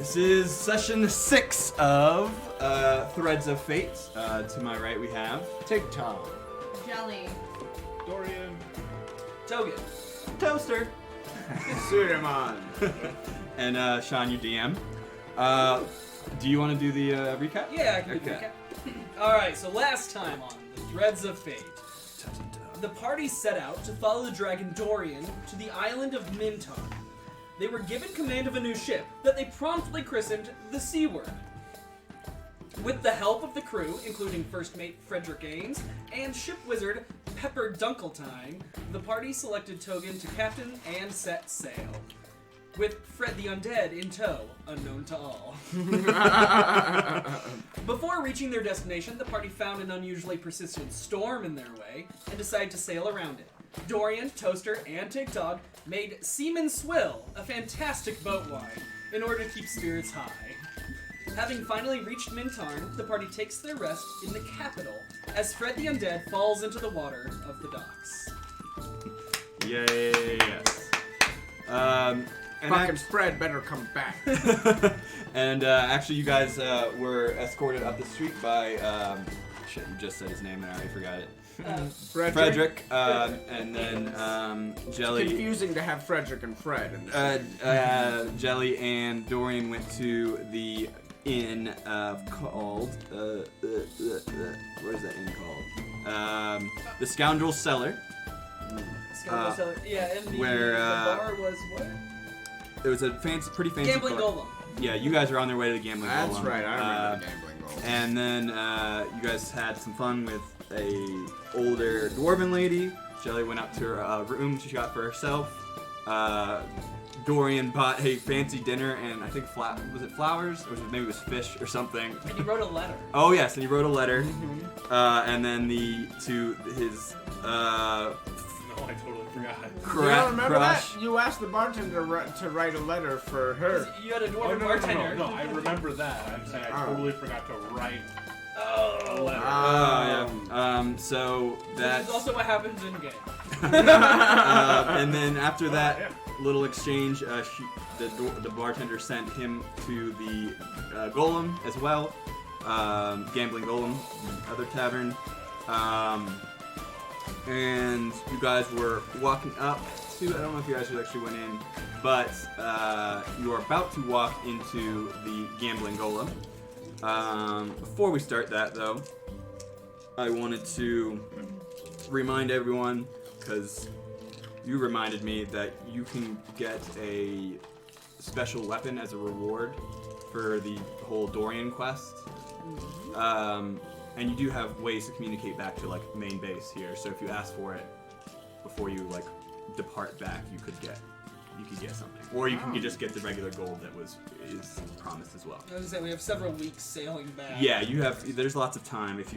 This is session 6 of Threads of Fate. To my right we have TikTok. Jelly. Dorian. Togen. Toaster. Sudaman. And Sean, your DM. Do you want to do the recap? Yeah, I can do the recap. Alright, so last time on the Threads of Fate, the party set out to follow the dragon Dorian to the island of Mintarn. They were given command of a new ship that they promptly christened the C-Word. With the help of the crew, including first mate Frederick Ames and ship wizard Pepper Dunkeltine, the party selected Togen to captain and set sail. With Fred the Undead in tow, unknown to all. Before reaching their destination, the party found an unusually persistent storm in their way and decided to sail around it. Dorian, Toaster, and TikTok made Seaman Swill, a fantastic boat wine, in order to keep spirits high. Having finally reached Mintarn, the party takes their rest in the capital as Fred the Undead falls into the water of the docks. Yay, yes. Fucking Fred better come back. And actually you guys were escorted up the street by, shit, you just said his name and I already forgot it. Frederick, and then Jelly. It's confusing to have Frederick and Fred. Jelly and Dorian went to the inn called where's that inn called? The Scoundrel Cellar. Scoundrel Cellar. Yeah, and the bar was what? It was a pretty fancy Gambling bar. Golem. Yeah, you guys are on their way to the Gambling Golem. That's right, I remember the Gambling Golem. And then you guys had some fun with a older dwarven lady. Jelly went up to her room she got for herself. Dorian bought a fancy dinner and I think was it flowers or maybe it was fish or something. And he wrote a letter. Oh yes, and he wrote a letter. And then to his No, I totally forgot. You don't remember crush. that? You asked the bartender to write a letter for her. You had a Oh, dwarven no, bartender. no, I remember that. I'm saying I totally forgot to write a letter. Yeah. So that. This is also what happens in game. And then after that little exchange, the bartender sent him to the Golem as well, Gambling Golem, the other tavern, and you guys were walking up to, I don't know if you guys actually went in, but you are about to walk into the Gambling Golem. Before we start that though, I wanted to remind everyone, because you reminded me that you can get a special weapon as a reward for the whole Dorian quest. And you do have ways to communicate back to like main base here. So if you ask for it before you like depart back, you could get something, or you can just get the regular gold that is promised as well. I was gonna say we have several weeks sailing back. Yeah, you have. There's lots of time if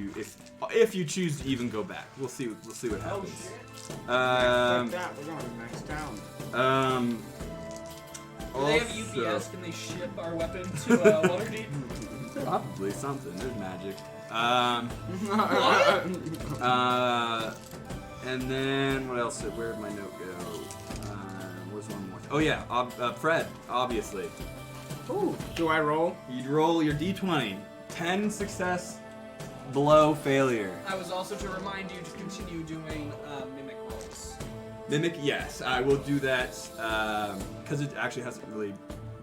you choose to even go back. We'll see what happens. Fuck that, we're going to the next town. Do they have UPS? Can they ship our weapon to Waterdeep? Probably something. There's magic. And then what else? Where'd my note go? Where's one more? Oh yeah, Fred. Obviously. Ooh, do I roll? You'd roll your d20. 10 success, below failure. I was also to remind you to continue doing mimic rolls. Mimic, yes, I will do that because it actually hasn't really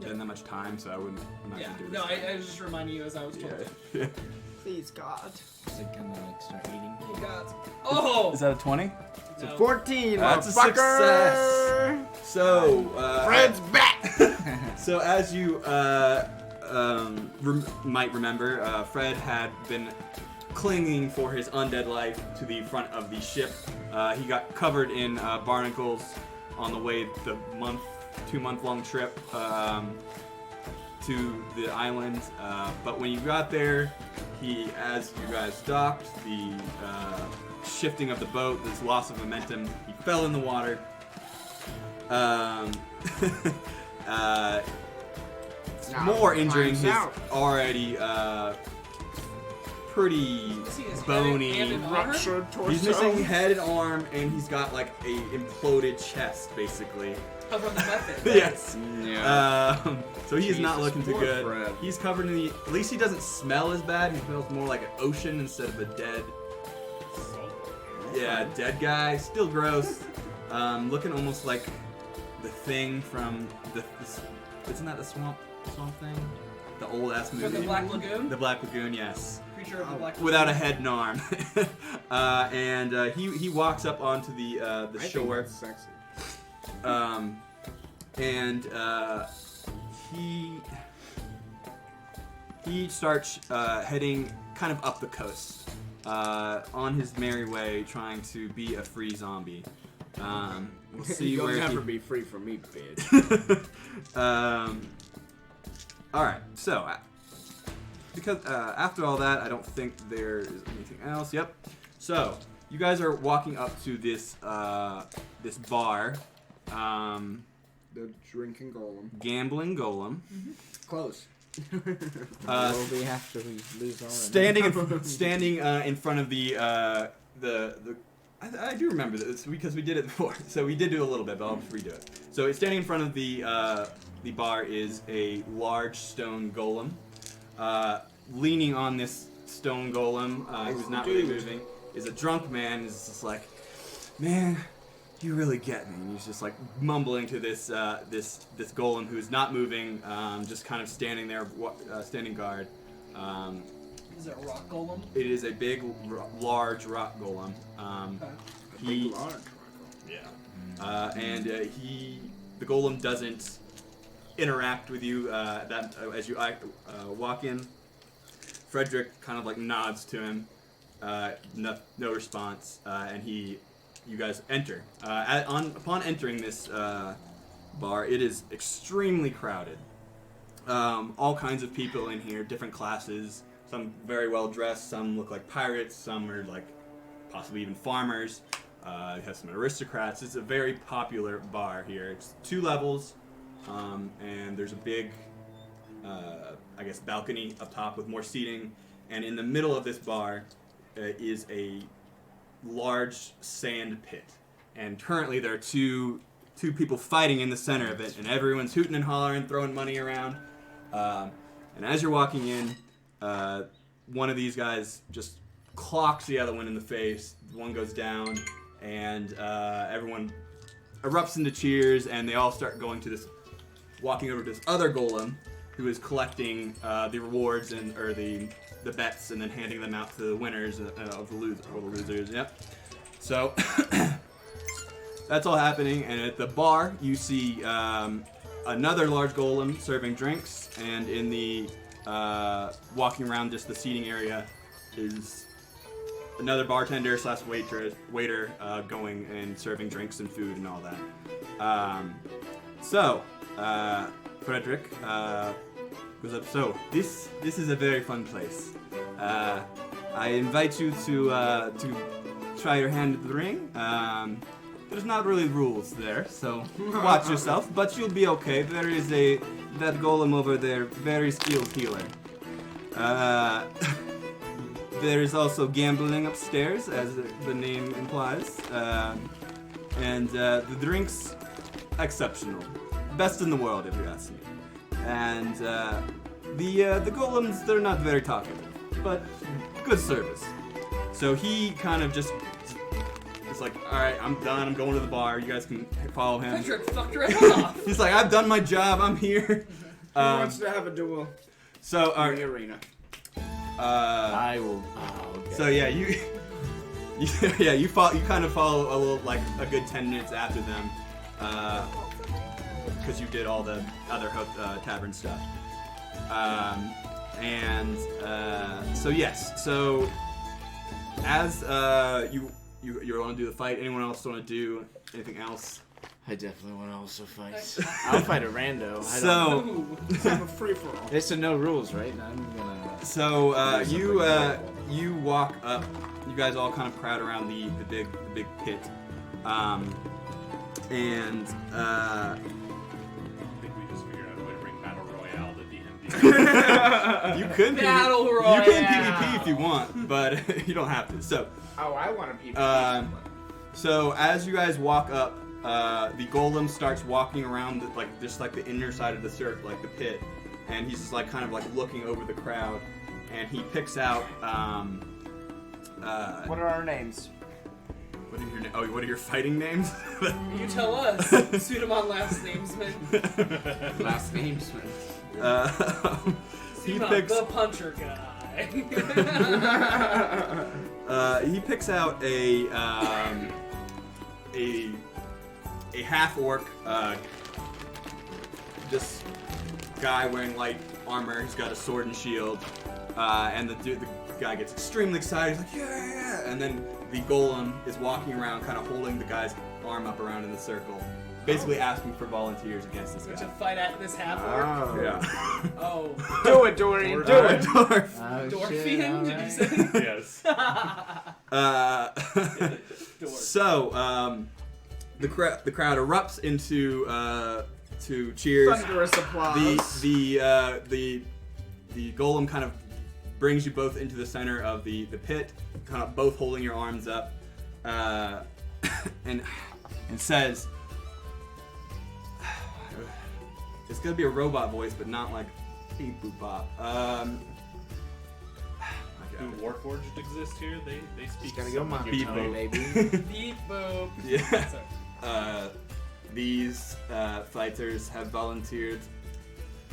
been that much time, so I'm not gonna do it. No, I was just reminding you as I was told. Yeah. Please, God. Is it gonna like start eating? Oh God. Oh! Is that a 20? It's No. a 14, That's a motherfucker! success. So, Fred's back! So as you might remember, Fred had been clinging for his undead life to the front of the ship. He got covered in barnacles on the way the 2-month-long trip to the island. But when you got there, as you guys docked, the shifting of the boat, this loss of momentum, he fell in the water. More injuring his already pretty See his bony. head and arm? Ruptured torso. He's missing head and arm, and he's got like a imploded chest, basically. Oh, from the method. Yes. Yeah. So he is Jesus, not looking too poor good. Fred. He's covered in the. At least he doesn't smell as bad. He smells more like an ocean instead of a dead. Yeah, dead guy. Still gross. Looking almost like the thing from the. Isn't that the swamp thing? The old ass movie. From the Black Lagoon? The Black Lagoon, yes. Creature of the Black Lagoon. Without a head and arm. And he walks up onto the I shore. think that's sexy. And he starts heading kind of up the coast on his merry way, trying to be a free zombie. We'll see You'll where never he... be free from me, bitch. All right, so because after all that, I don't think there is anything else. Yep. So you guys are walking up to this this bar. The drinking golem. Gambling Golem. Close. Will be after we lose already. Standing in front of the I do remember this because we did it before. So we did do a little bit, but I'll just redo it. So standing in front of the bar is a large stone golem. Leaning on this stone golem, who's not really moving, is a drunk man. Is just like, man, you really get me. And he's just like mumbling to this this golem who's not moving, just kind of standing there, standing guard. Is it a rock golem? It is a big, large rock golem. Big large. Yeah. And the golem doesn't interact with you as you walk in. Frederick kind of like nods to him. No response, and you guys enter. Upon entering this bar, it is extremely crowded. All kinds of people in here, different classes. Some very well dressed. Some look like pirates. Some are like possibly even farmers. You have some aristocrats. It's a very popular bar here. It's 2 levels, and there's a big, I guess, balcony up top with more seating. And in the middle of this bar is a large sand pit. And currently there are two people fighting in the center of it, and everyone's hooting and hollering, throwing money around. And as you're walking in, one of these guys just clocks the other one in the face. One goes down, and everyone erupts into cheers, and they all start walking over to this other golem, who is collecting the rewards or the bets, and then handing them out to the winners of the losers. Yep. So that's all happening, and at the bar you see another large golem serving drinks, and in the walking around just the seating area is another bartender / waiter going and serving drinks and food and all that. So Frederick goes up. So this is a very fun place. I invite you to try your hand at the ring. There's not really rules there, so watch yourself, but you'll be okay. There is that golem over there, very skilled healer. There is also gambling upstairs, as the name implies, and the drinks, exceptional, best in the world if you ask me. And the golems, they're not very talkative, but good service. So he kind of just is like, all right, I'm done. I'm going to the bar. You guys can follow him. Frederick fucked right off. He's like, I've done my job. I'm here. Who wants to have a duel So, in the arena? I will. Okay. So yeah, you kind of follow a little, like a good 10 minutes after them, because you did all the other tavern stuff. So yes, so as you want to do the fight, anyone else want to do anything else? I definitely want to also fight. I'll fight a rando. So Let's have a free for all. It's a no rules, right? I'm gonna. So you walk up. You guys all kind of crowd around the big pit, and I think we just figured out a way to bring Battle Royale to D&D. You could Battle You Royale. can PvP if you want, but you don't have to. So, Oh, I want to PvP. so as you guys walk up, the golem starts walking around just like the inner side of the circle, like the pit, and he's just like kind of like looking over the crowd, and he picks out. What are our names? What are your fighting names? You tell us. Pseudomon last namesman. Last names. He Pseudomon, picks. the puncher guy. He picks out a half orc. This guy wearing light armor. He's got a sword and shield. And the guy gets extremely excited. He's like, yeah. And then the golem is walking around, kind of holding the guy's arm up around in the circle, basically asking for volunteers against this To guy. fight at this half orc. Oh. Yeah. Oh. Do it, Dorian. Do it. Dwarf. Dorfian, did you say? Yes. So, the crowd erupts into to cheers. Thunderous applause. The golem kind of brings you both into the center of the pit, kind of both holding your arms up, and says, it's gonna be a robot voice, but not like beep boop bop. Do Warforged exist here? They speak. Gotta go somewhat Beep monotone, boop. baby. Beep boop. Yeah. Sorry. These fighters have volunteered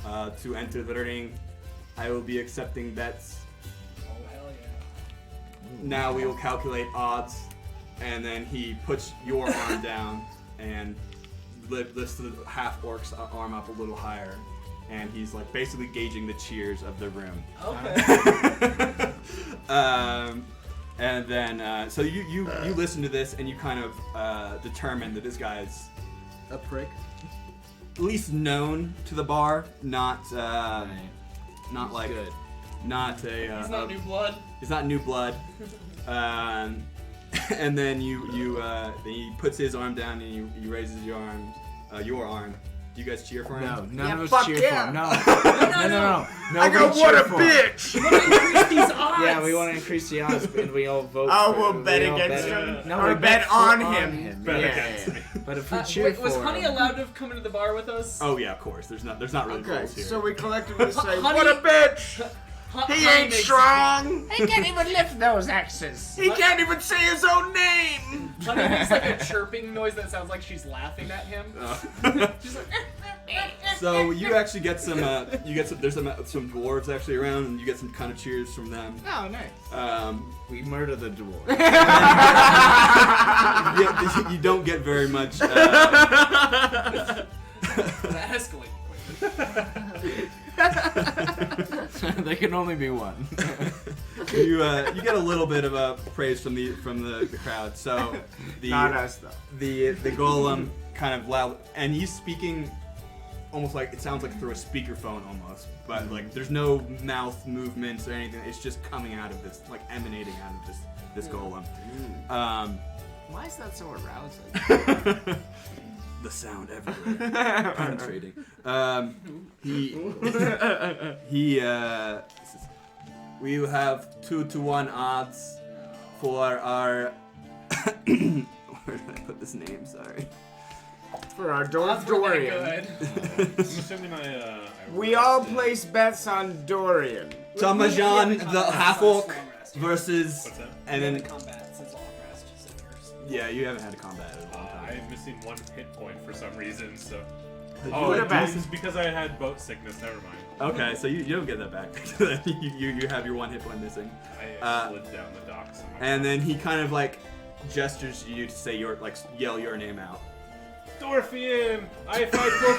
to enter the ring. I will be accepting bets. Oh, hell yeah. Now we will calculate odds, and then he puts your arm down and lifts the half orc's arm up a little higher, and he's like basically gauging the cheers of the room. Okay. And then so you listen to this and you kind of determine that this guy's A prick. at least known to the bar, not like Good. not a He's not new blood. He's not new blood. And then he puts his arm down and he raises your arm. Do you guys cheer for him? No, none of us fuck cheer yeah. for him. No. No. I go, Nobody what cheer a for him. bitch! Increase these odds. Yeah, we want to increase the odds, and we all vote. Oh, for we'll we bet all against bet- him. No, or we bet for on him. Bet Yeah. against me. But if we cheer Wait, for was Honey him, allowed to come into the bar with us? Oh yeah, of course. There's not really Okay, rules here. so we collectively say, Honey- what a bitch! He Honey ain't makes- strong! he can't even lift those axes. He can't even say his own name! Honey makes like a chirping noise that sounds like she's laughing at him. She's like, So you actually get some. There's some dwarves actually around, and you get some kind of cheers from them. Oh, nice. We murder the dwarf. You don't get very much. that escalated quickly. There can only be one. You get a little bit of praise from the crowd. So Not us, though. the golem kind of loud, and he's speaking almost like it sounds like through a speakerphone almost, but like there's no mouth movements or anything. It's just coming out of this, like emanating out of this golem. Why is that so arousing? The sound everywhere, penetrating. We will have 2-to-1 odds for our. Where did I put this name? Sorry. For our Odds Dwarf were that Dorian. good. I'm assuming I We all place bets on Dorian. Tamajan, the half orc, Long rest. versus, What's that? and We then haven't combat since long rest. So yours. yeah, you haven't had a combat in a long time. I'm missing 1 hit point for some reason, so. You Oh, What would- about- this is because I had boat sickness. Never mind. Okay, so you don't get that back. you have your 1 hit point missing. I slid down the docks. And then he kind of like gestures to you to say yell your name out. Dorfian! I fight for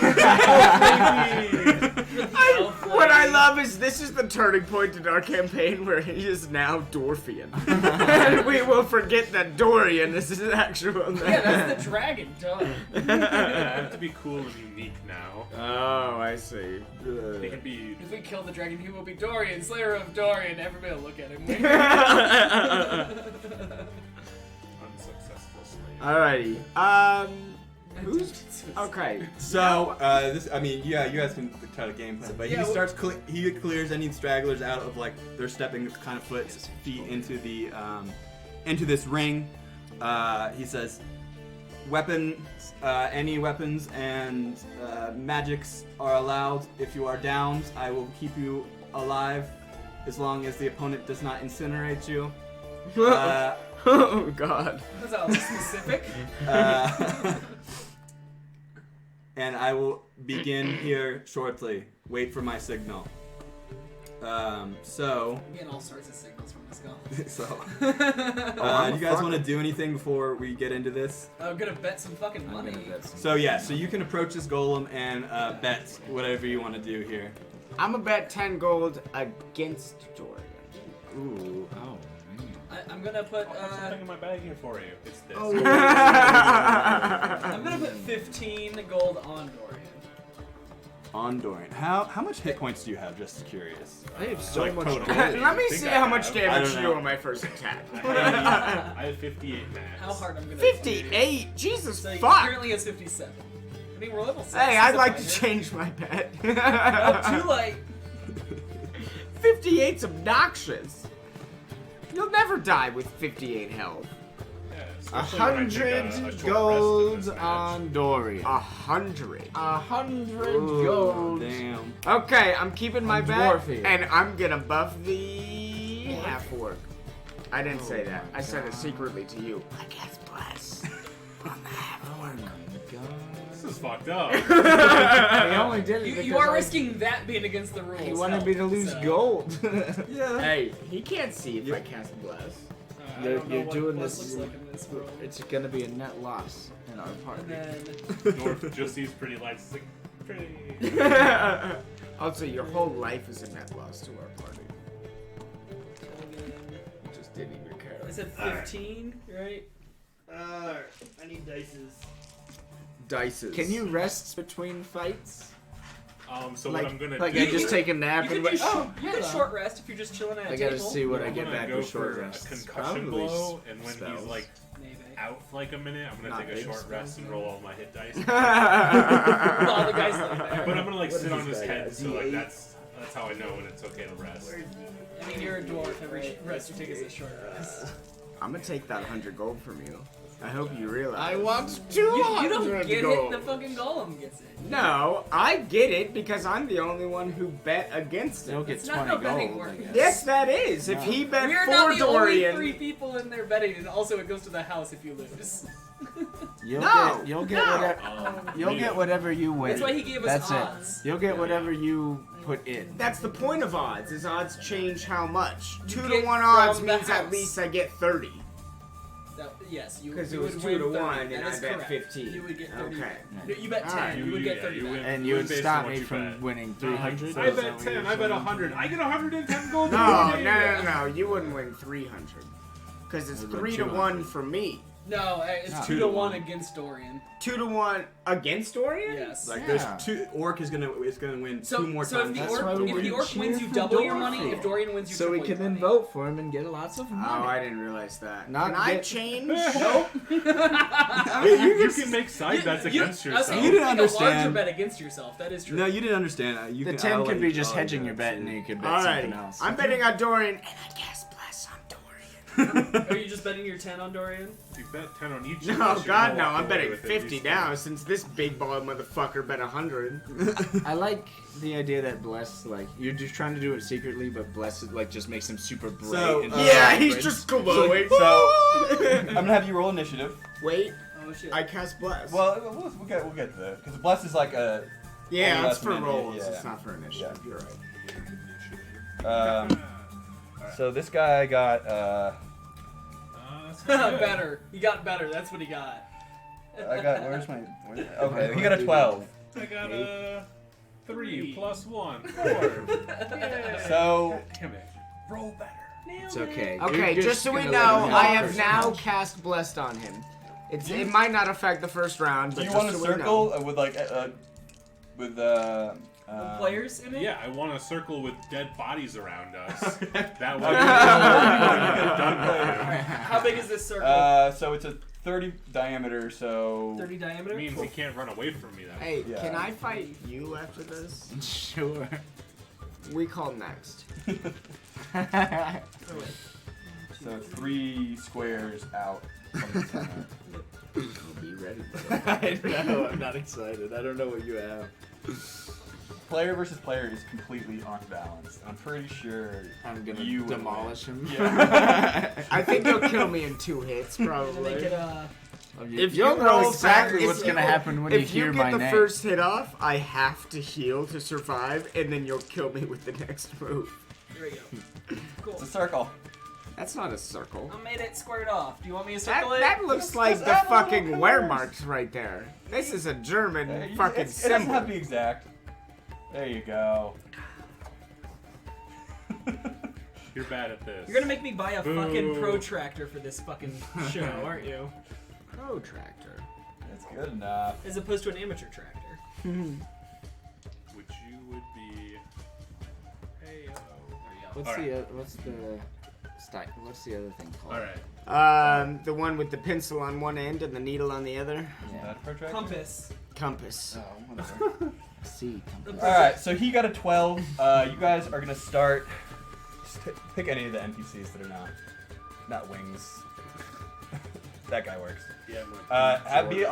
What I love is this is the turning point in our campaign where he is now Dwarfian. And we will forget that Dorian is his actual name. Yeah, that's the dragon. Duh. I have to be cool and unique now. Oh, I see. They can be. If we kill the dragon, he will be Dorian, Slayer of Dorian. Everybody will look at him. Unsuccessful slave. Alrighty. Who's okay? So, you guys can try to game plan, but Yeah, he starts, he clears any stragglers out of, like, they're stepping kind of feet into the, into this ring. He says, any weapons and, magics are allowed. If you are downed, I will keep you alive as long as the opponent does not incinerate you. Oh God. That's all specific. And I will begin here shortly. Wait for my signal. So. I'm getting all sorts of signals from this guy. You guys want to do anything before we get into this? I'm gonna bet some fucking money. So yeah, so you can approach this golem and bet whatever you want to do here. I'm gonna bet 10 gold against Dorian. Ooh. Oh. I'm gonna put. something in my bag here for you. It's this. I'm gonna put 15 gold on Dorian. On Dorian. How much hit points do you have? Just curious. I have so Like much total. gold. Let me I think see I how much have. damage I you don't do know. on my first attack. I have 58 max. How hard I'm gonna. 58? Jesus So he fuck! currently has 57. I mean, we're level 6. Hey, I'd like to change my bet. Oh, too late. 58's obnoxious. You'll never die with 58 health. Yeah, especially when I take a 100 short rest in gold this match. on Dorian. 100. 100 Ooh, gold. Damn. Okay, I'm keeping my I'm bet, dwarfy. and I'm gonna buff the half orc. I didn't say that. I said it secretly to you. I guess bless on the half orc. This is fucked up. He only did it You because are I- risking that being against the rules. He wanted me to lose so. gold. Yeah. Hey, he can't see if I cast bless. I You're- don't know you're what doing plus this- looks like in this world. It's gonna be a net loss in our party. And then North just sees pretty lights. Like, pretty. Also, your whole life is a net loss to our party. Just didn't even care. I said 15, right? I need dices. Dices. Can you rest between fights? So like, what I'm gonna like do. I just take a nap You and could like, do oh, you could short rest if you're just chilling at a I gotta table. see what I I'm get gonna back go with short for rests. a concussion Probably blow, and when spells. he's like Maybe. out for like a minute, I'm gonna Not take a big short spells, rest and roll all my hit dice. Well, the guy's laying there. But I'm gonna like What sit is on his this guy, head, a so like D8? that's how I know when it's okay to rest. I mean, you're a dwarf. Every rest you take is a short rest. I'm gonna take that 100 gold from you. I hope you realize. I want You 200 don't get gold. it. The fucking golem gets it. No, I get it because I'm the only one who bet against You'll it. get It's not 20 how betting gold. I works. guess. Yes, that is. If No. he bet We're for not the Dorian, only 3 people in there betting, and also it goes to the house if you lose. You'll No, get, you'll get no. whatever. You'll get whatever you win. That's why he gave us That's odds. it. You'll get whatever you put in. that's the point of odds. Is odds change how much? You 2 get to 1 odds from the means at house. least I get 30. Yes, you 'Cause it you was would 2 win to 30. 1 and That I is bet correct. 15. You would get 30. Okay. No, you bet 10. Alright. You would get 30 you back. win. And you would based stop on what me you from bet. winning 300. I Is that bet what 10. you're I bet saying? 100. I get 110 gold. No. You wouldn't win 300. Because it's I'd win 3 to 1 200. for me. No, it's No. 2 to 1 against Dorian. 2 to 1 against Dorian? Yes. Like Yeah. there's 2 orc is gonna win 2 more so times. if the That's why orc, we if would the orc cheer wins, you for double your Dorian. money. If Dorian wins, you So we triple can your then money. vote for him and get lots of Oh, money. I didn't realize that. Not Can I get- change? Nope. you can make side bets against I was saying yourself. You didn't make a larger understand. bet against yourself. That is true. No, you didn't understand. You The can, 10 I'll could let be you- just I'll hedging let your you bet see. and you could bet Alrighty. something else. I'm betting on Dorian, and I guess bless on Dorian. Are you just betting your 10 on Dorian? You bet 10 on each. No, unless you're God, gonna no. walk I'm away betting with at 50 least now since this big ball motherfucker bet 100. I like the idea that Bless, like, you're just trying to do it secretly, but Bless, like, just makes him super bright. So, and Yeah, he's vibrant. just glowing. So I'm gonna have you roll initiative. Wait, Oh shit. I cast bless. Well, we'll get to that because bless is like a. yeah, only that's less for than rolls. yeah. It's not for initiative. Yeah. You're right. So this guy got that's not good. Better. He got better. That's what he got. I got okay, he got a 12. I got a 3 plus 1. 4. Yeah. So Damn it. Roll better. It's okay. Okay, You're just so we gonna know, let him I have have first now match. cast blessed on him. It might not affect the first round, do but you just want a so we circle know. with like with Players in it? Yeah, I want a circle with dead bodies around us. That way Okay. we can get done with it. How big is this circle? So it's a 30 diameter, so 30 diameter. means he can't run away from me. Then. Hey, Yeah. can I fight you after this? Sure. We call next. Oh, wait. so 3 squares out from the center. I'll be ready. I know, I'm not excited. I don't know what you have. Player versus player is completely unbalanced. I'm pretty sure I'm gonna you would demolish win. him. Yeah. I think you'll kill me in 2 hits, Make probably. it If You'll you know roll exactly fast- what's if gonna you- happen when you If you hear get my the name. first hit off, I have to heal to survive, and then you'll kill me with the next move. There we go. Cool. It's a circle. That's not a circle. I made it squared off. Do you want me to That, circle it? that looks like the add a little fucking colors. wear marks right there. This is a German fucking It doesn't have symbol. to be exact. There you go. You're bad at this. You're gonna make me buy a fucking Boo. protractor for this fucking show, aren't you? Protractor. That's good enough. As opposed to an amateur tractor. Which you would be. Hey, What's Alright. what's the other thing called? All right. The one with the pencil on one end and the needle on the other. Is that a protractor? Compass. Compass. Oh, whatever. C. Alright, so he got a 12. You guys are gonna start. Just pick any of the NPCs that are not wings. That guy works. Yeah. Be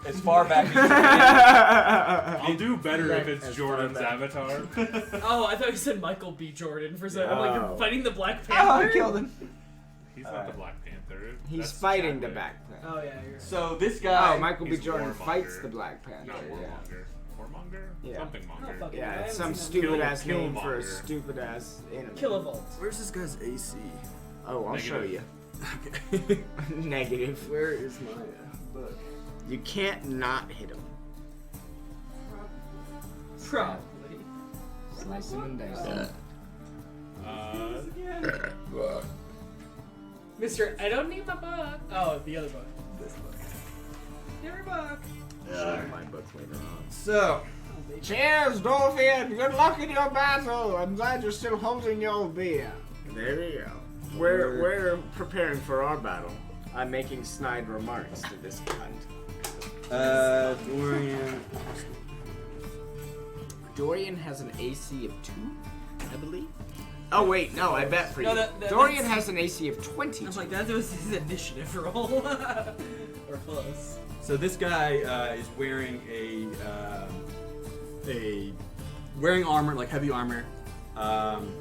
as far back as you can. I'll do better if As it's far Jordan's back. avatar. Oh, I thought you said Michael B. Jordan for a second. I'm like, Oh. you're fighting the Black Oh, Panther? I killed him. He's not the Black Panther. He's That's fighting the Chadwick. Black Panther. Oh, yeah, you're So this guy. Oh, Michael B. He's Jordan Warmonger. fights the Black Panther. Not Yeah. Warmonger. Warmonger? Yeah. Something Oh, monger. fuck it. Yeah, I it's haven't some seen that. stupid ass Kill- name for a Killmonger. stupid ass enemy. Kilovolt. Where's this guy's AC? Oh, I'll show you. Okay. Negative. Where is my book? You can't not hit him. Probably. Slice him and dice him. Mr. I don't need my book. Oh, the other book. This book. Your book. Show you my book later on. So. Cheers, Dorian! Good luck in your battle! I'm glad you're still holding your beer. There we go. We're preparing for our battle. I'm making snide remarks to this cunt. Dorian. Dorian has an AC of 2, I believe. Oh wait, no, I bet for No, you. that- Dorian that's- has an AC of 20. I was like, that was his initiative roll. Or close. So this guy is wearing wearing armor, like heavy armor, and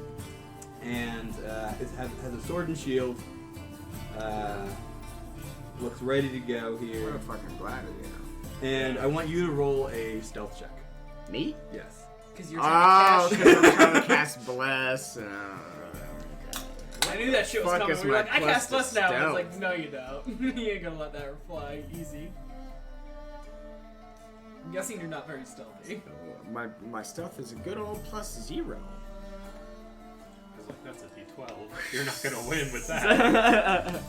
has a sword and shield. Looks ready to go What here. a fucking gladiator. And I want you to roll a stealth check. Me? Yes. Because you're Oh, trying to because cash. I'm trying to cast Bless. I knew that shit was Fuck coming. is We were my like, I plus cast to Bless now. I was stealth? like, no, you don't. You ain't gonna let that fly easy. I'm guessing you're not very stealthy. My stealth is a good old +0. I was like, that's a D12. You're not gonna win with that.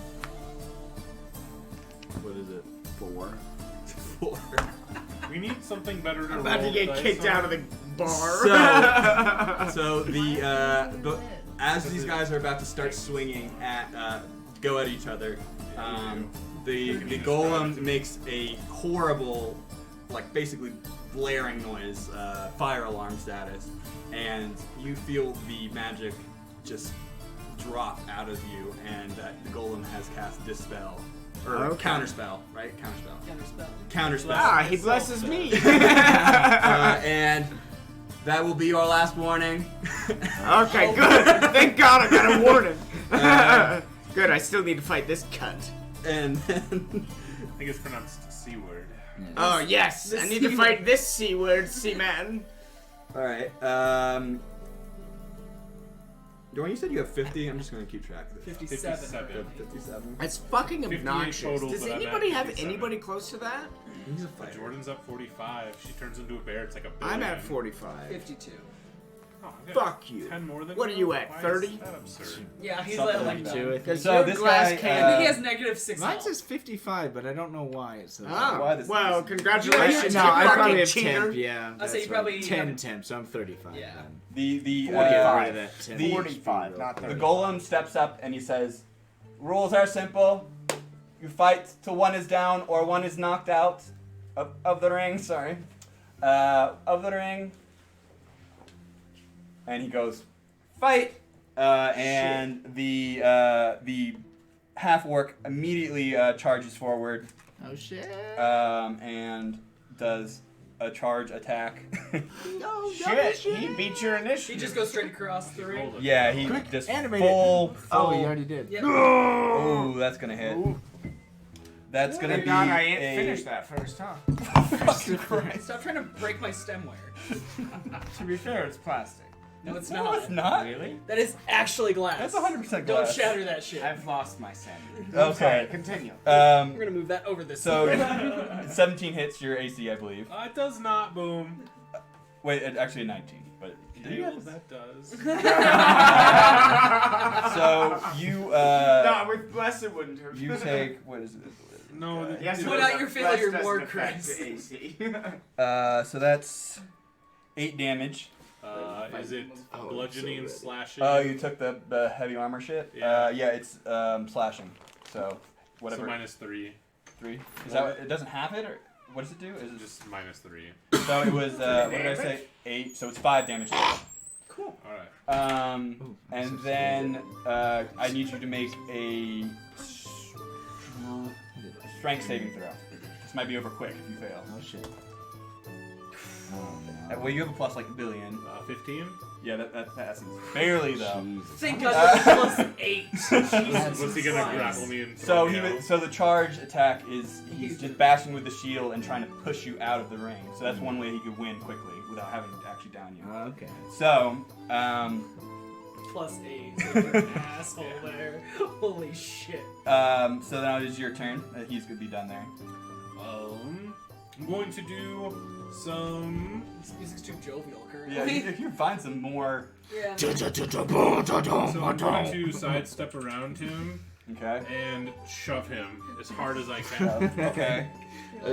What is it? 4. 4. We need something better to I'm roll about to get dice kicked on. out of the bar. So the as these guys are about to start swinging at go at each other, the golem makes a horrible, like basically blaring noise, fire alarm status, and you feel the magic just drop out of you, and the golem has cast dispel or Okay. counterspell, right? Counterspell. Counterspell. Counterspell. He blesses me. And that will be our last warning. Okay, good. Thank God I got a warning. Good, I still need to fight this cunt. And then I think it's pronounced C word. Oh, yes. The I need to C fight this C word, C-man. all right. Dorian, you said you have 50. I'm just going to keep track of this. 57. 57. It's fucking 58 obnoxious. total, Does but I'm at anybody have 57. anybody close to that? He's a But fighter. Jordan's up 45. She turns into a bear. It's like a billion. I'm at 45. 52. Oh, I got Fuck you. 10 more than What are you at, Why is 30? that absurd? Yeah, he's Something like like that. that. Because So your this glass guy, can. I think he has negative 6 Mine health. says 55, but I don't know why it says Oh, Why this- well, this- congratulations, No, you I probably fucking have cheater. 10. Yeah, I'll say you that's probably right. have- 10 temps, so I'm 35 Yeah. then. The Get rid of that 10. 45, not 30. the golem steps up and he says, "Rules are simple. you fight till one is down or one is knocked out of the ring. Sorry, of the ring. And he goes, fight, and the half orc immediately charges forward. Oh shit. And does a charge attack. No, Shit, he beat your initiative. He just goes straight across the ring. Yeah, he Quick, just animate full. Oh, he already did. Yeah. Oh, that's gonna hit. Ooh. That's gonna Thank be God I ain't a. finished that first, huh? Fucking Christ. Stop trying to break my stemware. To be fair, it's plastic. No, it's No, not. it's not. Really? That is actually glass. That's 100% Don't glass. shatter that shit. I've lost my sanity. Okay. Sorry, continue. We're gonna move that over this. So 17 hits your AC, I believe. It does not, boom. Wait, actually a 19, but. Well, that does. So you No, with bless it wouldn't hurt. you take what is it? No, the- Yes, it Put was out a your bless failure doesn't more, affect Chris. the AC. So that's 8 damage. Is it Oh, bludgeoning, so slashing? Oh, you took the heavy armor shit. Yeah. Yeah, it's slashing. So whatever. So -3. 3. Is that it? Doesn't have it, or what does it do? Is it just? Just -3. So it was what did I say? 8. So it's 5 damage. Cool. Alright. And then I need you to make a strength saving throw. This might be over quick if you fail. Oh shit. Well, you have a plus like a billion. 15? Yeah, that passes. Barely though. Jesus. Thank God that was +8. Jesus Was he gonna Christ. grapple me and So throw me out? so the charge attack is he's just bashing with the shield and trying to push you out of the ring. So that's one way he could win quickly without having to actually down you. Okay. So +8. You're an asshole there. Holy shit. so now it is your turn. He's gonna be done there. I'm going to do some. This music's too jovial currently. Yeah, if you find some more. Yeah. So I'm going to sidestep around him Okay. and shove him as hard as I can. Okay.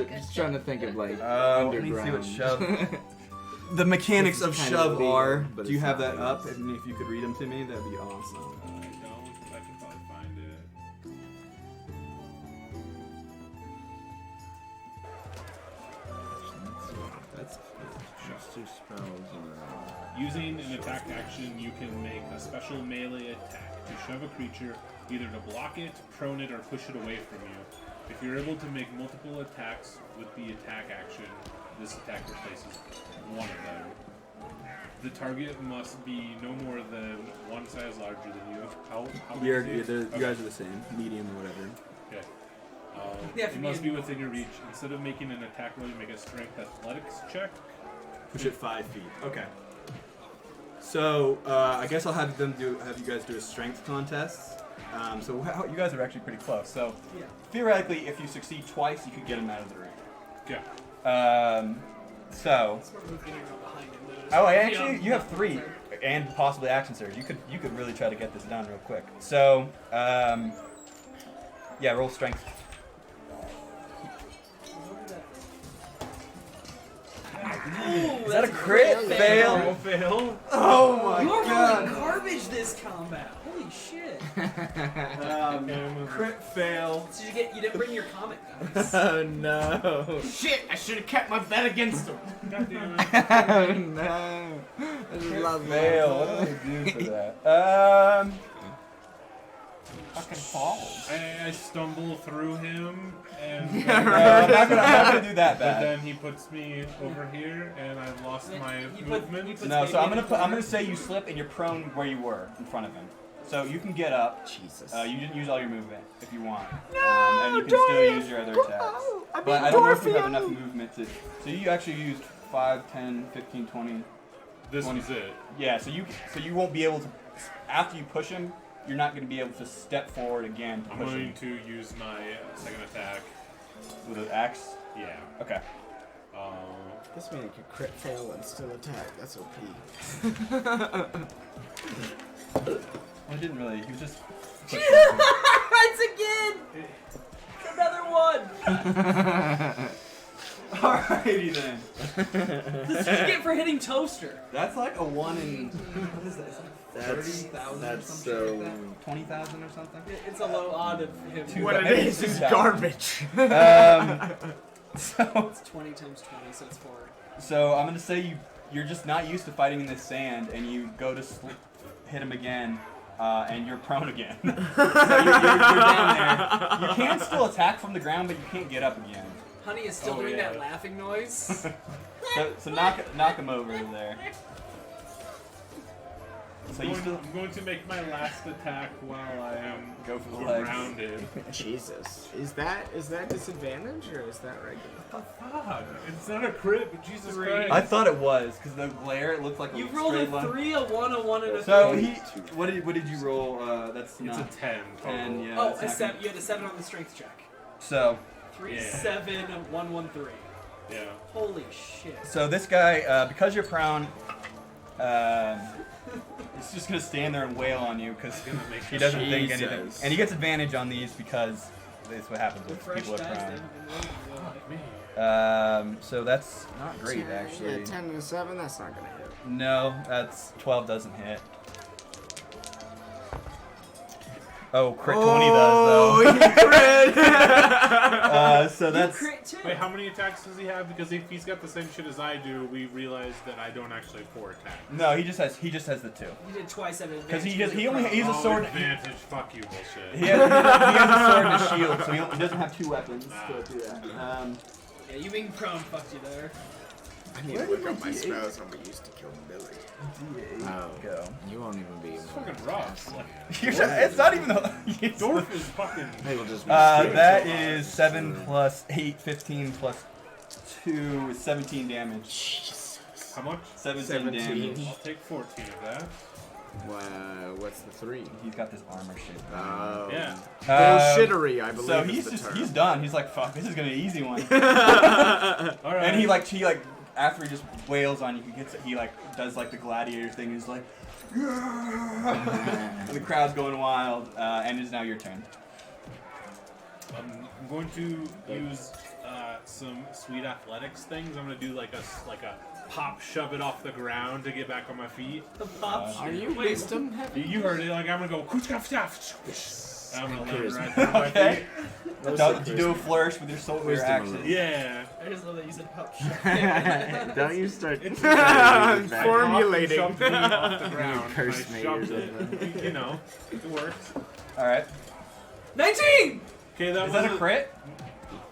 Just trying to think of like Let me see underground. what shove. The mechanics This of is kind shove of legal, are. but Do you it's have not that up? legal. And if you could read them to me, that'd be awesome. I don't. I can probably find it. That's just 2 spells. Using an attack action, you can make a special melee attack to shove a creature, either to block it, prone it, or push it away from you. If you're able to make multiple attacks with the attack action, this attack replaces one of them. The target must be no more than one size larger than you. How big is it? You guys are the same, medium or whatever. Okay. Yeah, for It me must and be you. within your reach. Instead of making an attack roll, you make a strength athletics check. Push it 5 feet. Okay. So I guess I'll have you guys do a strength contest. So you guys are actually pretty close. So Yeah. theoretically, if you succeed twice, you could get him out of the ring. Okay. So. Smart move getting around behind him, though. Oh, actually, you have 3 and possibly action surge. You could really try to get this done real quick. So, yeah, roll strength. Ooh, Is that a that's crit fail? Fail. Oh my You're rolling god! garbage this combat. Holy shit. Crit fail. So you didn't bring your comic guys. Oh no. Shit, I should have kept my bet against him. God damn it. Oh no. This is lots of Fail. What do I do for that? Fucking falls. I stumble through him, and No, I'm not gonna do that but bad. then he puts me over here, and I've lost my He put- movement. he puts No, so maybe I'm gonna say you slip and you're prone where you were in front of him. So you can get up. Jesus. You didn't use all your movement if you want. And you can still use your other attacks. But I don't know if you have enough movement to. So you actually used 5, 10, 15, 20. This was it. Yeah, so you won't be able to. After you push him, you're not going to be able to step forward again to I'm push going him to use my second attack. with an axe. Yeah. Okay. This man could crit fail and still attack. That's OP. I didn't really. He was just. It's again! Another one! Alrighty then. This is what you get for hitting Toaster. That's like a 1 in. What is that? It's like 30,000 or That's something so. like that? 20,000 or something? It's a low odd of him. What it Maybe is 2,000. garbage. So It's 20 times 20, so it's 4. So I'm gonna say you're just not used to fighting in this sand, and you go to hit him again, and you're prone again. So you're down there. You can still attack from the ground, but you can't get up again. Honey is still doing that laughing noise. So knock him over there. So you still I'm going to make my last attack while I am go for the legs. surrounded. Jesus. Is that disadvantage or is that regular? Fuck. It's not a crit, but Jesus Christ. I thought it was because the glare. It looked like a You rolled a straight line. 3, a 1, a 1, and a 3. So what did you roll? That's It's not a 10 total. 10. Yeah. Oh, that's a not 7. You had a 7 on the strength check. So 3, Yeah. 7, 1, 1, 3. Yeah. Holy shit. So this guy, because you're prone, it's just gonna stand there and wail on you because he doesn't think anything, Jesus. and he gets advantage on these because that's what happens with Fresh people dice, are they prone. haven't been rolling well. So that's not great actually. Yeah, 10 and a 7. That's not gonna hit. No, that's 12 doesn't hit. Oh, crit 20 does though. he crit! So that's Crit too. Wait, how many attacks does he have? Because if he's got the same shit as I do, we realize that I don't actually have 4 attacks. no. He just has the 2 You did twice at advantage. because he's you're prone. a sword. Advantage. Fuck you, bullshit. He has a sword and a shield, so he doesn't have 2 weapons to do that. Yeah, you being prone fucked you there. I need to look up my spells. I'm used to killing Billy. D8. Oh. Go. You won't even be able It's to. fucking rough. Like, It's not even. Dwarf is fucking. They will just be That is 7 plus 8, 15 plus 2 is 17 damage. Jesus. How much? 17 damage. I'll take 14 of that. What's the 3? He's got this armor shit. Oh. Yeah. Bullshittery, I believe. So is the term. he's done. He's like, fuck, this is gonna be an easy one. All right. And he after he just wails on you, he does like the gladiator thing. He's like, and the crowd's going wild. And it's now your turn. I'm going to use some sweet athletics things. I'm gonna do like a pop, shove it off the ground to get back on my feet. The pop. Are you Wait, wisdom heavy? You heard it. Like I'm gonna go. I'm gonna land Charisma. right on my Okay. feet. Did you do a flourish with your sword Wisdom action? alone. Yeah. I just love that you said pop shot. Don't you start Formulating. formulating. Off the ground. Curse I me shoved or it. You know, it works. All right. 19! Okay, that Is was that a crit?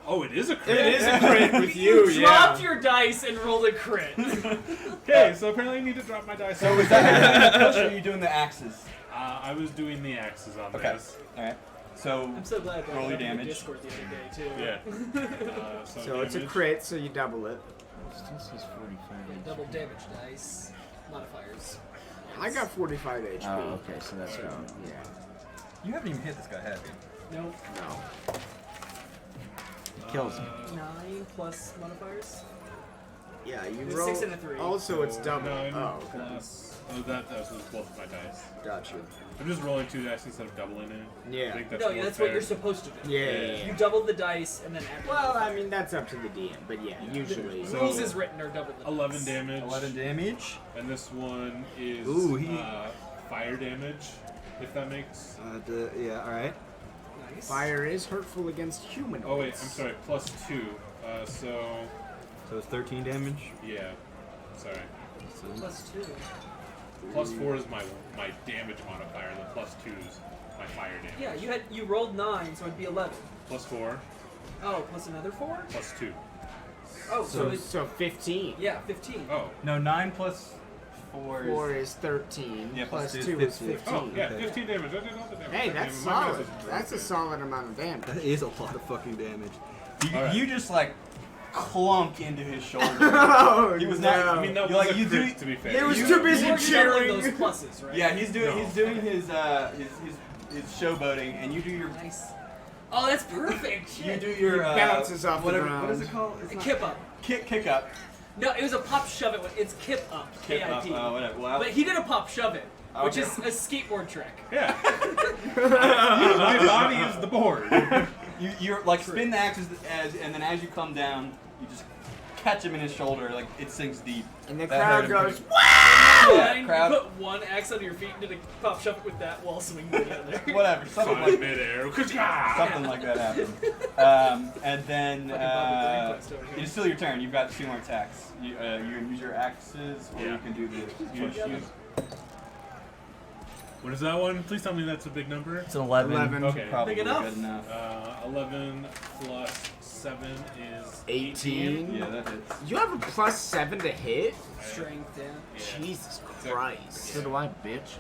Oh, it is a crit. It is a crit with you, You dropped your dice and rolled a crit. Okay, so apparently I need to drop my dice. So was that push or are you doing the axes? I was doing the axes on Okay. this. All right. So I'm so glad that Roll your I damage. Discord the other day too. Yeah. So it's a damage. crit, so you double it. Still says 45 Double damage dice. Modifiers. I got 45 HP. Oh, okay, so that's going. Yeah. you haven't even hit this guy, have you? Nope. No. It kills him. 9 plus modifiers. Yeah, you It's roll. 6 and a 3. Also, it's double. 9 Oh, okay. plus. Oh, that was both of my dice. Gotcha. I'm just rolling 2 dice instead of doubling it. I Yeah. think that's No, more yeah, that's fair. what you're supposed to do. Yeah. Yeah. You double the dice and then add. Well, I mean, that's up to the DM, but yeah, usually. The rules is written or double the 11 dice. damage. 11 damage. And this one is Ooh, he- fire damage, if that makes. Yeah, all right. Nice. Fire is hurtful against humanoids. Oh wait, I'm sorry. Plus 2. So So it's 13 damage. yeah. Sorry. Plus 2. Plus 4 is my damage modifier. And the plus 2 is my fire damage. Yeah, you rolled 9, so it'd be 11. Plus 4. Oh, plus another 4? Plus 2. Oh, so it's So 15. yeah, 15. Oh. No, 9 plus 4 4 is 13. Yeah, plus plus 2 two is is 15. 15. Oh, yeah, Okay. 15 damage. I did all the damage. Hey, God that's damn it, my solid. dice is That's a broken. solid amount of damage. That is a lot of fucking damage. Alright. You just like clunk into his shoulder. Oh, He was no. not- I mean, that You're was like, a you crit, do- to be fair. It was You- too busy You were doubling those cheering. pluses, right? Yeah, he's doing No. his showboating, and you do your Nice. Oh, that's perfect. you Shit. do your He bounces off the whatever. ground. What is it called? It's A not- kip up. Kick up. No, it was a pop shove it. It's kip up. Kick up. KIP. Whatever. Well, But he did a pop shove it, which Okay. is a skateboard trick. Yeah. My body is the board. you're like spin the axes and then as you come down, you just catch him in his shoulder, like it sinks deep. And the That crowd hurt him goes, pretty- Yeah, Yeah, crowd. You put one axe under your feet and did a pop shuffle with that while swinging the other. Whatever, something Caught like in midair. something like that happened. And then Fucking Bobby Brain Quest over here. it's still your turn. You've got 2 more attacks. You can use your axes, or Yeah. you can do the Use- use- What is that one? Please tell me that's a big number. It's an 11. 11. Okay. Probably Big enough. good enough. 11 plus 7 is 18. Yeah, that hits. You have a +7 to hit? Strength, yeah. Jesus Christ. So do I, bitch.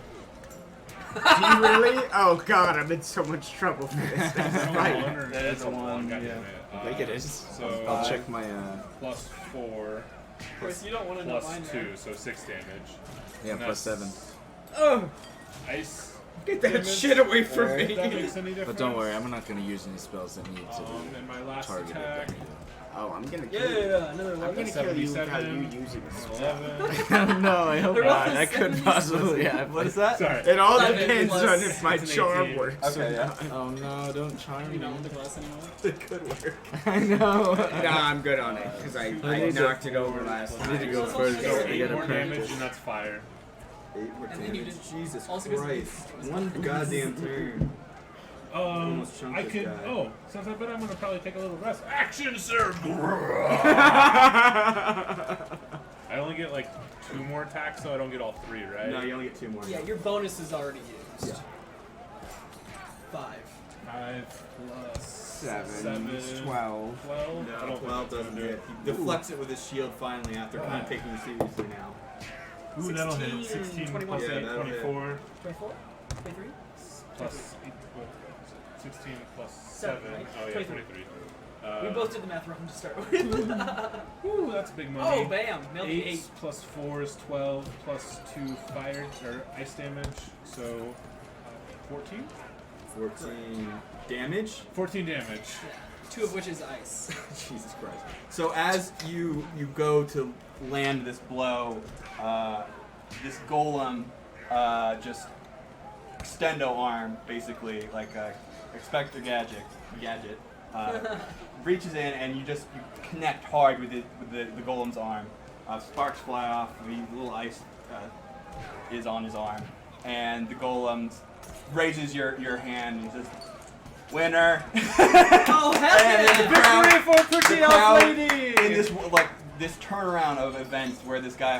Do you really? Oh god, I'm in so much trouble for this. Is that a Right. one or That is a one, God yeah. damn it. I think it is. So I'll check my plus 4 Chris, you don't want to know plus mine. 2, so 6 damage. yeah, And plus 7. Oh, Ice. get that damage. shit away from If me. that makes any difference. But don't worry, I'm not gonna use any spells that need to And my last target attack. it. Oh, I'm gonna kill Yeah, you. another I'm one. gonna kill you without 77. you using this. 11. No, I hope They're all not. the That could 70s. possibly happen. What is that? Sorry. It all 11 depends plus- on if my it's an charm 18. works. Okay, yeah. Oh no, don't charm You me. don't want the glass anymore? It could work. I know. Nah, I'm good on it because I need to- knocked it over last I need to time. go So first. it's also I 8 gotta more damage, practice. and that's fire. 8 more And then you damage. just Jesus also gets- Christ. One goddamn turn. Almost chunked I this could. guy. Oh, since I bet I'm gonna probably take a little rest. Action, sir! I only get like 2 more attacks, so I don't get all 3, right? No, you only get 2 more. Yeah, your bonus is already used. Yeah. 5. 5 plus 7, 12. 12. I No, don't 12 think doesn't that's hit. He deflects it with his shield finally after kind of taking it seriously now. Ooh, that'll hit. 16, 16 21. plus Yeah, 8, that'll hit. 24. 24? 23? Plus 8, 16 plus 7, 7. right? Oh, yeah, 23. 23. We both did the math wrong to start with. Ooh, that's big money. Oh, bam! Nailed the 8 8. plus 4 is 12, plus 2 fire, or ice damage, so 14? 14 damage. 14 damage. Yeah. 2 of which is ice. Jesus Christ. So as you go to land this blow, this golem just extendo arm, basically like a Expector Gadget, reaches in and you connect hard with the golem's arm. Sparks fly off. The little ice is on his arm, and the golem raises your hand and says, "Winner!" Oh, hell And yeah! the crowd- for pretty the crowd lady! in this turnaround of events where this guy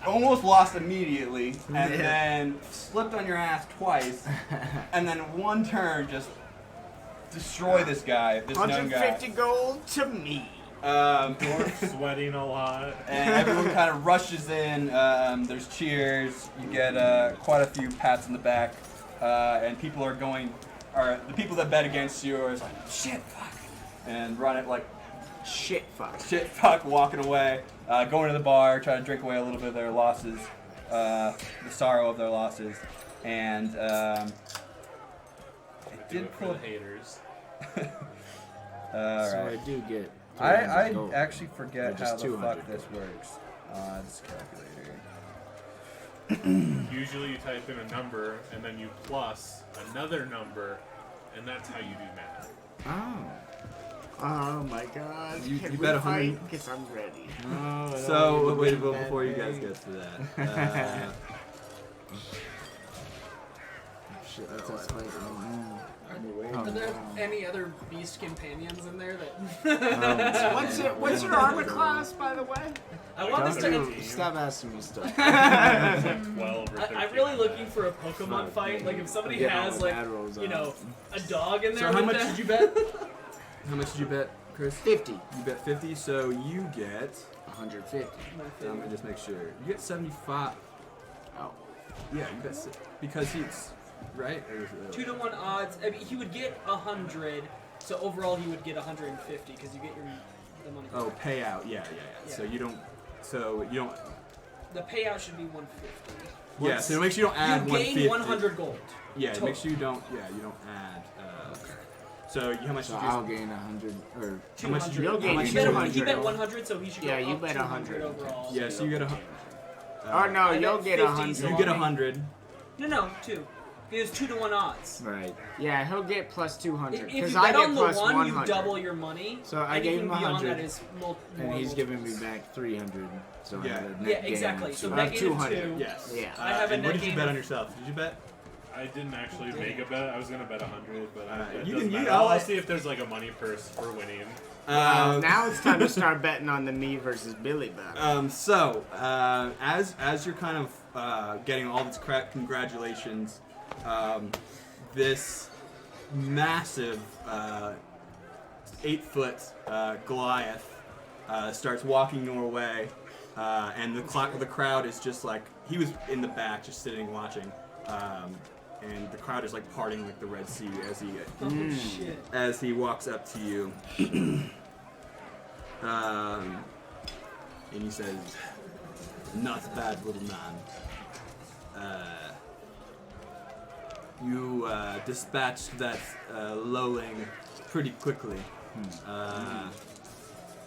almost lost immediately, and then slipped on your ass twice, and then one turn just destroy this guy, this known guy. 150 gold to me. Dwarf sweating a lot. And everyone kind of rushes in. There's cheers. You get quite a few pats in the back, and people are the people that bet against you are like, shit, fuck, and run it like Shit, fuck. shit, fuck, walking away, going to the bar, trying to drink away a little bit of their losses, the sorrow of their losses, and it did for pull. the haters. So Alright. I do get. I 300 gold. actually forget Or just how the 200 fuck this gold. works. This calculator. Usually you type in a number, and then you plus another number, and that's how you do math. Oh. Oh my god. You Can bet we 100? fight? Because I'm ready. No, I don't So wanna wait, do well, that before you guys thing. get to that, Shit, that's a spike. Are there any other beast companions in there that... What's your armor class, by the way? I want this to... Don't Stop asking me stuff. It's like 12 or 13. I'm really looking for a Pokemon fight. Like, if somebody has, like, you know, a dog in there So how with much that- did you bet? How much did you bet, Chris? 50. You bet 50, so you get. 150. Let me just make sure. You get 75. Oh. Yeah, you bet because he's right. Or is it, 2 to 1 odds. I mean, he would get 100, so overall he would get 150 because you get the money. Oh, payout. Yeah. So you don't. The payout should be 150. Yeah. So it makes you don't add You gain 150. 100 gold. Yeah, it total. makes you don't. Yeah, you don't add. So how much So did you? I'll gain 100 or. How much did you? You'll how gain much He did bet, you- 200. he bet 100, so he should Yeah, go you up bet 200 100. overall. Yeah, so you get a. Oh no, I you'll bet get 50, 100. so You get 100. No, 2. He has 2-to-1 odds. Right. Yeah, he'll get plus 200. If you Because bet I get on the plus one, 100. you double your money. So I anything gave him beyond 100, that is and he's giving me back 300. So I Yeah. have a net Yeah, gain exactly. of So 200. negative 200. 2. Yes. Yeah. I have a and what net did you gain bet of- on yourself? Did you bet? I didn't actually make a bet. I was gonna bet 100, but it you doesn't can- you- matter. I'll- I'll see if there's like a money purse for winning. Now it's time to start betting on the me versus Billy battle. As you're kind of getting all these congratulations, this massive 8-foot Goliath starts walking your way, and the crowd is just like, he was in the back just sitting watching, and the crowd is like parting like the Red Sea Oh shit. as he walks up to you. And he says, "Not bad, little man. You dispatched that lowling pretty quickly.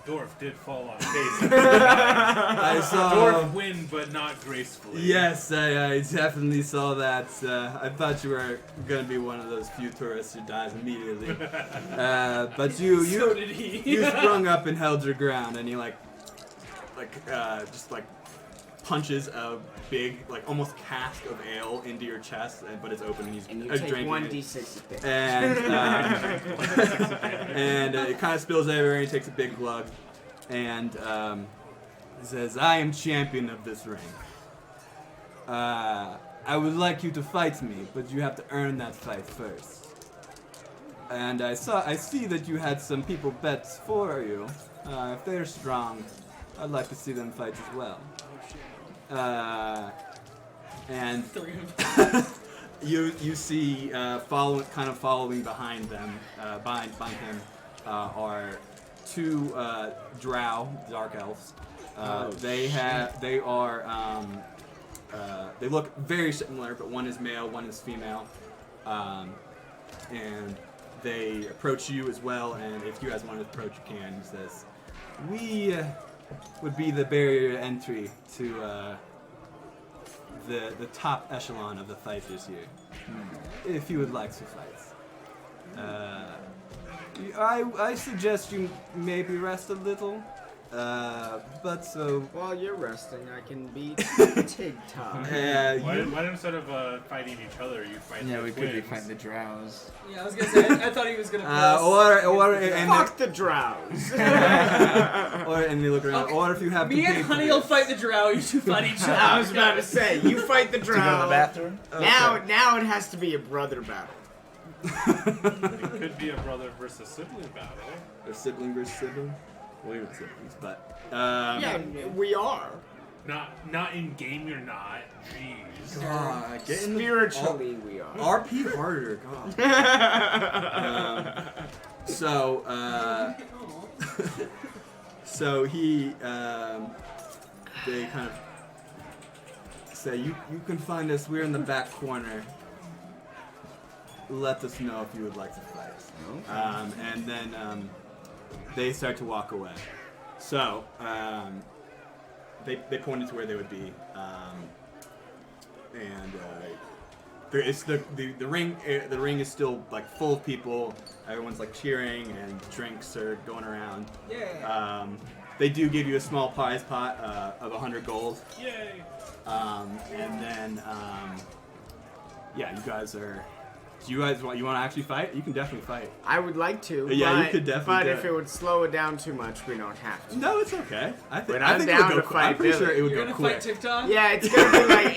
Dwarf did fall on face. I saw. Dwarf win, but not gracefully. Yes, I definitely saw that. I thought you were gonna be one of those few tourists who dies immediately. But you So did he. you sprung up and held your ground, and he just punches a big, like almost cask of ale into your chest, but it's open, and he's And you drinking take it. 1d6 of damage. And it kind of spills everywhere, and he takes a big glug, and he says, "I am champion of this ring. I would like you to fight me, but you have to earn that fight first. And I see that you had some people bet for you. If they're strong, I'd like to see them fight as well." And you see following behind them, behind him, are two drow dark elves. They look very similar, but one is male, one is female, and they approach you as well. And if you guys want to approach, you can. He says, "We would be the barrier to entry to the top echelon of the fighters here. If you would like to fight, I suggest you maybe rest a little. But so While you're resting, I can beat TikTok. Why instead of fighting each other, you fight Yeah, the we could be twins? fighting the drows. Yeah, I was gonna say. I thought he was gonna. Fuck the drows! and they look around. Okay. Or if you have to Me pay and for Honey will this. fight the drow. You two fight each other. I was about to say, you fight the drow. bathroom? Now it has to be a brother battle. It could be a brother versus sibling battle. Or sibling versus sibling. Well, you're siblings, but Yeah, we are. Not in game, you're not. Jeez. get in the- Spiritually, we are. RP harder, God. So he, they kind of say, you can find us. We're in the back corner. Let us know if you would like to fight. And then they start to walk away. So they pointed to where they would be, and it's the ring. The ring is still like full of people. Everyone's like cheering, and drinks are going around. Yeah. They do give you a small prize pot of 100 gold. Yay! And then yeah, you guys are. Do you guys want to actually fight? You can definitely fight. I would like to. Yeah, but, you could definitely But do if it. it would slow it down too much, we don't have to. No, it's okay. I But think I'm it down would go to quick. I'm fight pretty sure Billy. it would You're go gonna quick. fight TikTok? Yeah,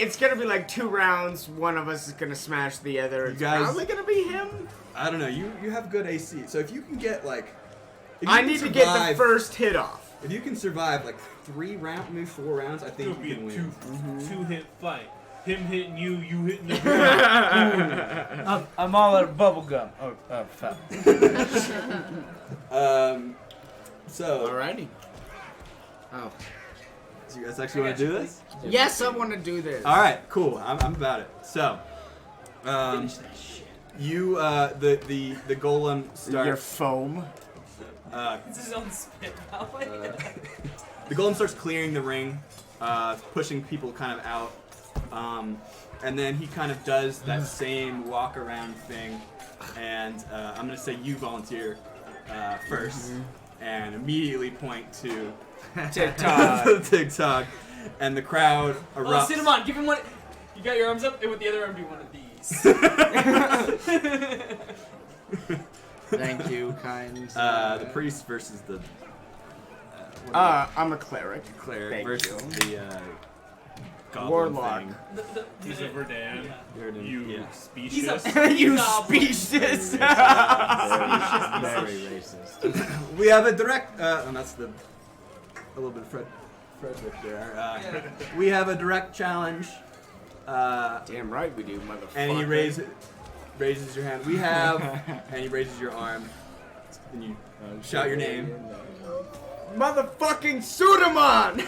it's gonna be like 2 rounds. One of us is gonna smash the other. It's guys- probably gonna be him. I don't know. You have good AC, so if you can get like, if you I can need to get the survive- first hit off. If you can survive like 3 rounds, maybe 4 rounds, I It think would be you a can win. two-hit fight. Him hitting you, you hitting the ground. I'm all out of bubble gum. Oh, fuck. So, Alrighty. Oh. do you guys actually want to do this? Yes, I want to do this. All right, cool. I'm about it. So, Finish that shit. you the golem Your starts. foam. It's his own spit. The golem starts clearing the ring, pushing people kind of out. And then he kind of does that same walk around thing, and I'm gonna say you volunteer first, and immediately point to TikTok. TikTok, and the crowd erupts. Oh, Cinnamon, give him one. You got your arms up, and with the other arm, do one of these. Thank you, kind. The priest versus the I'm a cleric. cleric Thank versus you. the goblin Warlock. thing. He's a Verdan. Verdan, You yeah. He's a specious. You goblin. species. Very racist. We have a direct. And that's a little bit of Frederick there. We have a direct challenge. Damn right we do, motherfucker. And he raises your hand. We have, and he raises your arm, and you shout your name. Motherfucking Sudaman!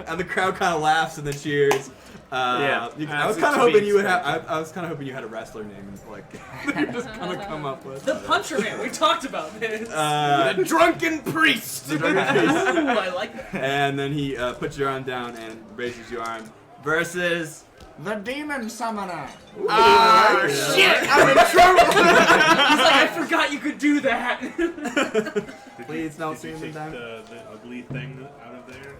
And the crowd kind of laughs and then cheers. Yeah, I was kind of hoping you would have. I was kind of hoping you had a wrestler name, and like you just kind of come up with. The Puncher Man. We talked about this. The drunken priest! Ooh, I like that. And then he puts your arm down and raises your arm. Versus. The demon summoner! Ah, Shit! I'm in trouble! He's like, I forgot you could do that. Please don't Did see you him take down. the ugly thing out of there?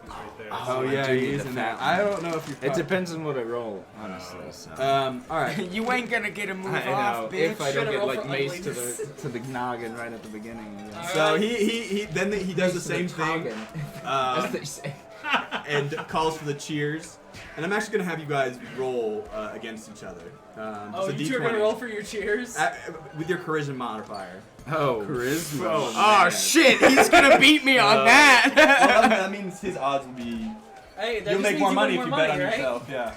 It's right there. Oh I yeah, do he's the in that. fat I don't know if you. It depends on what I roll, honestly. So. All right. You ain't gonna get a move I know. off, bitch. If I don't Should've get rolled like for maced ugliness. to the noggin right at the beginning. I guess. So Alright. he does the same thing. As they say. And calls for the cheers. And I'm actually gonna have you guys roll against each other. Oh, just a you two are D20. gonna roll for your cheers? With your charisma modifier. Oh. Charisma. Oh shit, he's gonna beat me on that! Well, that means his odds will be. Hey, that You'll just make means more you money win if you more bet on money, right? yourself. Yeah.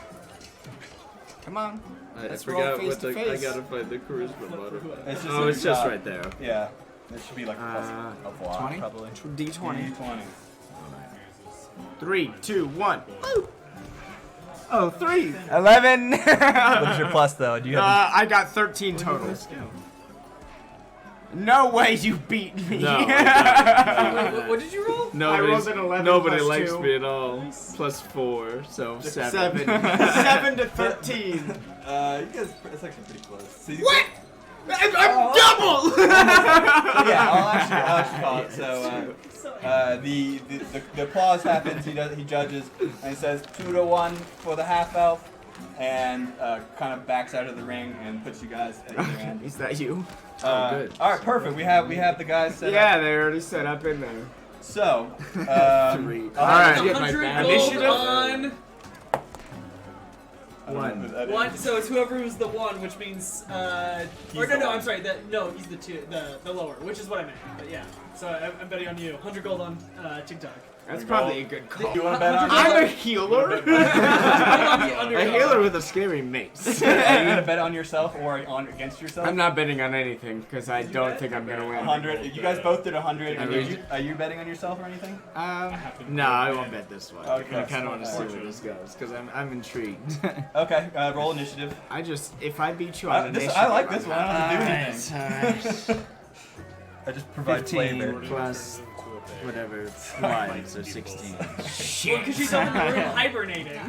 Come on. I Let's forgot roll face what to I face. gotta find the charisma modifier. It's just Oh, it's just right there. Yeah. It should be like a block, 20? probably. D20. 20. 3, 2, 1. Oh, 3. 11! What is your plus though? Do you have? I got 13 total. No way you beat me! No. Wait, what did you roll? I rolled an 11 Nobody plus likes 2. me at all. Plus 4, so 7. 7 to 13. You guys, it's actually pretty close. So you What? I'm double! Yeah, I'll actually call it. So the applause happens. He judges and he says 2-1 for the half elf, and kind of backs out of the ring and puts you guys at your end. Is that you? Good. All right, perfect. We have the guys set Yeah, up. they're already set up in there. So, 3. Alright. Get my 100 badge. gold Initiative? on I don't know who that is. one. So it's whoever was the one, which means or He's no, the I'm one. sorry. No, he's the two, the lower, which is what I meant. But yeah, so I'm betting on you. 100 gold on TikTok. That's probably a good call. You want to bet on? I'm a healer. On the A underdog. healer with a scary mace. Are you gonna bet on yourself or against yourself? I'm not betting on anything because I don't think I'm gonna win. 100. You guys both did 100. I And mean- are you betting on yourself or anything? No, I won't bet this one. Okay. I kind of want to see where this goes because I'm intrigued. Okay. Roll initiative. If I beat you on initiative, I like this one. I don't Alright, have to do anything. I just provide 15 flavor. plus whatever line, so 16. Well, because you told me you were hibernating.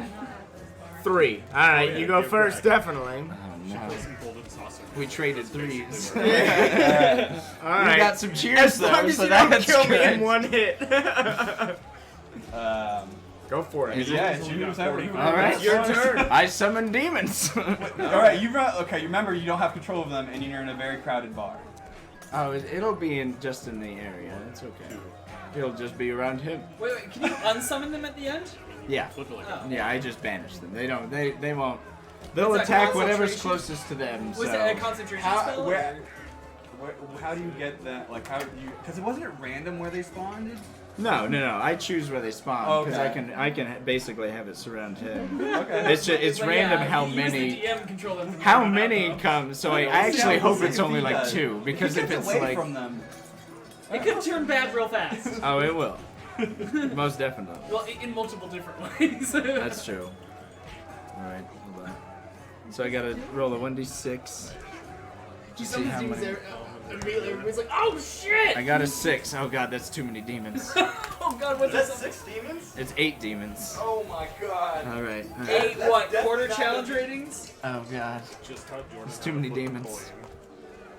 3. All right, you go first, definitely. Oh no. Golden saucer. We traded 3s. All We right. got some cheers As though, long as so you don't that's kill me in good. one hit. Um, Go for it. yeah, it's you. All right, It's your turn. I summon demons. All right, you run. Okay, remember you don't have control of them, and you're in a very crowded bar. Oh, it'll be just in the area. It's okay. It'll just be around him. Wait, can you unsummon them at the end? Yeah. Flip it like Oh. Yeah, I just banish them. They don't. They won't. They'll It's a attack whatever's concentration? closest to them. Was so. it a concentration spell? How do you get that? Like, how do you? Because it wasn't at random where they spawned. No. I choose where they spawn because Okay. I can basically have it surround him. Okay. It's But random yeah, how you many. Use the DM control them from How the many top, come? So I Yeah, actually we'll hope see it's if only he like does. 2 because He if gets it's away like from them. though. It could turn bad real fast. oh it will, most definitely. Well, in multiple different ways. That's true. All right, hold on. So I gotta roll a 1d6. You See how demons many. there, immediately everybody's like, oh shit! I got a 6. Oh god, that's too many demons. Oh god, what's That's this? 6 demons? It's 8 demons. Oh my god. All right. 8 what? That's Quarter not challenge a- ratings? Oh god. Just taught Jordan There's how too to many flip a demons. coin.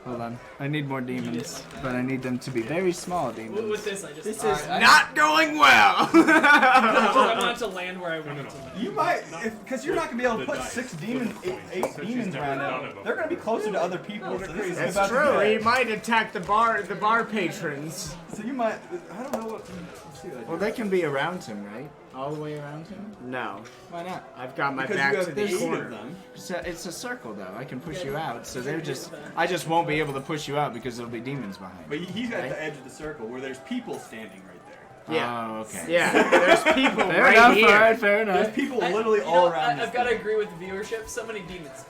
Hold on. I need more demons, but I need them to be very small demons. With this, I just. This Alright, is I not going well. I want it to land where I want it to land. You might, because you're not gonna be able to The put dice. 6 demons, Flip a coin. 8 Since demons she's never around done now. it before. They're gonna be closer to other people. So this is That's about to true. be He bad. might attack the bar patrons. So you might. I don't know what. Let's see what I do. Well, they can be around him, right? All the way around him? No, Why not? I've got my because back you to have the 8 of corner. them. It's a circle, though. I can push Yeah, you you- out, so you they're can just. do that. I just won't be able to push you out because there'll be demons behind. But he's at Right? the edge of the circle where there's people standing right there. Yeah. Oh, okay. Yeah, there's people Fair right enough. here. All right. Fair There's enough. people I- literally you all know, around. I've got to agree with the viewership. So many demons,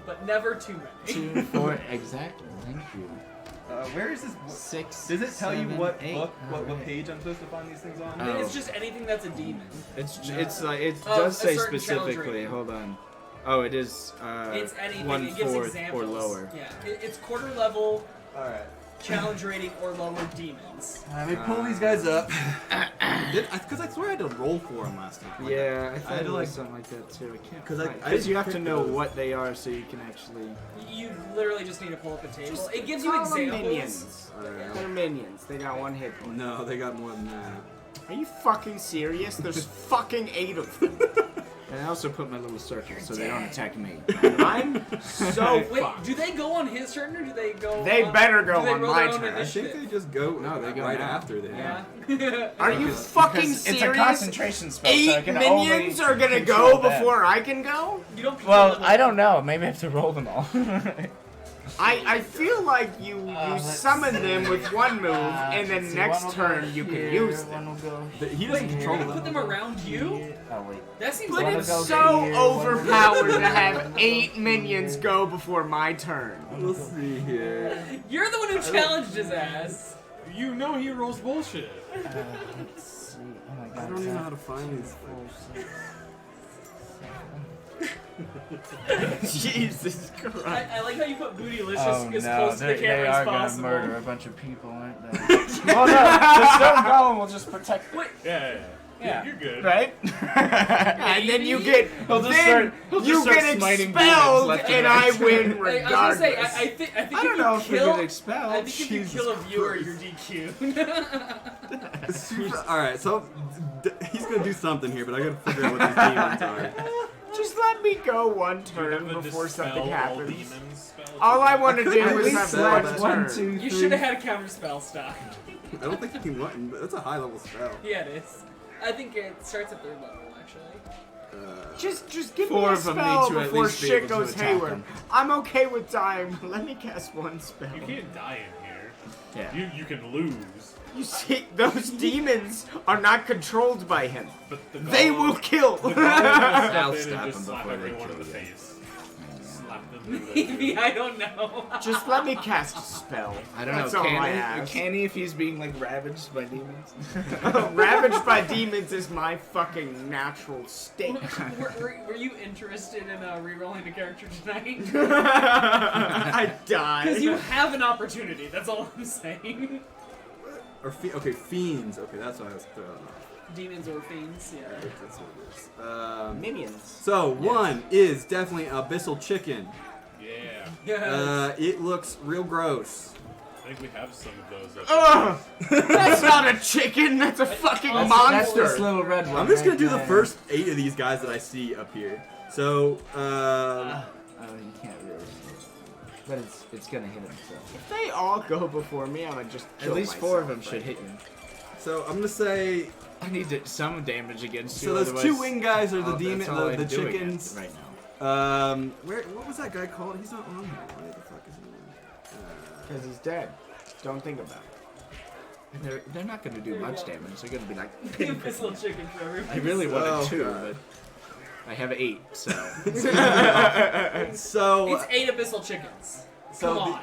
but never too many. 2, 4, exactly. Thank you. Where is this? 6. Does it tell you 7, what 8. book, what Alright. page I'm supposed to find these things on? Oh. It's just anything that's a demon. It's like it Oh, does a say certain challenge specifically. rating. Hold on. Oh, it is. It's anything. 1/4 It gives examples. or lower. Yeah, it's quarter level, All right. challenge rating, or lower demons. Let me pull these guys up. Because I swear I had to roll for them last time. Like, Yeah, I thought had it to, was like- something like that too. I can't. 'Cause I Because you have to picked know those. what they are so you can actually. You literally just need to pull up a table. Just It gives you call them examples. minions. Alright. They're minions. They got 1 hit point. No, they got more than that. Are you fucking serious? There's fucking 8 of them. And I also put my little circle so they don't attack me. I'm so Wait, fucked. do they go on his turn or do they go? They on, better go do they on roll my their own turn. I think initiative? they just go. No, they go right now. after them. Yeah. Are you Because- fucking because serious? It's a concentration spell, so I 8 can minions only are gonna control go them. before I can go? You don't. Well, control I them. don't know. Maybe I have to roll them all. I feel like you let's summon them with one move, and then let's see, next one will turn go you can here, use one them. will go He Wait, doesn't you're control gonna them. put them around you? here. Oh wait. That seems But like it's go so here, one will go overpowered to here, have one will 8 go minions here. go before my turn. Let's see here. You're the one who challenged his ass. You know he rolls bullshit. Let's see. Oh my god. I don't even know how to find these. Jesus Christ. I like how you put bootylicious Oh as no, close to the they camera are as gonna possible. murder a bunch of people, aren't they? Well, no, the stone golem will just protect. Wait, Yeah. Yeah. You're good. Right? And then you get, He'll just then start you get smiting demons expelled, left and and I right. win I was gonna regardless. say, I think I if don't you know if we kill, get expelled. I think if you Jesus kill a viewer, Christ. you're DQ'd. Alright, so he's gonna do something here, but I gotta figure out what these demons are. Just let me go one Do you have turn a before dispel something all happens. demons spell? All I want to do At is least have select one One, turn. 2, You 3. should have had a counter spell stock. I don't think you can win, but that's a high level spell. Yeah, it is. I think it starts at 3rd level, actually. Just give 4 me a of them need spell to at before least be shit able to goes attack hayward. them. I'm okay with dying. Let me cast one spell. You can't die in here. Yeah. You can lose. You see, those demons are not controlled by him. But the They golem- will kill. The golem will I'll step in stop and just them slap before they everyone in kill the you. face. Slap them through their Maybe, tube. I don't know. Just let me cast a spell. I don't That's know. all Can I he? ask. Can he if he's being like ravaged by demons? Ravaged by demons is my fucking natural state. Were you interested in re-rolling a character tonight? I die. Because you have an opportunity, that's all I'm saying. Or okay, fiends. Okay, that's what I was throwing off. Demons or fiends, yeah. That's what it is. Minions. So one is definitely abyssal chicken. Yeah. Yeah. It looks real gross. I think we have some of those. Up Ugh! That's not a chicken. That's a fucking That's- That's this monster. little red one. I'm just gonna right do the there. first 8 of these guys that I see up here. So, Oh, you can't really. But it's gonna hit him. So. If they all go before me, I'm gonna just kill At least myself, 4 of them right? should hit you. so I'm gonna say. I need some damage against you. So those otherwise- 2 wing guys are the Oh, demon, that's all the I'm doing chickens. right now. What was that guy called? He's not on here. Why the fuck is he on? Because he's dead. Don't think about it. They're not gonna do much damage. They're gonna be like. Give this little chicken for everybody. I really wanted Oh, 2, God. but I have 8. So. So. It's 8 abyssal chickens. Come on.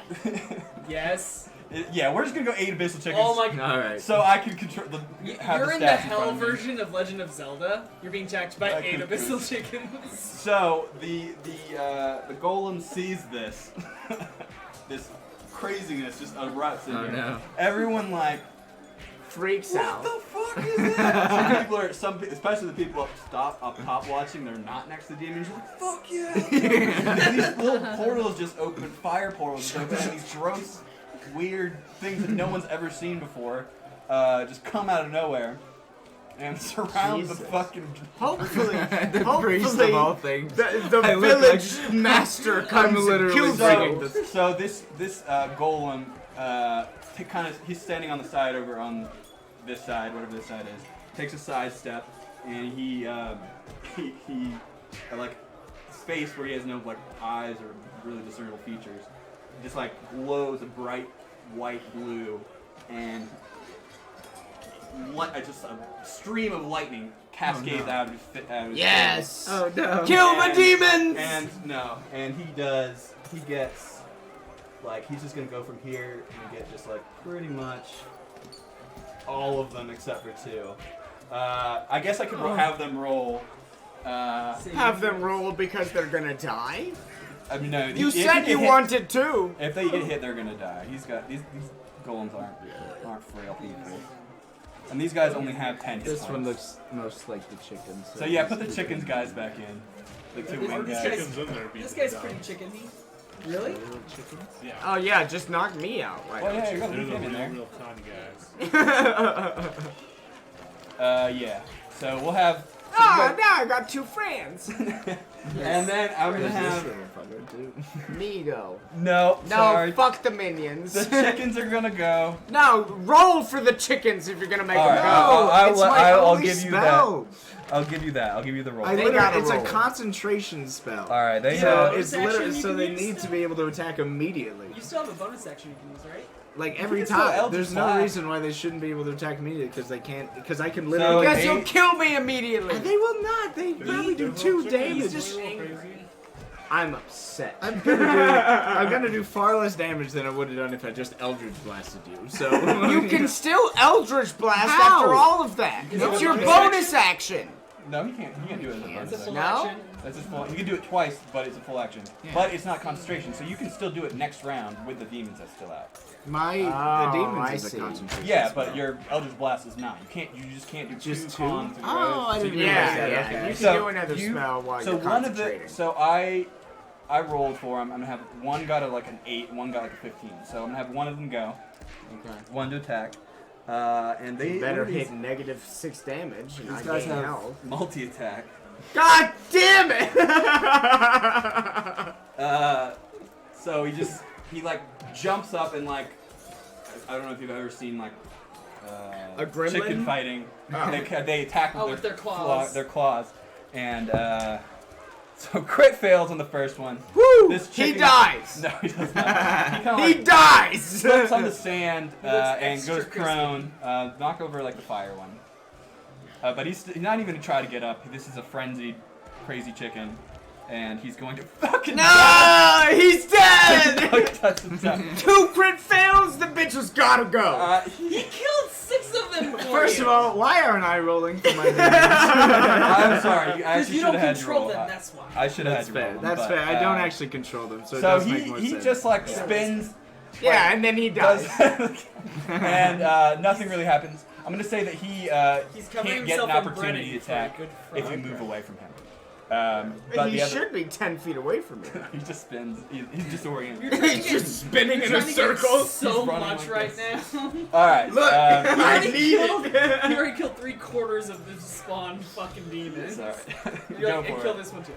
Yes. Yeah, we're just gonna go 8 abyssal chickens. Oh my. All right. So I can control the. have You're in the stats hell front of me. version of Legend of Zelda. You're being attacked by I 8 could- abyssal chickens. So the golem sees this, this craziness just erupts in Oh, here. no. Everyone like, Freaks what out. the fuck? fuck is that? People are, especially the people up top watching, they're not next to the demons. You're like, fuck yeah! These little portals just open, fire portals just open, and these gross, weird things that no one's ever seen before just come out of nowhere and surround the fucking. Hopefully, The priest of all things. the I look village like- master I'm comes and literally kills bringing you. this. So this golem, he's standing on the side over on this side, whatever this side is. Takes a side step, and he like his face where he has no like eyes or really discernible features, just like glows a bright white blue, and just a stream of lightning cascades out of his Yes. Oh no. Kill the And- demons. And he gets, like, he's just gonna go from here and get just like pretty much all of them except for 2. I guess I could have them roll. Have them roll because they're gonna die. I mean, no. You if he said get you hit- wanted to. If they get hit, they're gonna die. He's got these golems aren't frail people, and these guys only have 10 hit This points. one looks most like the chicken. So yeah, put the chickens guys back in. The 2 wing These guys. guys- Chickens in there beat This the guy's dog. pretty chickeny. Really? Yeah. Oh yeah, just knock me out. Why Oh don't yeah, you? you got They're leave the him in there. real con guys. Yeah. So we'll have. Oh, now I got 2 friends. And then I'm gonna There's this have. little fucker too. Migo. No, No, sorry. fuck the minions. The chickens are gonna go. No, roll for the chickens if you're gonna make All them right, go. it's my I'll only give you spell. I'll give you that. I'll give you the roll. I They literally, gotta it's roll. a concentration spell. All right, they So know. it's Bonus literally action you so can they use need to still? be able to attack immediately. You still have a bonus action you can use, right? Like every can still time. Eldritch There's no Blast. reason why they shouldn't be able to attack immediately because they can't. Because I can So literally. Because they- you'll kill me immediately. They will not. They probably do 2 damage. I'm upset. I'm gonna do far less damage than I would have done if I just Eldritch blasted you. So You can still Eldritch Blast How? after all of that. Is It's it your a bonus action. No, he can't. He can't do it as a It's bonus a full action. No? action. That's his full. You can do it twice, but it's a full action. But it's not concentration, so you can still do it next round with the demons that's still out. my Oh, the demons I is a see. concentration. Yeah, spell. but your Eldritch Blast is not. You just can't do Just 2 2? cons in a Oh, row. I So didn't you realize Yeah, that, yeah. okay. You can So do another spell while so you're one of the concentrating. so I rolled for him. I'm gonna have one got like an 8, one got like a 15. So I'm gonna have one of them go, Okay. one to attack, and they Better what are hit -6 damage and These I guys gain have health. multi-attack. God damn it! So he like jumps up and like I don't know if you've ever seen like A gremlin? chicken fighting. They attack with their claws. Their claws, and so crit fails on the first one. Woo! This He chicken- dies! No, he does not. He kind He of like dies! slips on the sand He looks and extra goes crispy. prone. Knock over like the fire one. But he's not even gonna try to get up. This is a frenzied, crazy chicken, and he's going to fucking No! He's dead! touch himself. 2 crit fails, the bitch has gotta go. He killed 6 of them for First you. of all, why aren't I rolling for my damage? I'm sorry. I Because actually you should don't have had you control roll. them, that's why. I should have had That's you fair. roll. That's but, fair. I don't actually control them, so it So does make more he sense. just like spins Yeah, and then he does, dies. and nothing really happens. I'm gonna say that he He's covering can't get an himself in opportunity to breading for a attack good if you friend. move away from him. But He the other, should be 10 feet away from me. he just spins. He's disoriented. You're trying to He's get, just spinning in you're a trying to get circle. so He's running much like right this. now. All right. Look, You I already need killed, you it. already killed 3/4 of the spawned fucking demons. Sorry. You're Go like, and for kill it. this one too.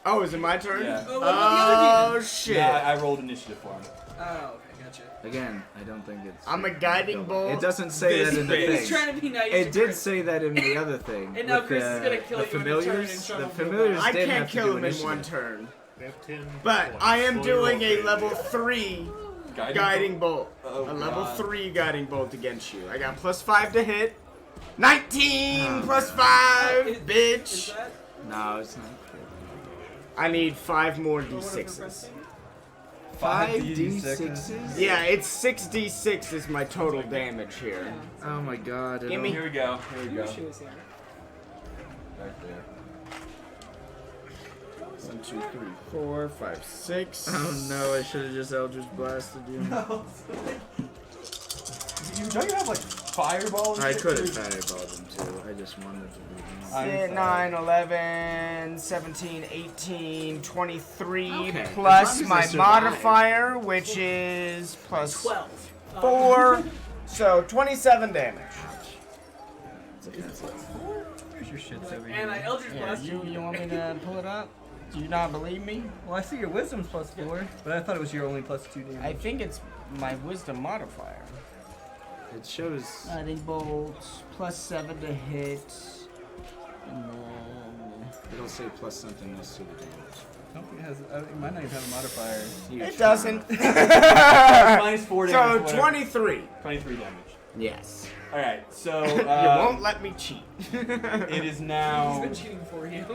Oh, is it my turn? Yeah. Oh, what about the other Oh, shit. Yeah, I rolled initiative for him. Oh, okay, gotcha. Again, I don't think it's. I'm a guiding bolt. It doesn't say This that in the bitch. He's thing. trying to be nice. It to did Chris. say that in the other thing. And now with Chris is gonna kill the you in a turn and familiars. shove The him through the familiars I did can't have to kill do him in initiative. one turn. They have 10 But points. I am Slowly doing roll, a level baby. 3 Guiding guiding bolt. Oh, A level God. 3 guiding bolt against you. I got +5 to hit. 19 Oh, plus God. 5, Is bitch. that No, it's not. I need 5 more the one of the d6s. pressing? 5d6s? Yeah, it's 6d6 is my total damage here. Oh my god. I Give me- don't- Here we go. Here we You go. wish he was here. Right there. 1, 2, 3, 4, 5, 6. Oh no, I should have just Eldritch blasted you. Don't you have like fireball? I could have fireballed him too. I just wanted to do that. 9, 11, 17, 18, 23, Okay, as plus long as my I survive. modifier, which is plus 12. 4, so 27 damage. Where's your shits over And I Eldritch Blast You want me to pull it up? Do you not believe me? Well, I see your wisdom's plus 4, but I thought it was your only plus 2 damage. I think it's my wisdom modifier. It shows. Lightning bolts, plus 7 to hit. And then... It'll say plus something else to the damage. I don't think it has. It might not even have a modifier. It doesn't. Minus 4 So damage. whatever. 23. 23 damage. Yes. Alright, so. You won't let me cheat. It is He's now. been cheating for you.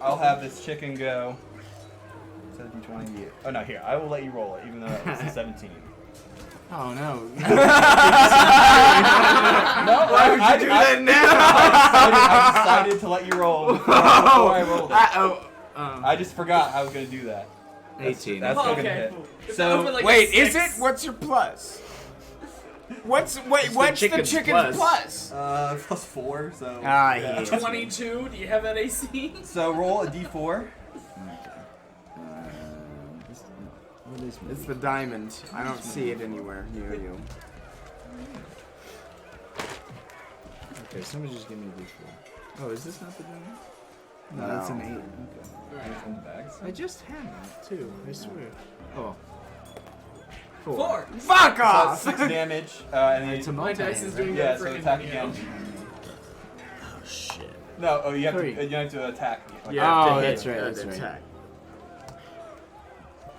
I'll have this chicken go. 17, 20. Oh no, here. I will let you roll it, even though it's a 17. Oh no. No, Why would you do that now? I decided to let you roll before I rolled it. I just forgot I was gonna do that. 18. That's Oh, still gonna okay. hit. If So- that would've been like a Wait, is 6, it? What's your plus? What's the the chicken's chicken's plus. plus? Plus 4, so. Ah, yeah. 22? Do you have that AC? So roll a d4. What is It's the diamond. I don't see it anywhere near you. Okay, somebody just give me a d4. Oh, is this not the diamond? No. That's an 8. Okay. Here's some bags. I just had that too. I swear. Oh. 4. Fuck So off! 6 damage, and It's a then. My dice is doing Yeah, that so freaking attack thing, again. Oh shit. No, oh, you have 3. to. You have to attack. Like, Oh, that's right. That's right.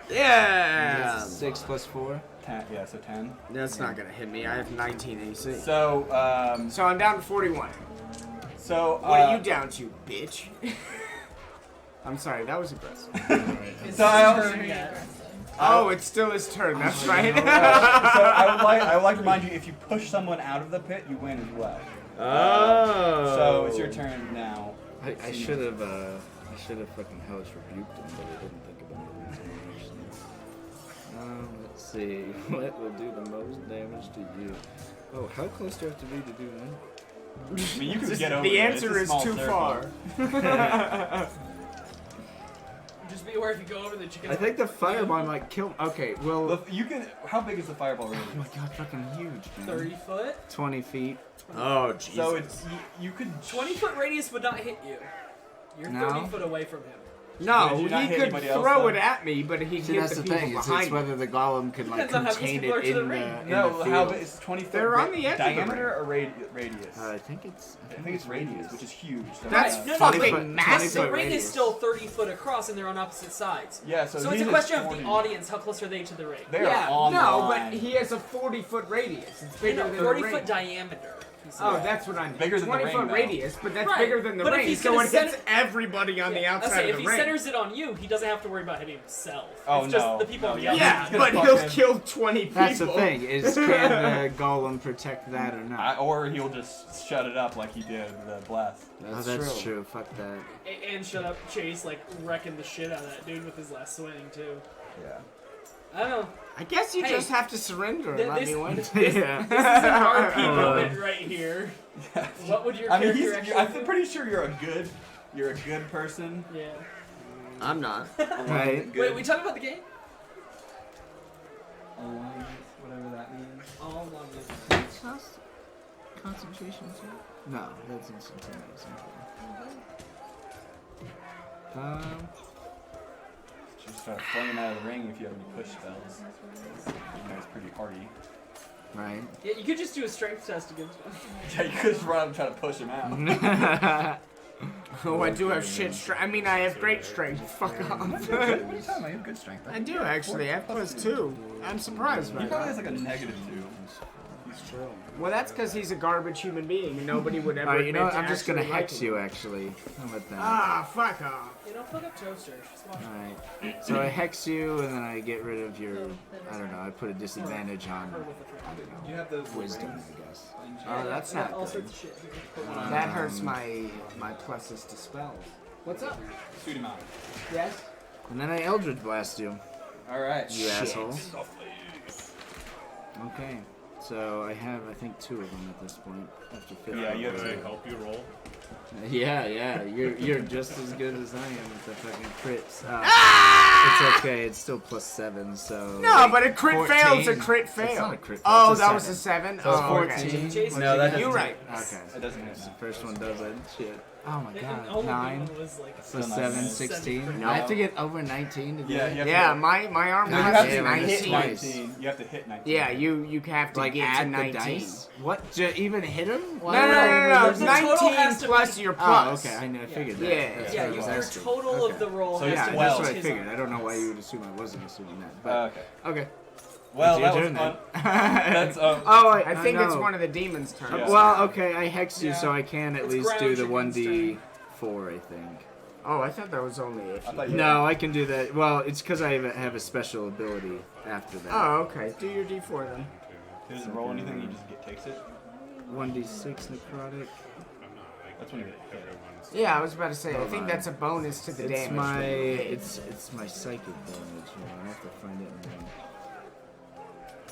Yeah! 6 plus 4. 10, yeah, so 10. That's not gonna hit me. I have 19 AC. So, So I'm down to 41. so. What are you down to, bitch? I'm sorry, that was aggressive. So I also, Oh, it's still his turn. That's right. so I would like to remind you, if you push someone out of the pit, you win as well. Oh. So it's your turn now. I should have fucking hellish rebuked him, but I didn't think about it. Let's see. What will do the most damage to you? Oh, how close do I have to be to do that? I mean, you can get over The it. It's answer a is small too circle. far. Just be aware if you go over the chicken. I think the fireball might kill. Okay, well. Look, you can. How big is the fireball Oh radius? my god, fucking huge, man. 30 foot? 20 feet. Oh, Jesus. So it's you could 20-foot radius would not hit you. You're No. 30 foot away from him. No, Did you not he hit could anybody else, throw though? it at me, but he'd See, hit that's the the people thing. It's behind me. whether the golem can like Depends on how close contain people are it to the in the, ring. in No, the how field. big is 20 foot? They're on the edge of the diameter or radius? I think it's. I think it's radius, which is huge. So That's No, no, fucking wait. 20 massive. The ring radius. is still 30 foot across and they're on opposite sides. yeah. So, So it's he's a question of 20. the audience. How close are they to the ring? They're Yeah, on the no, line. but he has a 40-foot radius. It's bigger than the 40 ring. foot diameter. he said. Oh, that's what I'm. Bigger than the 20-foot ring, though. radius, but that's Right, bigger than the but if ring, he's so gonna it hits center- everybody on the Yeah, outside say, of if the he ring. centers it on you, he doesn't have to worry about hitting himself. Oh, it's just no. the people No, on the yeah. outside. Yeah, He's gonna but he'll fucking- kill 20 people. That's the thing. Is can the golem protect that or not? Or he'll just shut it up like he did the blast. That's true. Fuck that. And shut up, Chase, like wrecking the shit out of that dude with his last swing too. Yeah. I don't know. I guess you Hey, just have to surrender and let this- me win. this- Yeah. This is an RP moment right here. What would your I mean, character actually I'm do? pretty sure you're a good person. Yeah. I'm not. Right. Wait, we talking about the game? Whatever that means. Oh, love it. Concentration. No, that's instantaneous. Just start flinging out of the ring if you have any push spells. You know, it's pretty hardy. Right. Yeah, you could just do a strength test against him. Yeah, you could just run up and try to push him out. Oh, I do have shit strength. I mean, I have great strength. Fuck off. What are you talking about? You have good strength. I do actually. I have +2. I'm surprised by He probably that. has like a -2. Well, that's because he's a garbage human being. and Nobody would ever. Alright, you know admit what? to I'm just gonna actually hex liking you him. actually. How about that? Ah, fuck off. You know, fuck up Toaster. Just watch. Alright. So I hex you and then I get rid of your. I don't know. I put a disadvantage on. Her with the friend. You have the Wisdom, I guess. Yeah, Oh, that's I got not all good. sorts of shit here. Put one on. That hurts my pluses to spells. What's up? Shoot him out. Yes. And then I Eldritch Blast you. All right. You asshole. Okay. So I have, I think, 2 of them at this point. After 50. Yeah, you have Can I to. help you roll? Yeah. You're just as good as I am with the fucking crits. It's okay. It's still +7, so. No, but a crit 14. fail's a crit fail. It's not a crit fail. Oh, it's a that was a 7. 7? So it's Oh, 14. okay. No, that doesn't You're hit. right. Okay. It doesn't hit. The first one doesn't. Shit. Oh my And god. only 9 one was like plus Still 7, nine. 16. No. I have to get over 19 to do Yeah, it. you have Yeah, to. my arm No, you class have is to hit 19. 19. You have to hit 19. Yeah, you have to Like get add to the 19. dice? What? To even hit him? No, no. The total 19 has to plus be- your Oh, plus. okay. I figured that. Yeah. That's Yeah, what I was your asking. total Okay. of the roll So has it's Yeah, to 12. that's match what I his figured. arm I don't know why class. you would assume I wasn't assuming that. But Okay. okay. Well, It's your that was turn fun. then. That's Oh, I think it's know. one of the demons' turns. Yeah. Well, okay, I hexed you, Yeah. so I can at It's least do the ground chicken's 1d4, I think. Oh, I thought that was only if I you... thought you- No, I can do that. Well, it's because I have a special ability after that. Oh, okay. Do your D4 then. He doesn't roll anything. He just takes it. 1d6 necrotic. That's when you hit. Everyone's. Yeah, I was about to say, I Hold think on. that's a bonus to the It's damage. my that you take. it's my psychic damage. Hold on, I have to find it.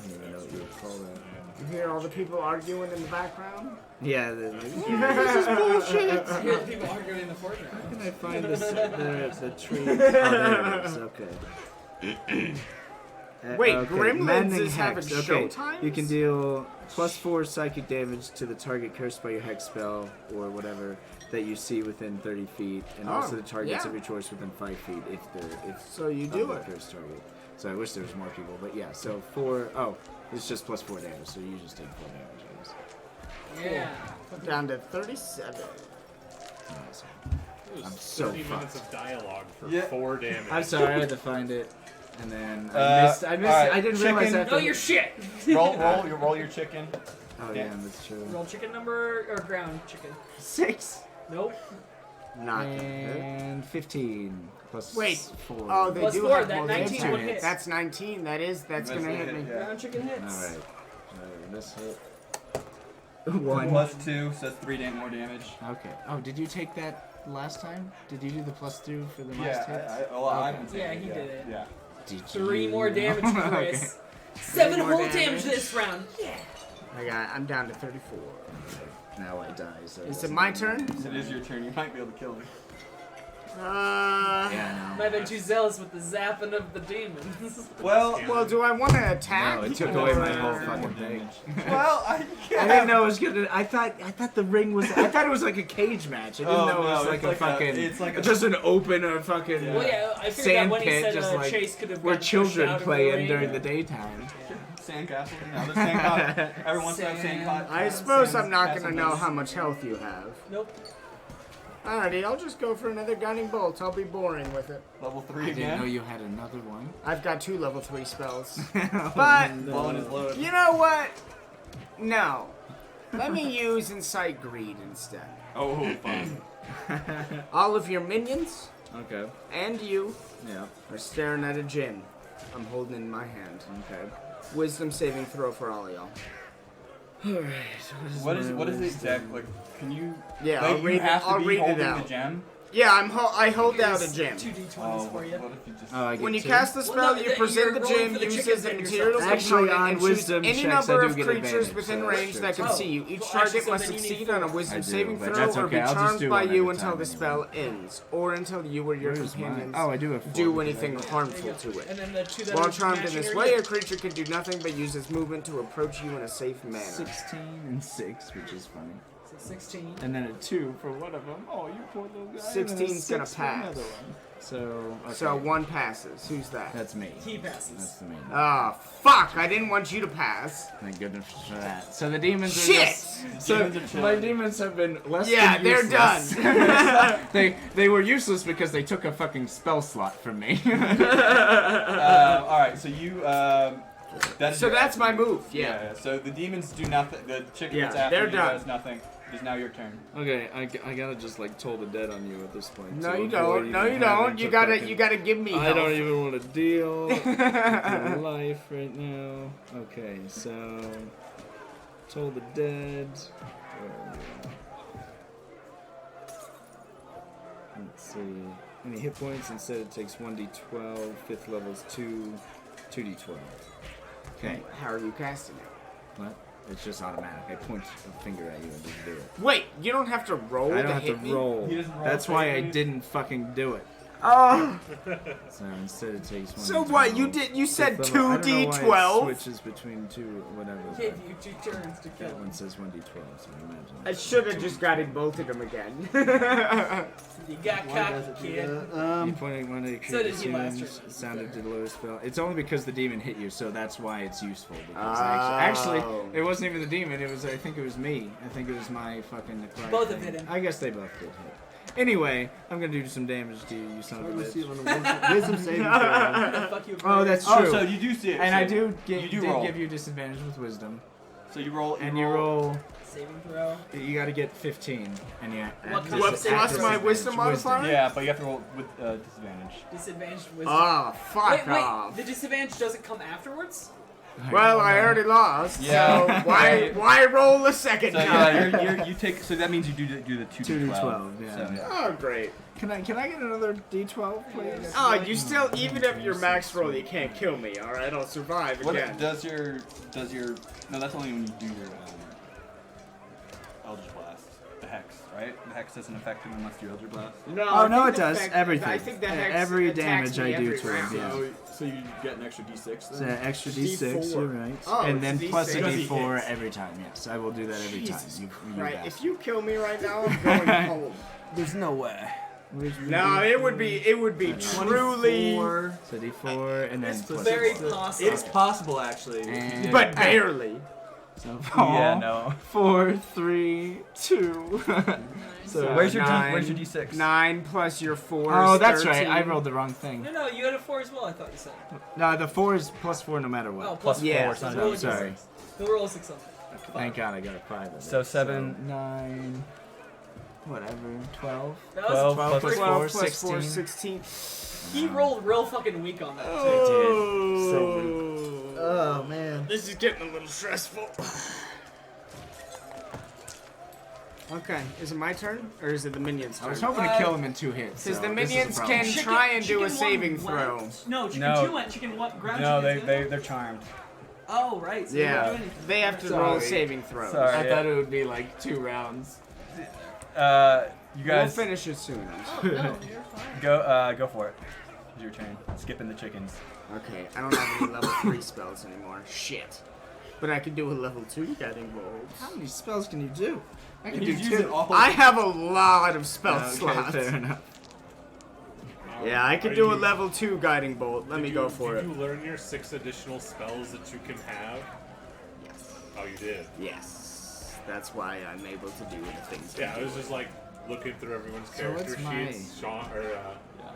I don't even know what you would call that. You hear all the people arguing in the background? Yeah, they're like, this is bullshit. I hear the people arguing in the foreground. How can I find this, the tree? Oh, there it is. Okay. Wait, okay. Gremlins Maddening is having Hex. Okay, showtimes? you can deal +4 psychic damage to the target cursed by your hex spell or whatever that you see within 30 feet, and also the targets yeah. of your choice within 5 feet if So you of do the it. cursed target. So I wish there was more people, but yeah. So 4. Oh, it's just +4 damage. So you just take 4 damage. I guess. Yeah. Down to 37. Nice. It was I'm so 30 minutes fucked. of dialogue for Yeah. 4 damage. I'm sorry, I had to find it, and then I Uh, missed. alright, I didn't realize chicken. after. No, you're shit. roll your chicken. Oh yeah, that's true. Roll chicken number or ground chicken. 6. Nope. Not gonna hit. And 15 plus Wait. 4. Oh, they Plus do 4, have that more 19 damage. would hit. That's 19. That's That's gonna a hit hit, me. yeah. Ground chicken hits. All right. This hit. 1 +2, so that's 3 more damage. Okay. Oh, did you take that last time? Did you do the +2 for the last Yeah, hit? I Okay. haven't Yeah, taken he it did yet. it. Yeah. Did 3 you? more damage, Okay. Chris. 7 more whole damage. damage this round. Yeah. I'm down to 34. Now I die. So Is it my turn? It is your turn. You might be able to kill him. Yeah, Might have been too zealous with the zapping of the demons. Well, do I want to attack? No, it took away my whole or- fucking thing. well, I didn't know it was gonna. I thought the ring was. I thought it was like a cage match. I didn't Oh, know it was no, like it's a like a- fucking. it's like a- just an open or fucking. Yeah. Well, yeah, I figured Sand that when he pit, said just like Chase could have where gotten pushed children out of play the in ring. during the daytime. Sandcastle. You know, there's sandcastle. Everyone wants to have sandcastle. I suppose I'm not going to know how much health you have. Nope. Alrighty, I'll just go for another gunning bolt. I'll be boring with it. Level 3 I didn't know again. you had another one. I've got 2 level 3 spells. But, Blowing his load. you know what? No. Let me use Incite Greed instead. Oh, fun. All of your minions Okay. and you Yeah. are staring at a gem I'm holding in my hand. Okay. Wisdom saving throw for all of y'all. What is the exact like? Can you? Yeah, like, I'll read you have it. to I'll be read it holding out. the gem. Yeah, I hold out a gem. 2 d20s Oh, for you. what if you just? Oh, I get When you 2? cast the Well, spell, no, you you're present the rolling gem, for the use chicken as a and materials yourself. Actually, component, on and choose wisdom any checks, number I do of get creatures advantage, within so range sure. that can Oh, see you. Each well, target actually, so must then you need succeed 4. on a I wisdom do, saving but throw that's or okay. be I'll just charmed do by one you at a until time the spell ends, or until you or your Where's mine? companions Oh, I do have 4. do because anything I- harmful There you to go. it. And then the 2 that While are charmed in matching this are way, you. a creature can do nothing but use its movement to approach you in a safe manner. 16 and 6, which is funny. So 16. And then a 2 for one of them. Oh, you poor little guy. 16's gonna pass. So, okay. So 1 passes. Who's that? That's me. He That's passes. the main. Ah, fuck! I didn't want you to pass. Thank goodness for that. So the demons are Shit! just... So Demons are my chilling. demons have been less Yeah, than they're useless. done. they were useless because they took a fucking spell slot from me. All right, so you. That's So your that's my action. move. Yeah. So the demons do nothing. The chicken Yeah, that's after they're you done. does nothing. It is now your turn. Okay, I gotta just like toll the dead on you at this point. No, to you avoid don't. No, even you having don't. to You gotta fucking- give me I health. don't even want to deal with your life right now. Okay, so toll the dead. Where are we? Let's see. Any hit points? Instead, it takes 1d12. 5th level's 2d12. Okay. How are you casting it? What? It's just automatic. I point a finger at you and just do it. Wait, you don't have to roll I to don't have to hit me? roll. He doesn't roll That's why I savings. didn't fucking do it. Oh, So instead it takes 1. so what? You said I don't know why it 2d12? switches between two, whatever. Gave you 2 turns to kill That him. one says 1d12, so I imagine. I should have just guiding bolted him again. You got cocked, kid. You pointed one of So did he last humans, turn. sounded to the lower spell. It's only because the demon hit you, so that's why it's useful. Because Oh. actually, it wasn't even the demon. It was, I think it was me. I think it was my fucking necrotic Both have thing. hit him. I guess they both did hit. Anyway, I'm gonna do some damage to you, you son of a bitch. Wisdom saving throw. Fuck you. Oh, that's Oh, true. so you do see it. And so I do you do roll. give you disadvantage with wisdom. So you roll. And you roll. Saving throw. You got to get 15, and yeah. What kind What, of saving plus throw? my wisdom modifier? Yeah, but you have to roll with disadvantage. Disadvantaged wisdom. Oh, fuck wait, off. the disadvantage doesn't come afterwards? Well, I already lost, Yeah. so why roll a second So time? yeah, you take. So that means you do the 2d12. 2d12, yeah. So, yeah. Oh, great. Can I get another d12, please? Oh, you still, even if your max roll, you can't kill me, alright? I'll survive What again. does your no? That's only when you do your Eldritch Blast, the hex, right? The hex doesn't affect him unless you Eldritch Blast. No, Oh, I no, think it the does. fact- Everything. I think the hex Every attacks damage me I do every to him, round. yeah. So you get an extra d6 So then? extra D4. d6, you're right. Oh, and it's then a plus a D6. Because he d4 hits. every time, yes. I will do that every Jesus time. You Right, bastard. if you kill me right now, I'm going home. There's no way. No, it would be truly, 24. So d4, and then It's plus Very a- possible. It's possible actually. And but barely. So Yeah, no. 4, 3, 2. So Where's your nine. where's your d6? 9 plus your 4 Oh, is that's 13. right. I rolled the wrong thing. No, you had a 4 as well, I thought you said. No, the 4 is plus 4 no matter Oh, what. plus Yeah. 4. it's not So roll a I'm sorry. d6. He'll roll a 6 something. Thank God I got a 5. of So it. 7. 9. Whatever. 12. That was 12 12 plus plus 12 4, plus 4, 16. 16. He rolled real fucking weak on that. too. Oh, Oh man. this is getting a little stressful. Okay, is it my turn or is it the minions' turn? I was hoping to kill him in 2 hits. Because so the this is a minions problem. can try and do a Chicken saving one throw. went. No, chicken No. 2 went. Chicken 1 ground No, chicken they're charmed. Oh, right. So they don't do Yeah, anything. they have to roll Sorry. saving throws. Sorry. I thought it would be like 2 rounds. You We'll guys finish it soon. Oh, no, you're fine. go for it. It's your turn. Skipping the chickens. Okay, I don't have any level 3 spells anymore. Shit. But I can do a level 2 guiding bolt. How many spells can you do? I can He's do using 2. all I have a lot of spell Okay, slots. fair enough. Yeah, I could Are do a you- level 2 guiding bolt. Let me Did go you- for it. Did you learn your 6 additional spells that you can have? Yes. Oh, you did. Yes. That's why I'm able to do the things. Yeah, I'm I was doing. just like looking through everyone's So character what's my- sheets. Sean or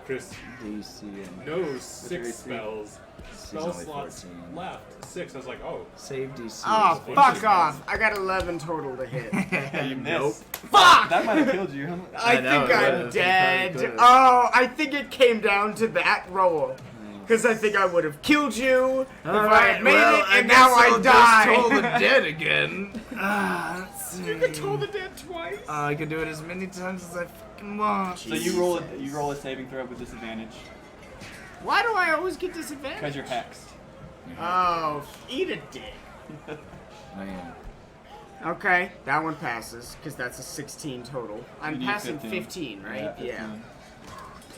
Chris DC and knows 6 AC? spells. Spell only slots 14. left. 6. I was like, oh. save DC. Oh, is fuck 14. off! I got 11 total to hit. You Nope. missed. Fuck! That might have killed you. I know, think it I'm would've. dead. Probably could've. Oh, I think it came down to that roll. Because I think I would have killed you if I had made it, and now I die. Toll the dead again. Let's see. You can toll the dead twice. I can do it as many times as I fucking want. So you roll a saving throw with disadvantage Why do I always get disadvantage? because you're hexed. Oh, eat a dick. Oh, yeah. Okay, that one passes, because that's a 16 total. I'm You need passing 15. 15, right? Yeah, 15.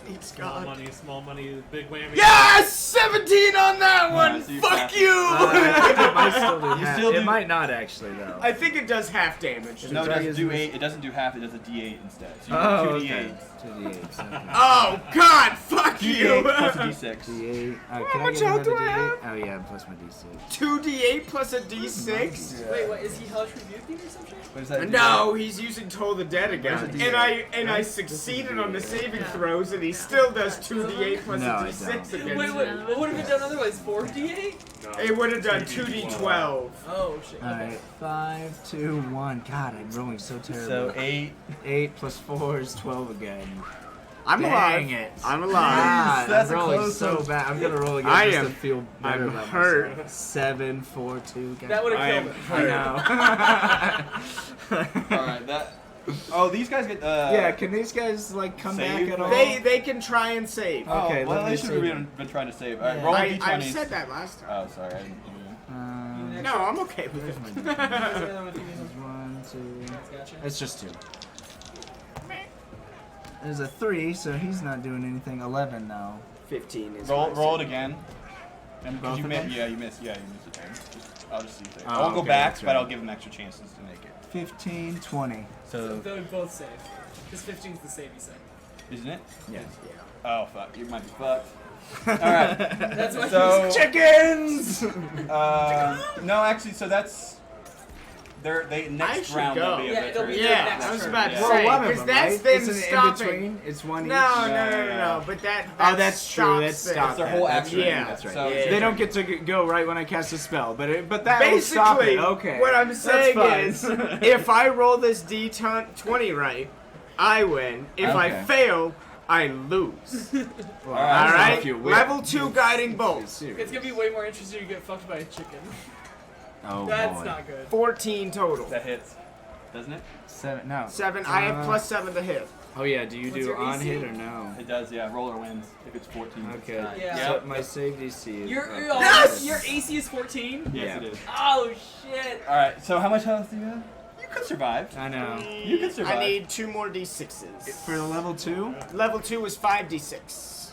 Thanks Small God. money, small money, big whammy. Yes! 17 on that one! so you Fuck pass. you! It might still do half. still It do- might not actually though. I think it does half damage. No, it try doesn't his do miss- 8. It doesn't do half. It does a D8 instead. So you Oh, do 2 okay. D8s. 2d8s. Okay. Oh, God! Fuck 2D8 you! plus a D6. D8. How Can I much get health another do I have? D8? Oh yeah, plus my D6. 2d8 plus a d6? Wait, what? Is he Hellish Rebuking or some shit? What does that do? No, he's using Toll the Dead again. Where's the And I succeeded on the saving throws, and he still does 2d8 plus No, a I d6 don't. against Wait, me. what would have been done otherwise? 4d8? No. It would have done 2d12. Oh, shit. Alright, 5, 2, 1. God, I'm rolling so terrible. So 8. 8 plus 4 is 12 again. I'm Dang alive. it. I'm alive. God, That's I'm a rolling close so one. bad. I'm gonna roll again I just am- to feel better I'm about hurt. myself. 7, 4, 2. God. That would I have am killed him. I know. Alright, that. Oh, these guys get. Yeah, can these guys like come Save? back at all? They can try and save. Oh, Okay, well, let me they should save have been trying to save. Alright, Yeah. roll a I d20. said that last time. Oh, sorry. I didn't hear you. No, I'm okay with it. Where's the other one if you need them? 1, 2. That's gotcha. It's just 2. There's a 3, so he's not doing anything. 11 now. 15 is Roll it again. And Both you of miss. them? Yeah, you miss again. I'll just see. Oh, I won't go okay, back, that's but I'll right. give him extra chances to make it. 15, 20. So, They would both save. Because 15's the save, you said. isn't it? Yes. Oh fuck, you might be fucked. All right. That's why So Chickens! no, actually, so that's they I next should round go. they'll be Yeah, able it'll to be turn. their Yeah, next I was turn. about to Yeah. say, one of because them, that's right? them It's an stopping. in-between. It's one each. No, but that Oh, that's true. stops That's them. stop. It's their whole that. action. Yeah. That's right. So Yeah. They don't get to go right when I cast a spell, but that will stop Basically, it. Okay. what I'm That's saying fine. is, if I roll this D20 right, I win. If I Okay. fail, I lose. Well, All I don't know Alright? if you will. Level 2 guiding bolt. It's gonna be way more interesting to get fucked by a chicken. Oh, That's boy. not good. 14 total. That hits, doesn't it? 7. No. 7. I have plus 7 to hit. Oh yeah. Do you What's do your on AC? hit or no? It does. Yeah. Roller wins if it's 14. Okay. Yeah. So Yep. my save DC is. Your AC is 14? Yes, Yeah. it is. Oh shit. All right. So how much health do you have? You could survive. I know. You can survive. I need 2 more D6s. For the level 2, Level 2 is 5D6.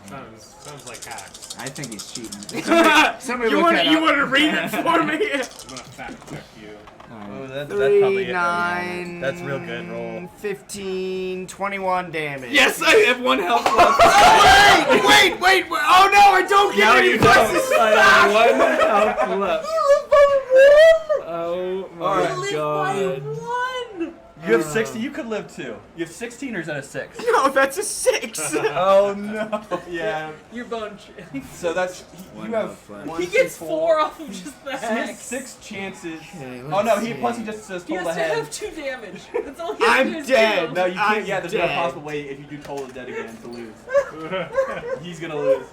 Sounds like hacks. I think he's cheating. You want to read it for me? I'm gonna fact check you. Oh, that's 3, probably it. 9, That's real good. Roll. 15, 21 damage. Yes, I have 1 health left. Wait! Oh no, I don't get No, any you don't. pluses. I have 1 health left. Oh my Alright. god. You have 60. You could live 2. You have 16, or is that a 6? No, that's a 6. Oh no. Yeah. Your bone. So that's you One have health left. 1, He 2, gets 4. 4 off of just the So he has hacks. 6 chances. Okay, Oh no, let's he plus he see. just says He total has to ahead. have 2 damage. That's all he has to I'm do is dead. do. No, you can't. I'm Yeah, there's no dead. possible way if you do total dead again to lose. He's gonna lose.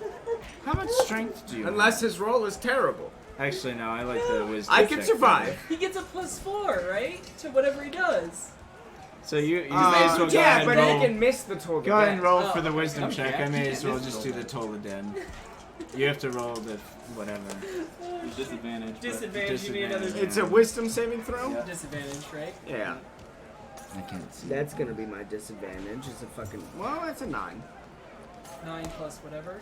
How much strength do you Unless have? his roll is terrible. Actually, no, I like the wisdom. I can check. survive. He gets a +4, right? To whatever he does. So you may as well go yeah, ahead but and roll. he can miss the total. Go ahead and roll Oh, for the okay. wisdom Okay. check. I may as well Yeah, just do the total dead. You have to roll the whatever. Disadvantage. but- Disadvantage, you need another Disadvantage. It's a wisdom saving throw? Yeah. disadvantage, right? Yeah. I can't see. That's gonna be my disadvantage. It's a fucking. Well, that's a 9. 9 plus whatever.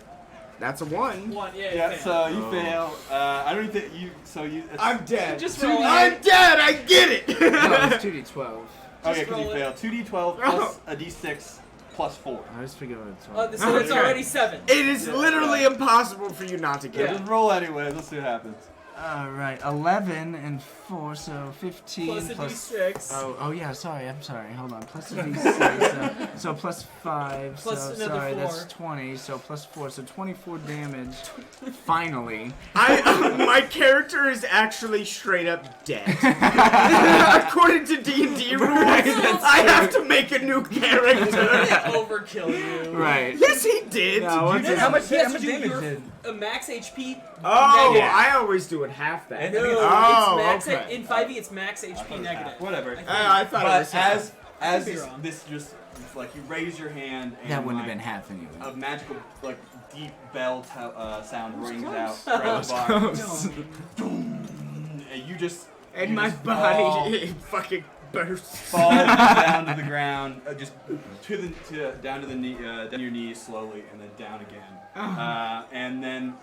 That's a 1. 1, yeah, Yeah, you so fail. you fail. I don't think you. So you. It's, I'm dead. Just roll I'm it. dead. I get it. No, it's 2d12. Oh yeah, Just because you roll it. failed. 2d12 plus a d6 plus 4. I always forget what it's Oh, so it's Okay. already 7. It is literally impossible for you not to get Yeah. it. Just roll anyway. Let's see what happens. Alright, 11 and 4, so 15 Plus a D6. Oh yeah, sorry, I'm sorry. Hold on. Plus a d6, so plus 5, Plus so another sorry, 4. that's 20, so plus 4, so 24 damage. Finally. My character is actually straight up dead. According to D&D rules, I have to make a new character. Overkill you. Right. Yes, he did. No, what's his- How much He has damage to do damage your did? max HP. Oh, negative. I always do it half that. And- No, Oh, it's max okay. in 5e. It's max HP negative. Whatever. I think. I thought it But was as be this, wrong. this just like you raise your hand and That wouldn't have like, been half anyway. a magical like deep bell sound rings out close. from the bar. Close. And you just and you my just body fucking bursts. fall down to the ground, just down to the knee, down your knees slowly, and then down again. And then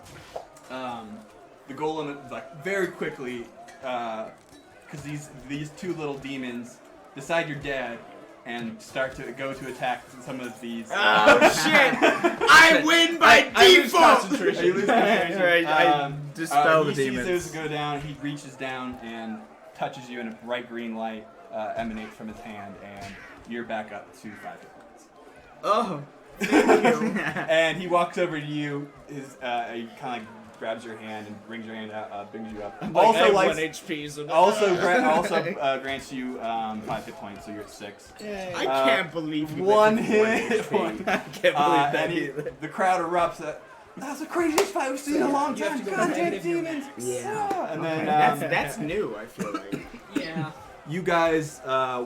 the golem like very quickly, because these two little demons decide you're dead and start to go to attack some of these. Oh shit! I win by default. You lose concentration. Right, I dispel the he sees demons. those go down. He reaches down and touches you, and a bright green light emanates from his hand, and you're back up to 5 hit points. Oh, thank you. And he walks over to you. He kind of like grabs your hand and brings your hand out, brings you up. Also, one like, HP. So also grants you 5 hit points, so you're at 6. I can't believe you. One went to hit 1 point. HP. I can't believe that And either. the crowd erupts. That's the craziest fight we've seen in a long You have time. to go Goddamn negative your demons! Yeah. And then That's new. I feel like Yeah. You guys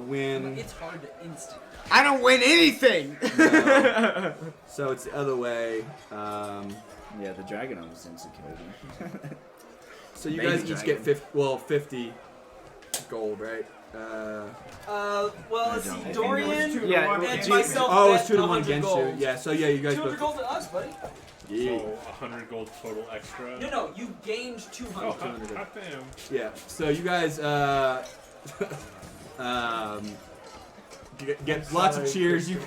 win. It's hard to instant. I don't win anything. No. So it's the other way. Yeah, the dragon almost insecurity. So you Baby guys each dragon. get 50 gold, right? Well, let's see. Dorian Yeah, and gee- myself. Oh, bet it's 2 to 1 100 against gold. you. Yeah, so yeah, you guys 200 both. gold to us, buddy. Yeah. So 100 gold total extra. No, you gained 200. Oh, hot damn. Yeah. So you guys get lots of cheers. You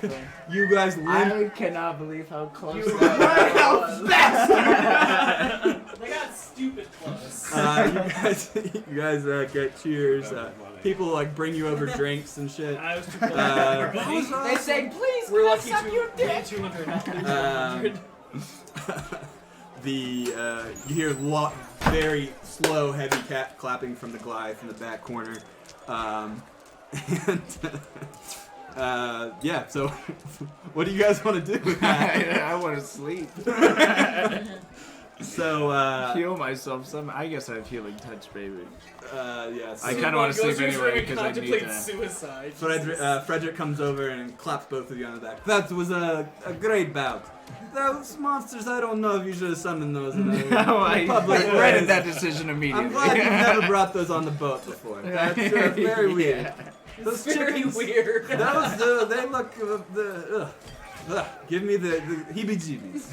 guys limp. I cannot believe how close You that was. They got stupid close. You guys get cheers. People like bring you over drinks and shit. I was too close. They say, please, We're can I lucky suck to your dick? gain 200. Not lose 100. You hear very slow, heavy cat clapping from the Goliath in the back corner, and yeah. So, what do you guys want to do with that? I want to sleep. So, Heal myself. I guess I have healing touch, baby. yeah. So I kind of want to Goes sleep to his room anyway and because I need contemplates to. suicide. Frederick comes over and claps both of you on the back. That was a great bout. Those monsters, I don't know if you should have summoned those in No, I public regretted ways. that decision immediately. I'm glad you've never brought those on the boat before. That's very weird. Yeah. It's very weird. Those, they look, give me the heebie-jeebies.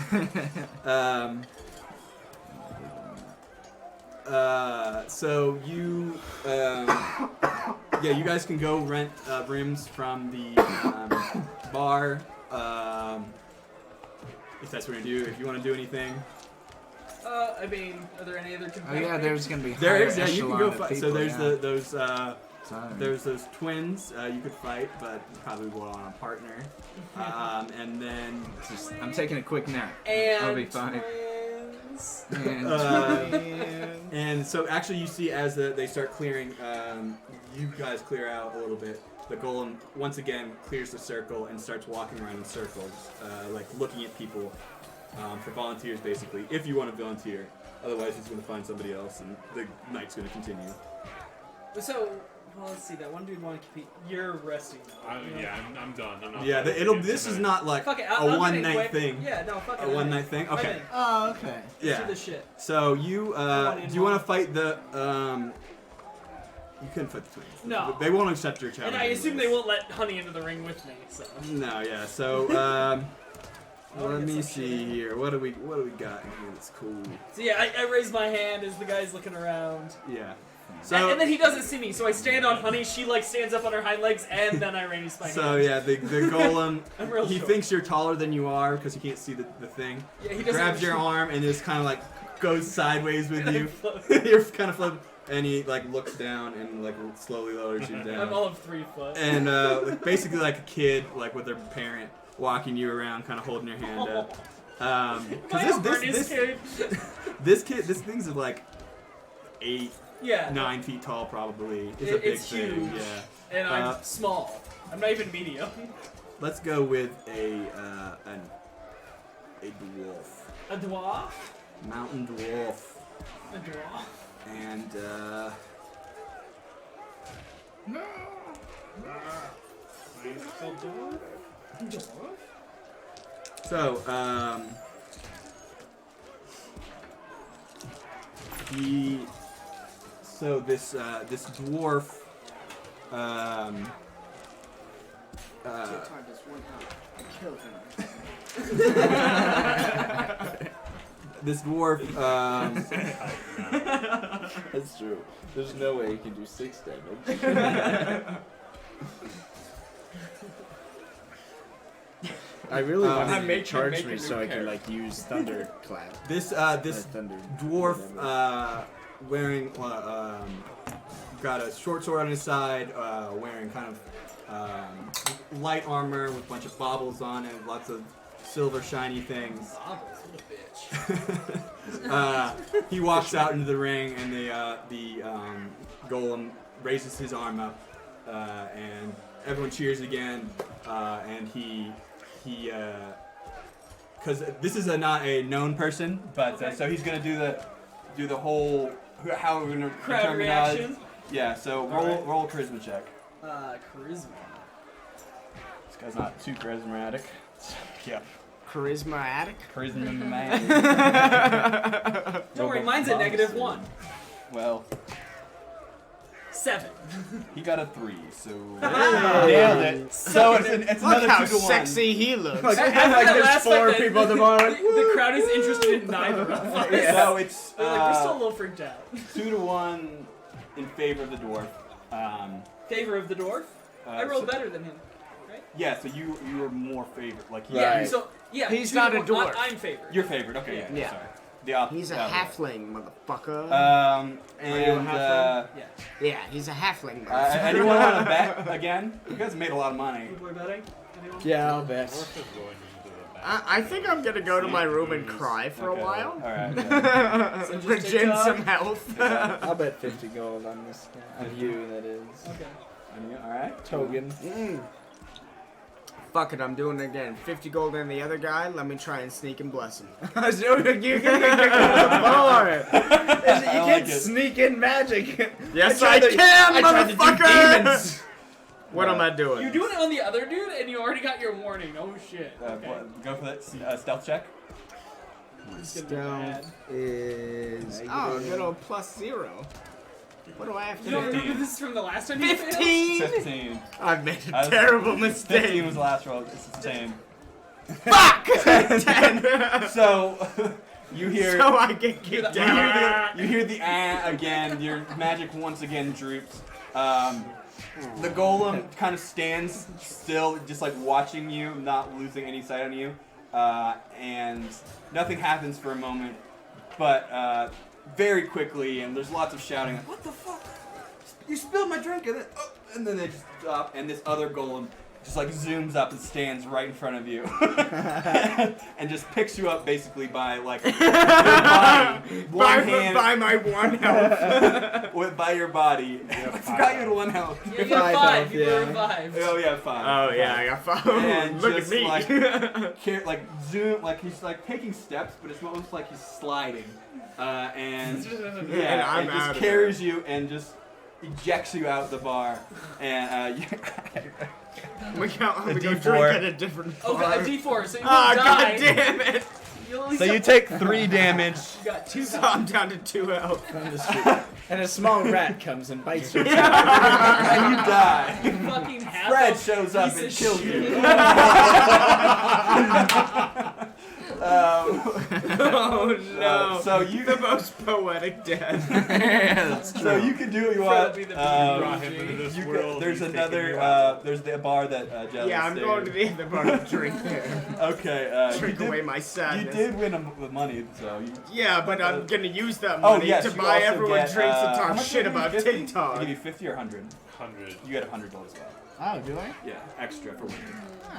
So you, yeah, you guys can go rent rooms from the bar, if that's what you're gonna do. If you want to do anything, I mean, are there any other Oh competitors? yeah, there's gonna be. there higher is. Yeah, you can go echelon of fight. So people, there's yeah. there's those twins. You could fight, but you probably will on a partner. And then I'm taking a quick nap. And I'll be fine. twins. And and so actually you see as they start clearing, you guys clear out a little bit. The golem once again clears the circle and starts walking around in circles, like looking at people for volunteers basically. If you want to volunteer, otherwise he's going to find somebody else and the night's going to continue. So, well, let's see. That one dude wanted to compete. You're resting now. Yeah, I'm done. I'm not Yeah, playing it'll. games This is tonight. not like Fuck it. a I'll one get in night quick. thing. Yeah, no, fuck it. A one night thing. Okay. oh, okay. Let's do Yeah. this shit. So you want in do you want one. to fight the You couldn't fight the twins. No. They won't accept your challenge. And I assume they anyways. won't let Honey into the ring with me. So. No, yeah. So let me see here. What do we got in here that's cool? So yeah, I raise my hand as the guy's looking around. Yeah. So And then he doesn't see me, so I stand on Honey. She like stands up on her hind legs, and then I raise my hand. so yeah, the golem. I'm real He short. thinks you're taller than you are because he can't see the thing. Yeah, he doesn't. Grabs your arm and just kind of like goes sideways with you. Float. You're kind of floating, and he like looks down and like slowly lowers you down. I'm all of 3 foot. And like, basically like a kid, like with their parent, walking you around, kind of holding your hand up. My Because Ernest kid. this thing's like 8, Yeah. 9 feet tall probably. It's a big It's thing. huge. Yeah. And I'm small. I'm not even medium. Let's go with a dwarf, A dwarf? mountain dwarf, A dwarf? and so this dwarf this dwarf That's true. There's no way he can do 6 damage. I really I'm wanted to making charge a me new so I could character. like use thunderclap. this Thunder. dwarf whatever. wearing got a short sword on his side, wearing kind of light armor with a bunch of baubles on it, lots of silver shiny things. Bobbles, what a bitch. He walks out into the ring, and the golem raises his arm up, and everyone cheers again. And he because this is not a known person, but Okay. so he's gonna do the whole how we're gonna Crowd determine reaction. odds. Yeah, so Alright. roll a charisma check. Charisma. This guy's not too charismatic. Yeah, Charisma addict. charisma man. Don't worry, mine's a -1. Well, 7. he got a 3, so nailed it. So it's Look another how 2 to 1. sexy he looks. Like, After that there's last 4 fight, people at the bar. The crowd is interested in neither of us. So it's They're like, we're still a little freaked out. 2 to 1 in favor of the dwarf. Favor of the dwarf? I rolled better than him. Yeah, so you were more favored. Like Yeah, Right. so, yeah. He's 2 not to a 1. dwarf. I'm favored. you're favored. Okay, yeah. Yeah. Sorry. He's a the other way. halfling, motherfucker. And Yeah. Yeah, he's a halfling. anyone want to bet again? You guys made a lot of money. People are betting? Anyone? Yeah, I'll bet. Dwarf is going into the back. I think I'm gonna go to my room and cry for Okay, a while. All right. Yeah. So just Regen TikTok? some health. I'll bet 50 gold on this. On you, that is. Okay. All right. Togen. Fuck it, I'm doing it again. 50 gold in the other guy. Let me try and sneak and bless him. You're gonna get the bar. You can't like it. sneak in magic. Yes, I I tried to- can, I tried to do motherfucker. demons. What am I doing? You're doing it on the other dude, and you already got your warning. Oh shit. Okay. Go for that stealth check. It's gonna be bad. Stealth is good old +0. What do I have to You don't do? remember this is from the last time you failed? 15. 15. I've made a terrible 15 mistake. was the last roll. It's the same. Fuck. 10. So you hear. So I get kicked You out. hear the again. Your magic once again droops. The golem kind of stands still, just like watching you, not losing any sight on you, and nothing happens for a moment. But very quickly, and there's lots of shouting. Like, what the fuck? You spilled my drink, and then they just stop, and this other golem just like zooms up and stands right in front of you, and just picks you up basically by like your body, one hand, By my one health. by your body. I forgot you had 1 health. Yeah, you got 5. You yeah. were revived. Oh yeah, 5. Oh yeah, I got 5. And Look just at me. like zoom, like he's like taking steps, but it's almost like he's sliding, and And yeah, I'm and out just of carries you and just ejects you out the bar, and we go A drink D4. at a different bar. Okay, a D4, so you Ah, won't die. god damn it! You'll at least so you have- take 3 damage. You got 2 So I'm down to 2 health. From the street. And a small rat comes and bites your toe. And you die. You fucking half Fred a shows up piece and of kills shit. you. Oh no! So you The most poetic death. so you can do what you Fred want. will be the brought him into this You world. there's he's another. taking you out. There's the bar that Jelly Yeah, I'm stayed. going to the other bar to drink there. Okay. Drink away my You sadness. did win the money, so you. Yeah, but I'm gonna use that Oh money yes, to you buy also everyone get, drinks and how talk much shit did you about give me? TikTok. I give you 50 or 100. 100. You get 100 gold as well. Oh, do I? Yeah, extra for winning.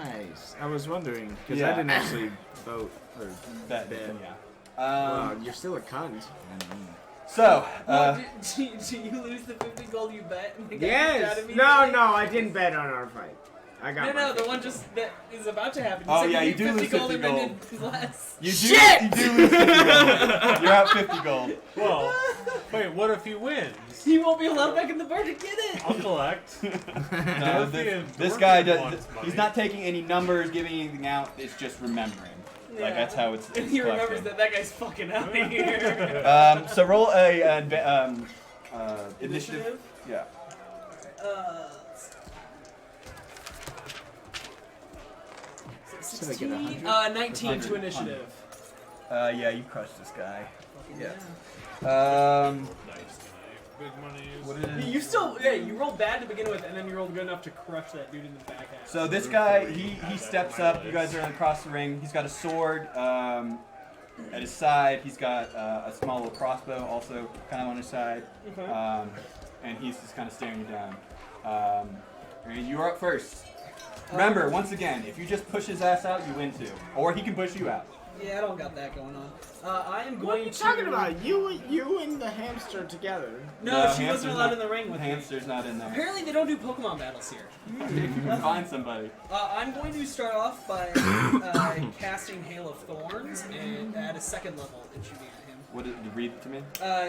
Nice. I was wondering, because Yeah. I didn't actually vote. Or Bet. bet. Yeah. Wow, you're still a cunt. So, Well, do you lose the 50 gold you bet? And they got kicked out Yes. immediately? No, I didn't bet on our fight. I got. No, my the one just that is about to happen. Oh, said yeah, you need do lose 50 gold 50 and then did less. you do. Shit! You do lose 50 gold. You're out 50 gold. Well, wait, what if he wins? He won't be allowed back in the bar to get it. I'll collect. No, Dorothea this guy wants does. money. He's not taking any numbers, giving anything out. It's just remembering. Like that's how it's. And he remembers collected. that guy's fucking out of here. So roll a initiative. Yeah. Should I get 16, 100? 19 to initiative. Yeah, you crushed this guy. Yeah. Nice. Big money. What is You still, yeah, you rolled bad to begin with, and then you rolled good enough to crush that dude in the back half. So this guy, he steps up. You guys are across the ring. He's got a sword at his side. He's got a small little crossbow also kind of on his side. Okay. And he's just kind of staring you down. And you are up first. Remember, once again, if you just push his ass out, you win too. Or he can push you out. Yeah, I don't got that going on. I am What are going you to. talking about? You and the hamster together. No, she Hamster's wasn't allowed not- in the ring with me. Hamster's not in there. Apparently, they don't do Pokemon battles here. If you can find somebody. I'm going to start off by casting Hail of Thorns, and at a 2nd level, and shooting at him. What did you read it to me?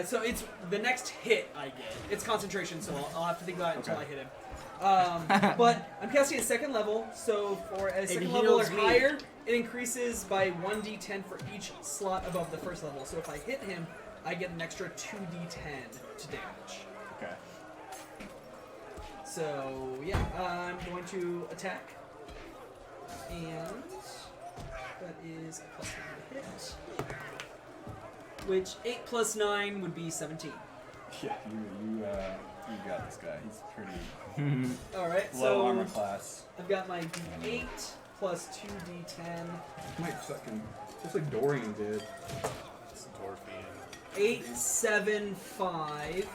So it's the next hit I get. It's concentration, so I'll have to think about it until I hit him. But I'm casting at 2nd level, so for a 2nd level or heals me. higher, it increases by 1d10 for each slot above the 1st level. So if I hit him, I get an extra 2d10 to damage. Okay. So yeah, I'm going to attack, and that is a +9 to hit, which 8 + 9 would be 17. Yeah, you got this guy. He's pretty All right, low so armor class. I've got my d8 plus 2d10. Might fucking just like Dorian did. It's Dwarfian. 8, 7, 5.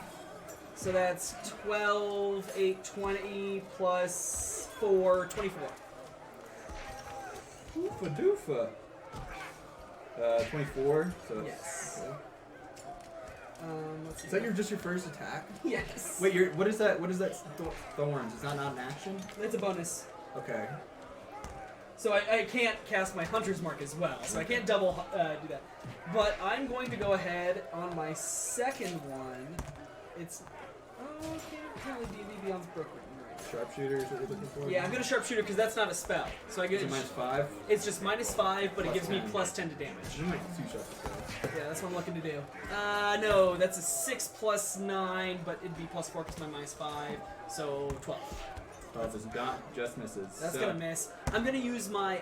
So that's 12, 8, 20 plus 4, 24. Oofa doofa. 24. So Yes. Okay. Let's see. Is that just your first attack? Yes. Wait, what is that? What is that? Thorns? Is that not an action? That's a bonus. Okay. So I can't cast my Hunter's Mark as well, so I can't double do that. But I'm going to go ahead on my second one. It's okay. Apparently D&D Beyond's broken. Right. Sharpshooter is what you're looking for? Yeah, I'm gonna sharpshooter because that's not a spell. So I get Is it -5? It's just -5, but it gives me Plus +10 to damage. You might do 2 sharpshooters. Yeah, that's what I'm looking to do. No, that's a 6 + 9, but it'd be +4 because my -5, so 12. Does not just misses. That's So, gonna miss. I'm gonna use my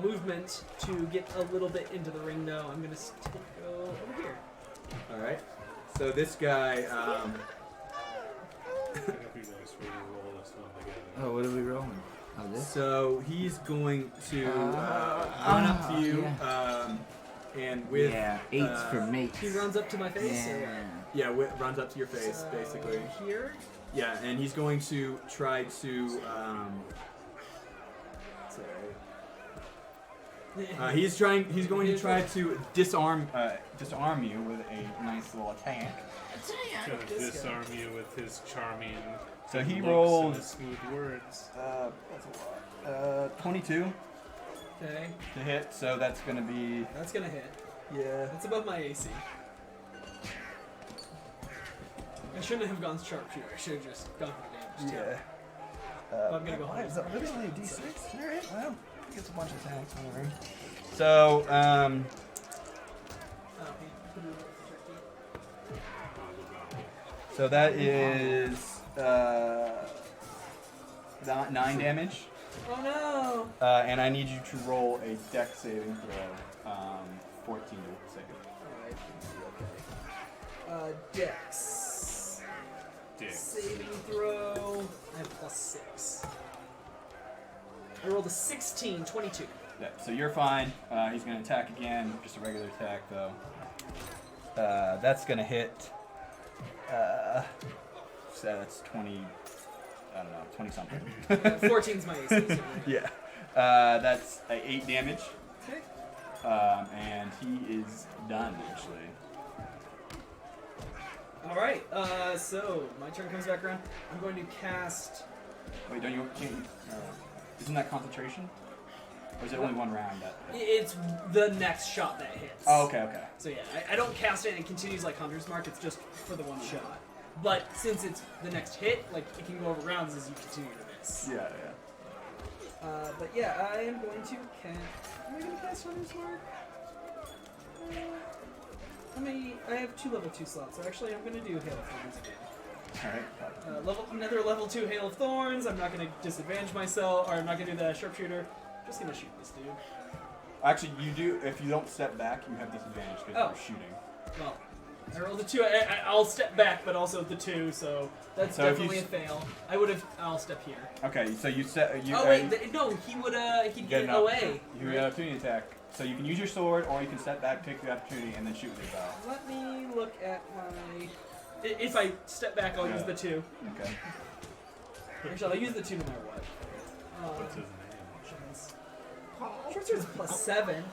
movement to get a little bit into the ring, though. I'm gonna go over here. All right. So this guy. I don't know if you guys really roll this one together. Oh, what are we rolling? Oh, this? So he's going to run up to you, and with yeah, 8's for mates. He runs up to my face. Yeah. runs up to your face So basically. here. Yeah, and he's going to try to. He's going to try to disarm you with a nice little attack. Gonna disarm you with his charming. So he looks rolled. and his smooth words. That's a lot. 22 Okay, to hit. So that's gonna be. that's gonna hit. Yeah. That's above my AC. I shouldn't have gone sharpshooter. I should have just gone for the damage. too. Yeah. I'm gonna go Why high. is that really only a D6? Alright, well, he gets a bunch of attacks, whatever. So, Oh, so that is 9 damage. Oh no! And I need you to roll a dex saving throw. 14 to save. Alright, okay. Dex. Dicks. Saving throw. I have +6. I rolled a 16, 22. Yeah, so you're fine. He's going to attack again, just a regular attack though. That's going to hit. So that's 20. I don't know, 20 something. 14's my AC. So Yeah. That's 8 damage. okay. And he is done actually. Alright, so my turn comes back around. I'm going to cast. Wait, don't you? Can't you isn't that concentration? Or is it only one round? It's the next shot that hits. Oh, okay, okay. So yeah, I don't cast it and it continues like Hunter's Mark, it's just for the one shot. But since it's the next hit, like it can go over rounds as you continue to miss. Yeah. But yeah, I am going to cast. Am I going to cast Hunter's Mark? I have 2 level 2 slots, so actually I'm going to do Hail of Thorns again. Alright. Another level 2 Hail of Thorns. I'm not going to disadvantage myself, or I'm not going to do the sharpshooter. I'm just going to shoot this dude. Actually, you do. If you don't step back, you have disadvantage because Oh. you're shooting. Well, I rolled a 2. I'll step back, but also the 2, so that's So if you definitely a fail. I'll step here. Okay, so you set. You, Oh wait, no, he would he'd get an away. You get an opportunity attack. So you can use your sword, or you can step back, take the opportunity, and then shoot with your bow. Let me look at my. If I step back, I'll use the 2. Okay. Actually, I'll use the 2 no matter what. What's his name? Short sword's +7,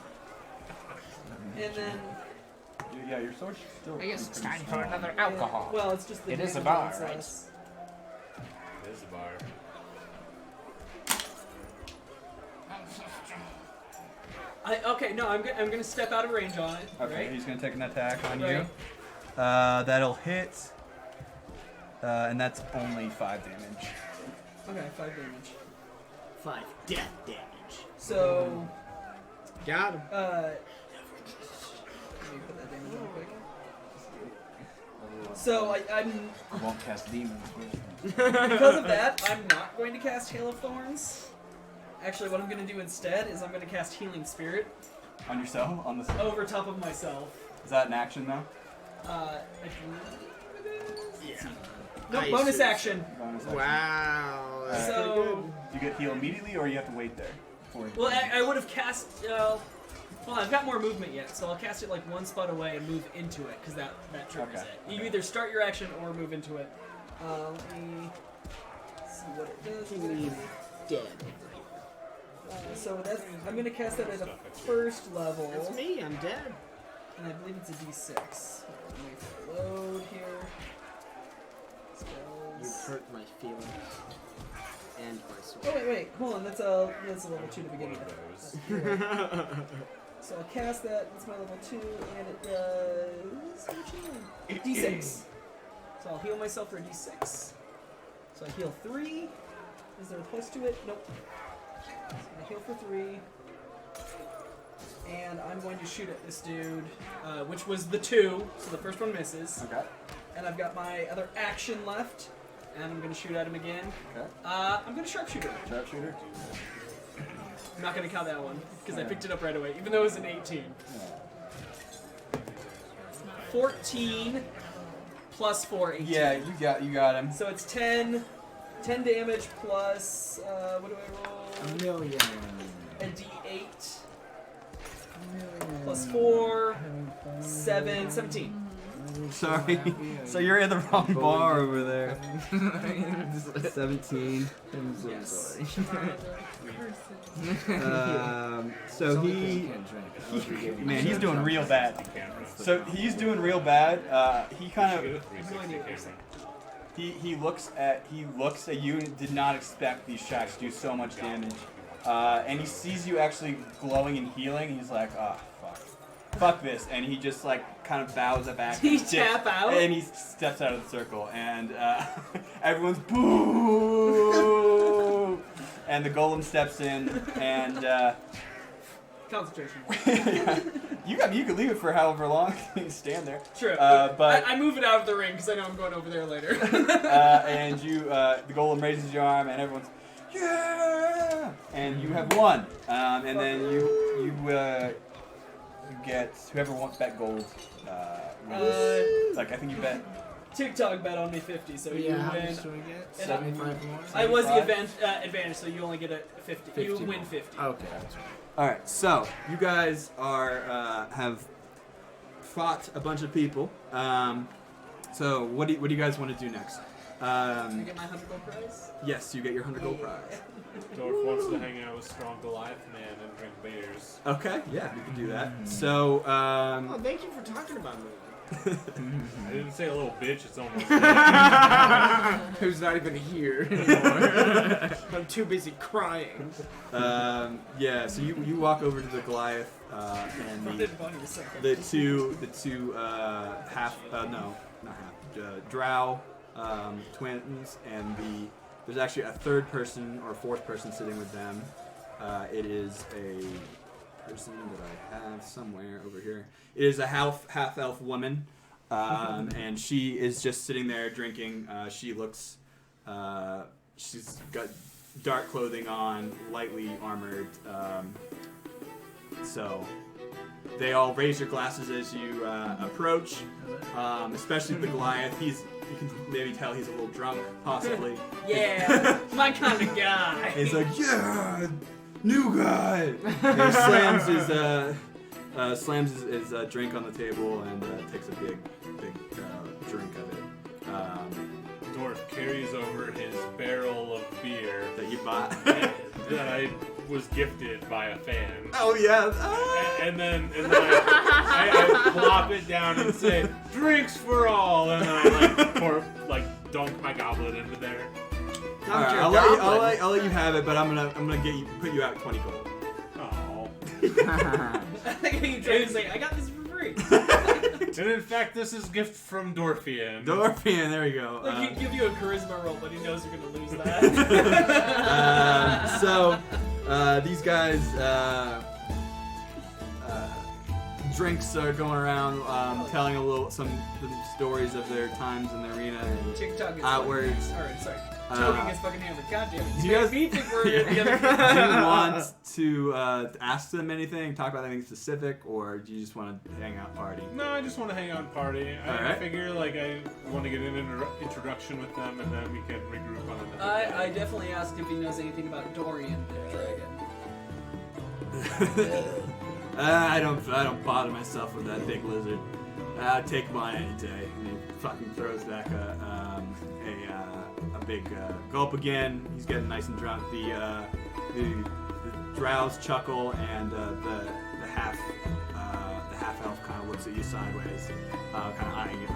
and then Yeah, your sword's still. I guess it's pretty time small. for another alcohol. well, it's just the. It is a damage bar, it right? does. It is a bar. Okay, no, I'm gonna step out of range on it. Okay, Right? he's gonna take an attack on Right. you. That'll hit. And that's only 5 damage. Okay, 5 damage. 5 death damage. So, Got him. let me put that damage real quick. So I'm I won't cast demons. because of that, I'm not going to cast Hail of Thorns. Actually, what I'm going to do instead is I'm going to cast Healing Spirit On yourself? On the. over top of myself. Is that an action though? I believe it is. Yeah. No, Nice. bonus action. Bonus action. Wow. That's So- pretty good. You get heal immediately, or you have to wait there? Well, I would have cast. Well, I've got more movement yet, so I'll cast it like one spot away and move into it, because that triggers Okay. it. You either start your action or move into it. Let me see what it does. He's dead. So that's, I'm going to cast that at a first level. That's me. I'm dead. And I believe it's a d6. Let me wait for a load here. You Spells. hurt my feelings. And my soul. Oh wait, hold on. That's a level 2 to begin with. So I'll cast that. That's my level 2, and it does how much healing? D6. So I'll heal myself for a d6. So I heal 3. Is there a plus to it? Nope. So I heal for 3. And I'm going to shoot at this dude, which was the 2, so the first one misses. Okay. And I've got my other action left, and I'm going to shoot at him again. Okay. I'm going to sharpshooter. Sharpshooter. I'm not going to count that one, because I picked it up right away, even though it was an 18. 14 plus 4, 18. Yeah, you got him. So it's 10 damage plus, what do I roll? A million. A d8 plus 4, 7, 17. Sorry. So you're in the wrong bar over there. 17. I'm so Yes. sorry. So he, Man, he's doing real bad. So he's doing real bad. He kind of he looks at you and did not expect these shots to do so much damage. And he sees you actually glowing and healing. And he's like, oh fuck this, and he just like kind of bows it back. He tap out? and he steps out of the circle, and everyone's boo. And the golem steps in, and Concentration. you can leave it for however long you stand there. True. But I move it out of the ring because I know I'm going over there later. and the golem raises your arm, and everyone's yeah, and you have won. And then you get whoever wants bet gold. Wins. Like I think you bet. TikTok bet on me 50, so you Yeah, how win. much do we get? And 75 more? I was the 75? advantage, so you only get a 50. 50 You win more. 50. Okay, that's right. All right. So you guys have fought a bunch of people. So what do you guys want to do next? I get my 100 gold prize? Yes, you get your 100 gold prize. Dorf wants to hang out with strong Goliath man and drink beers. Okay, yeah, you can do that. So, Oh, thank you for talking about me. I didn't say a little bitch, it's almost Who's not even here anymore. I'm too busy crying. yeah. So you walk over to the Goliath and the two drow twins, and there's actually a third person or fourth person sitting with them. It is a person that I have somewhere over here. It is a half elf woman, and she is just sitting there drinking. She looks, she's got dark clothing on, lightly armored. So they all raise their glasses as you approach, especially the Goliath. You can maybe tell he's a little drunk, possibly. Yeah, my kind of guy. He's like, yeah, new guy. And he slams his drink on the table and takes a big drink of it. Dorf carries over his barrel of beer That you bought. that I was gifted by a fan. Oh yeah. And then I plop it down and say, "Drinks for all," and I dunk my goblet into there. All right, your I'll let you have it, but I'm gonna put you out 20 gold. Oh. I think you try to say, I got this for free. And in fact, this is gift from Dorfian. Dorian, there we go. Like, he'd give you a charisma roll, but he knows you're gonna lose that. So these guys drinks are going around, telling some stories of their times in the arena and TikTok is outwards. Alright, sorry. Choking is fucking hammered. God damn it. Do you guys think we're the other do you want to ask them anything, talk about anything specific, or do you just want to hang out, party? No, I just want to hang out and party. I Alright. figure like I want to get an introduction with them, and then we can regroup on another day. I definitely asked if he knows anything about Dorian, the dragon. I don't bother myself with that big lizard. I'll take him on any day. And he fucking throws back a big gulp again. He's getting nice and drunk. The drows chuckle, and the half elf kind of looks at you sideways, kind of eyeing you,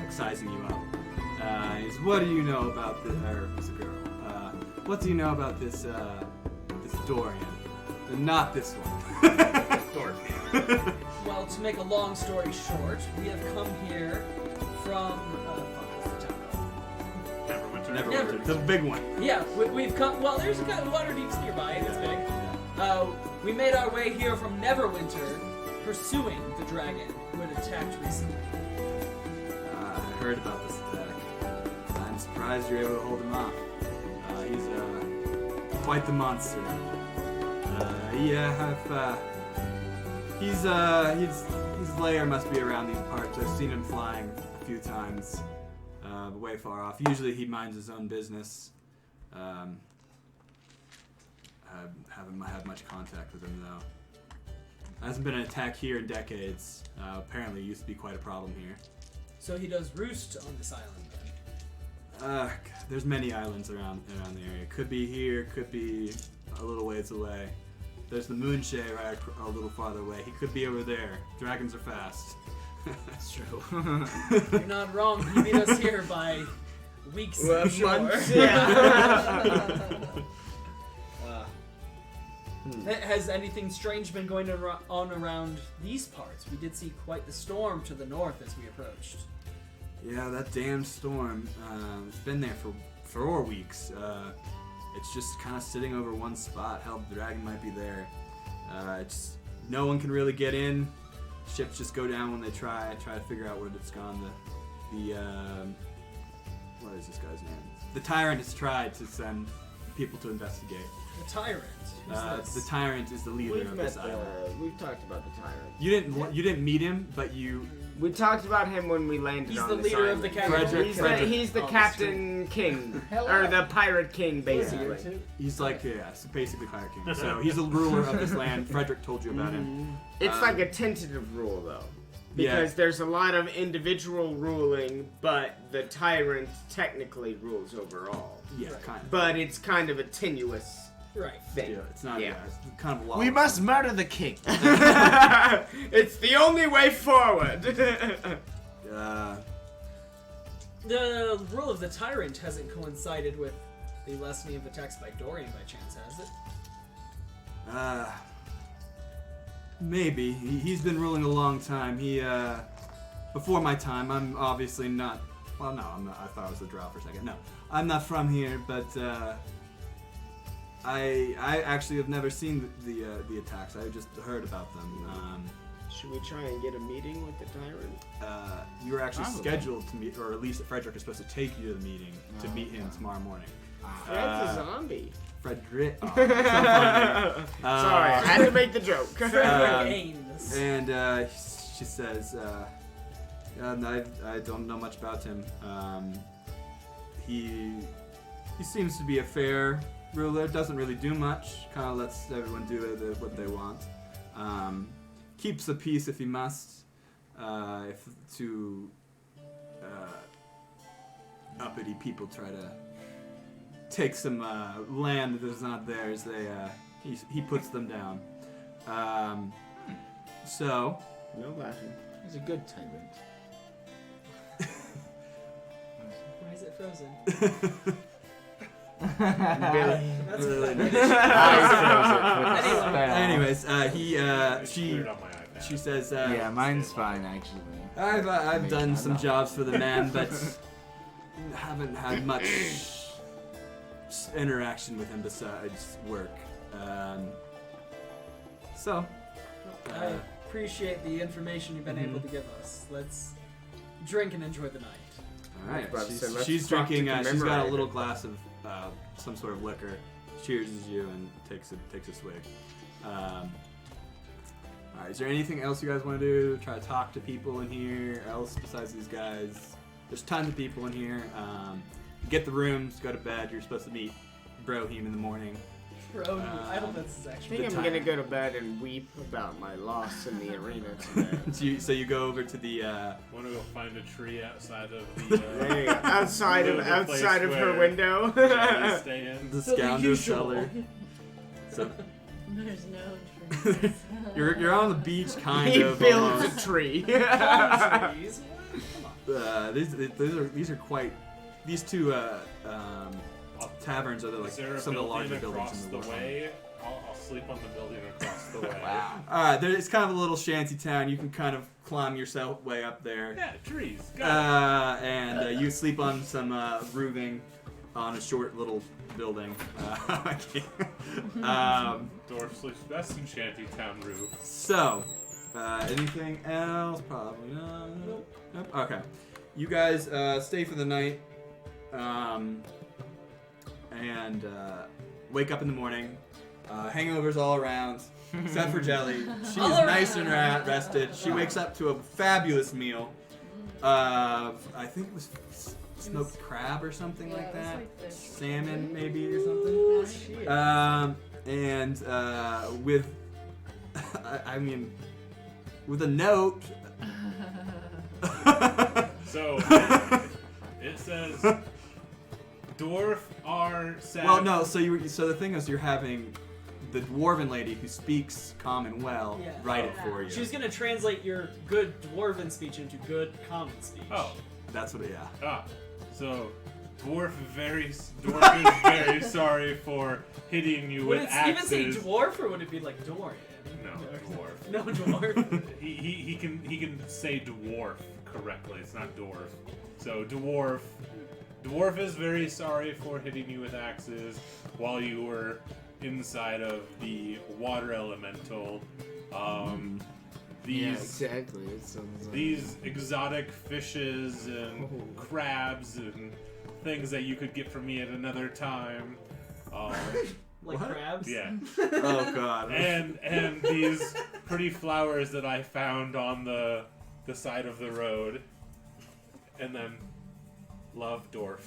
excising you up. He's, what do you know about this? Or it's a girl. What do you know about this Dorian? Not this one. Well, to make a long story short, we have come here from Neverwinter. The big one. yeah, we've come. Well, there's a Waterdeep's nearby. It's big. We made our way here from Neverwinter, pursuing the dragon who had attacked recently. I heard about this attack. I'm surprised you're able to hold him off. He's quite the monster. His lair must be around these parts. I've seen him flying a few times, way far off. Usually he minds his own business. I haven't had much contact with him though. Hasn't been an attack here in decades. Apparently it used to be quite a problem here. So he does roost on this island then. There's many islands around the area. Could be here, could be a little ways away. There's the Moonshade right a little farther away. He could be over there. Dragons are fast. That's true. You're not wrong. He beat us here by weeks. I'm sure. Months, yeah. Has anything strange been going on around these parts? We did see quite the storm to the north as we approached. Yeah, that damn storm. It's been there for 4 weeks. It's just kind of sitting over one spot. Hell, the dragon might be there. No one can really get in. Ships just go down when they try to figure out where it's gone. What is this guy's name? The Tyrant has tried to send people to investigate. The Tyrant? Who's this? The Tyrant is the leader of this island. We've talked about the Tyrant. You didn't meet him, but you. We talked about him when we landed He's on the this leader of island. the captain. He's the Oh, Captain King, or the Pirate King, basically. He's like so basically Pirate King. So he's a ruler of this land. Frederick told you about him. It's like a tentative rule, though, because there's a lot of individual ruling, but the Tyrant technically rules over all. Yeah, kind of. But it's kind of a tenuous Right. thing. Yeah, it's not. Yeah. It's kind of a law. We must murder the king. It's the only way forward. The rule of the Tyrant hasn't coincided with the lessening of attacks by Dorian by chance, has it? Maybe. He's been ruling a long time. Before my time, I'm obviously not. Well, no, I'm not. I thought I was the drow for a second. No, I'm not from here, but I actually have never seen the attacks. I just heard about them. Should we try and get a meeting with the Tyrant? You were actually Probably. scheduled to meet, or at least Frederick is supposed to take you to the meeting to meet him tomorrow morning. Fred's a zombie. Frederick. Sorry, I had to make the joke. Frederick Ains. And she says, I don't know much about him. He seems to be a fair ruler. Doesn't really do much. Kind of lets everyone do what they want. Keeps the peace if he must. If two uppity people try to take some land that is not theirs, he puts them down. So. No laughing. He's a good tyrant. Why is it frozen? Billy. That's Anyways, Clear it on my iPad. she says, Yeah, mine's fine actually. I've done some jobs for the man, but haven't had much interaction with him besides work. appreciate the information you've been able to give us. Let's drink and enjoy the night. All right. About to say, let's She's talk to drinking. She's got a commemorate little it. glass of some sort of liquor. Cheers you and takes a swig. All right. Is there anything else you guys want to do? Try to talk to people in here else besides these guys? There's tons of people in here. Get the rooms. Go to bed. You're supposed to meet Brohim in the morning. Bro, I hope this is I actually think Good I'm gonna time. go to bed and weep about my loss in the arena today. So you go over to the. Want to go find a tree outside of the Hey, outside of the place her where window. Jenny stay in. The So the scoundrel usual. cellar. So There's no trees. you're on the beach, kind He of. builds almost. a tree. palm trees. Come on. These are quite. These two taverns are Is there a some of the building larger buildings across in the the world. way? I'll sleep on the building across the way. It's kind of a little shanty town. You can kind of climb yourself way up there. Yeah, trees. Got And you sleep on some roofing on a short little building. I can't. it. Dwarf sleeps best in shantytown roof. So, anything else? Probably not. Nope. Okay. You guys stay for the night, and wake up in the morning. Hangovers all around, except for Jelly. She's All nice and around. rested. She wakes up to a fabulous meal of, I think it was smoked crab or something Yeah, like it was that. like fish. Salmon maybe or something. Oh, shit. And with, I mean, with a note. So it says dwarf are sad. Well, no. So the thing is, you're having the dwarven lady who speaks common well Yeah. write it for you. She's gonna translate your good dwarven speech into good common speech. Oh, That's what. Yeah. So dwarf is very sorry for hitting you Would with it even axes. say dwarf or would it be like Dorian? No, dwarf. No dwarf. He can say dwarf correctly. It's not dwarf. So dwarf is very sorry for hitting you with axes while you were inside of the water elemental. Yeah, These exactly. It sounds like these exotic fishes and crabs and things that you could get from me at another time. Like What? crabs? Yeah. Oh God. And these pretty flowers that I found on the side of the road. And then love dwarf.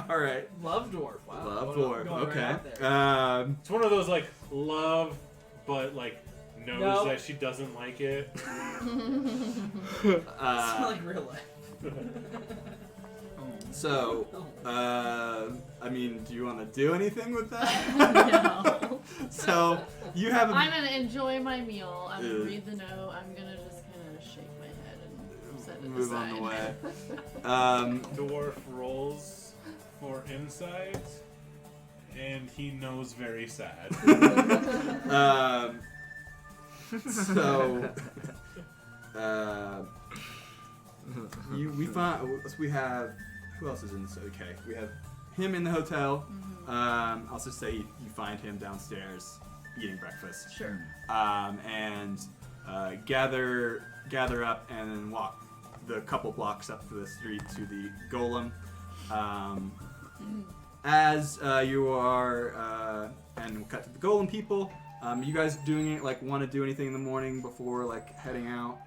All right. Love dwarf. Wow. Love Going dwarf. right Okay. out there. It's one of those like love but like knows No. that she doesn't like it. It's not like real life. So, I mean, do you want to do anything with that? No. So, you have a. I'm gonna enjoy my meal. I'm Yeah. gonna read the note. I'm gonna just kind of shake my head and set it Move aside. on the way. Dwarf rolls for insight and he knows very sad. So, we have, who else is in this? Okay, we have him in the hotel. I'll just say you find him downstairs eating breakfast. Sure. And gather up and then walk the couple blocks up the street to the golem. As you are, and we'll cut to the golem people. You guys doing it? Like, want to do anything in the morning before like heading out?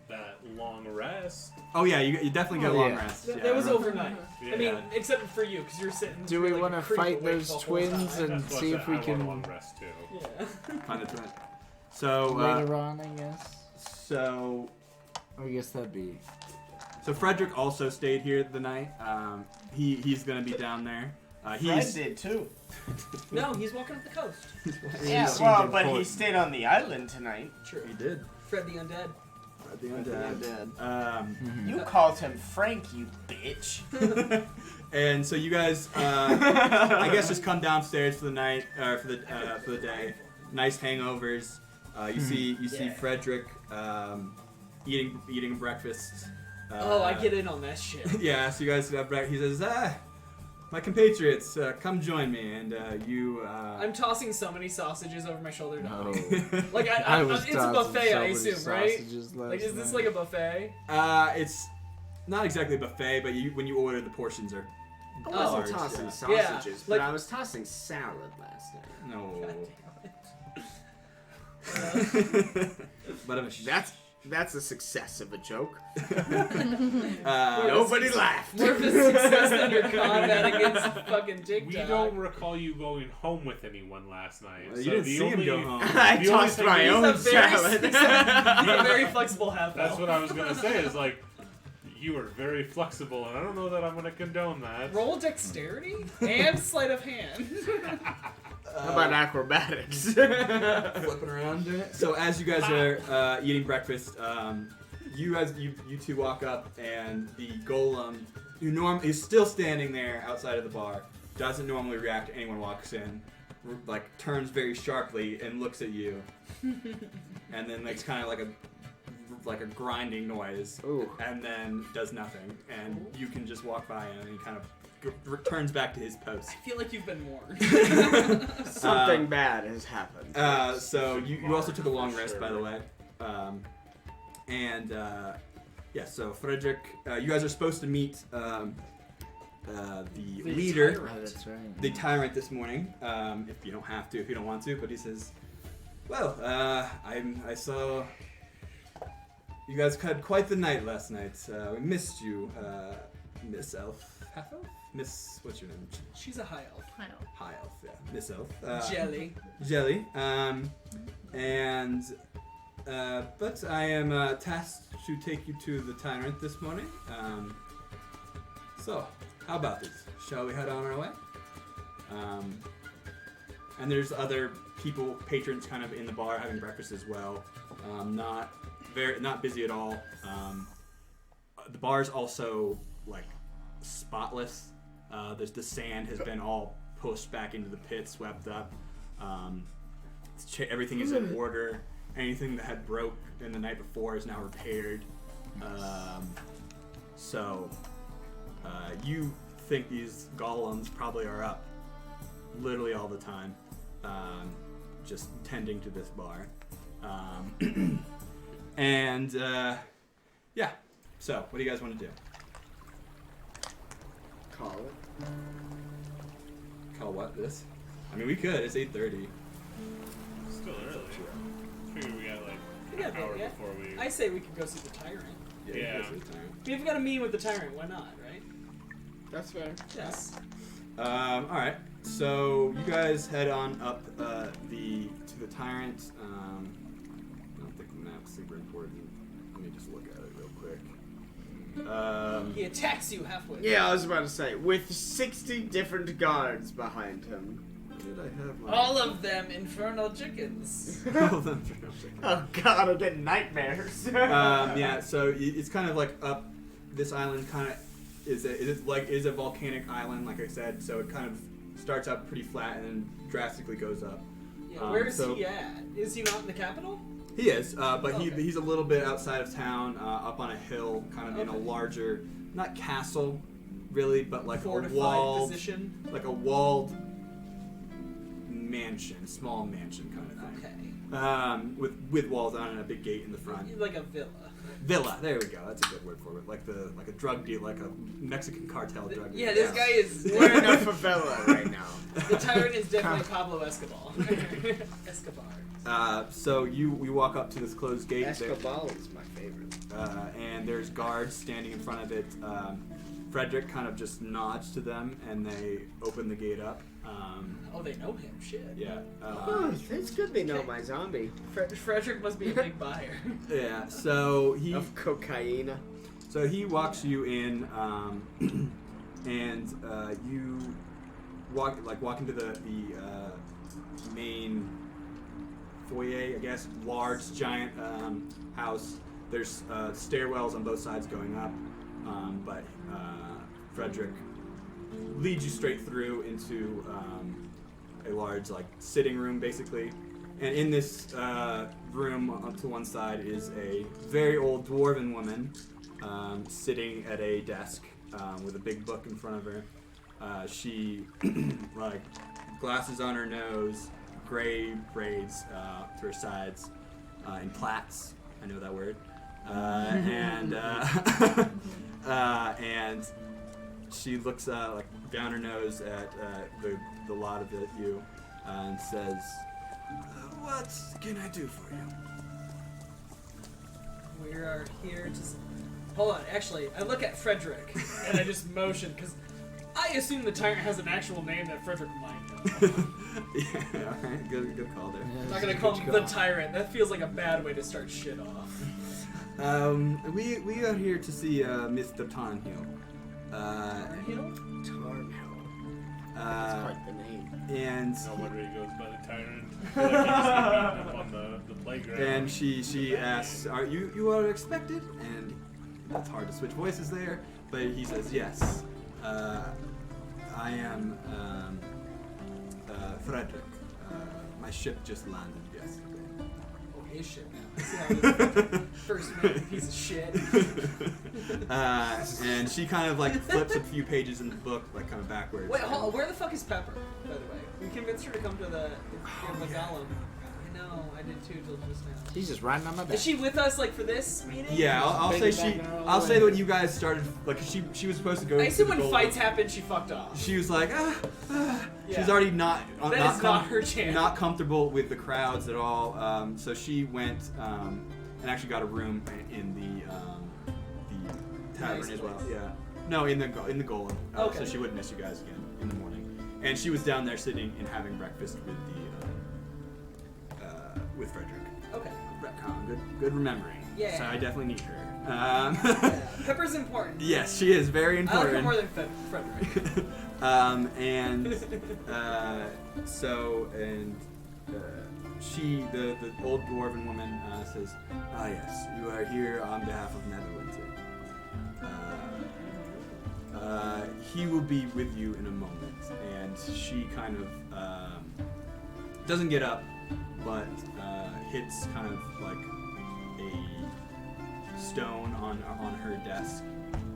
That long rest. Oh yeah, you definitely get a Oh, long yeah. rest. That Yeah. was overnight. Yeah. I mean, except for you, because you're sitting. Do we like, want to pretty fight awake those the whole twins time. and That's what see I if we said, I want a can long rest too. Yeah. Find a twin. So, later on? I guess. so I guess that'd be. Frederick also stayed here the night. He's gonna be down there. Fred He's did too. No, he's walking up the coast. Yeah, seemed well, but he important. stayed on the island tonight. True. He did. Fred the Undead. At the undead. You called him Frank, you bitch. And so you guys, I guess, just come downstairs for the night, for the day. Nice hangovers. You see Yeah. Frederick eating breakfast. Oh, I get in on that shit. Yeah, so you guys have breakfast. He says, my compatriots, come join me, and you. I'm tossing so many sausages over my shoulder. No. Like it's a buffet, I assume, right? Like, is this like a buffet? It's not exactly a buffet, but when you order, the portions are I large. wasn't tossing Yeah, sausages, like- but I was tossing salad last night. No. But That's a success of a joke. uh, Nobody laughed. More of a success than your combat against fucking TikTok. We don't recall you going home with anyone last night. you so didn't the see him only, go home. I The only tossed thing my is- own He's a very, salad. he's a very flexible half That's what I was gonna say. Is like, you are very flexible, and I don't know that I'm gonna condone that. Roll dexterity and sleight of hand. How about acrobatics? flipping around doing it. So as you guys are eating breakfast, you two walk up, and the golem, who is still standing there outside of the bar, doesn't normally react to anyone walks in, like turns very sharply and looks at you, and then makes kind of like a grinding noise, Ooh. and then does nothing, and you can just walk by him, and he kind of returns back to his post. I feel like you've been warned. Something bad has happened. So you also took a long rest, by the way. Yeah, so Frederick, you guys are supposed to meet the leader, tyrant. Oh, that's right. the tyrant this morning. If you don't have to, if you don't want to, but he says, well, I saw you guys had quite the night last night. We missed you, Miss Elf. Half Elf? Miss, what's your name? She's a high elf. I know. High Elf, yeah. Miss Elf. Jelly. Jelly. But I am tasked to take you to the tyrant this morning. So, how about this? Shall we head on our way? And there's other people, patrons, kind of in the bar having breakfast as well. Not busy at all. The bar's also like spotless. The sand has been all pushed back into the pit, swept up. Everything is in order. Anything that had broke in the night before is now repaired. You think these golems probably are up literally all the time, just tending to this bar. Yeah. So, what do you guys want to do? Call it. Call what this? I mean, we could. It's 8:30. Still early. Figure we got like Yeah, an hour yeah. before we. I say we could go see the tyrant. Yeah. We've got a meeting with the tyrant. Why not, right? That's fair. Yes. All right. So you guys head on up to the tyrant. I don't think the map's super important. Let me just look at it real quick. He attacks you halfway. Yeah, I was about to say, with 60 different guards behind him. Did I have my... All of them infernal chickens. All of them. Oh god, I'm getting nightmares. Yeah. So it's kind of like up. This island kind of is a volcanic island, like I said. So it kind of starts out pretty flat and then drastically goes up. Yeah, where is he at? Is he not in the capital? He is, but Okay. he's a little bit outside of town, up on a hill, kind of in a Okay. larger, not castle, really, but like Fortified a walled, position. like a walled mansion, small mansion kind of thing. Okay. With walls on and a big gate in the front. Like a villa. Villa, there we go. That's a good word for it. Like a drug deal, like a Mexican cartel drug deal. Yeah, this guy is. We're in a favela right now. The tyrant is definitely Pablo Escobar. Escobar. So we walk up to this closed gate. Escobar is my favorite. And there's guards standing in front of it. Frederick kind of just nods to them, and they open the gate up. Oh, they know him. Shit. Yeah. Oh, it's good they know my zombie. Frederick must be a big buyer. Yeah. So Of cocaine. he walks you in, and you walk into the main foyer, I guess. Large, giant house. There's stairwells on both sides going up, but Frederick leads you straight through into a large sitting room, basically. And in this room, up to one side, is a very old dwarven woman sitting at a desk with a big book in front of her. She, like, glasses on her nose, gray braids to her sides, in plaits. I know that word. And she looks like down her nose at the lot of you and says, "What can I do for you?" We are here to. Hold on. Actually, I look at Frederick and I just motion because I assume the tyrant has an actual name that Frederick might know. Yeah, all right, good call there. I'm not gonna call him the tyrant. That feels like a bad way to start shit off. We are here to see Mr. Tarnhill. Tarnhill. That's quite the name. And No wonder he goes by the tyrant. I feel like he's just beating up on the playground. and she asks, "Are you are expected?" And that's hard to switch voices there, but he says, "Yes, I am Frederick. My ship just landed yesterday." Oh, his shit now. I see how this first man piece of shit. And she kind of like flips a few pages in the book, like kind of backwards. Wait, hold on. Where the fuck is Pepper, by the way? We convinced her to come to the golem. I know, I did too till just now. He's just riding on my back. Is she with us, like, for this meeting? Yeah, I'll say I'll say that when you guys started, like, she was supposed to go. I assume to the when golem. fights happen, she fucked off. She was like, Yeah. She's already not That is not her channel. not comfortable with the crowds at all. So she went and actually got a room in the tavern Nice as well. place. Yeah, no, in the golem. Okay. So she wouldn't miss you guys again in the morning. And she was down there sitting and having breakfast with with Frederick. Okay. Good remembering. Yeah. So I definitely need her. Yeah. Pepper's important. Yes, she is very I like important. her more than Frederick. She, the old dwarven woman, says, "Ah, yes, you are here on behalf of Netherlands. He will be with you in a moment." And she kind of doesn't get up, but hits kind of like a stone on her desk.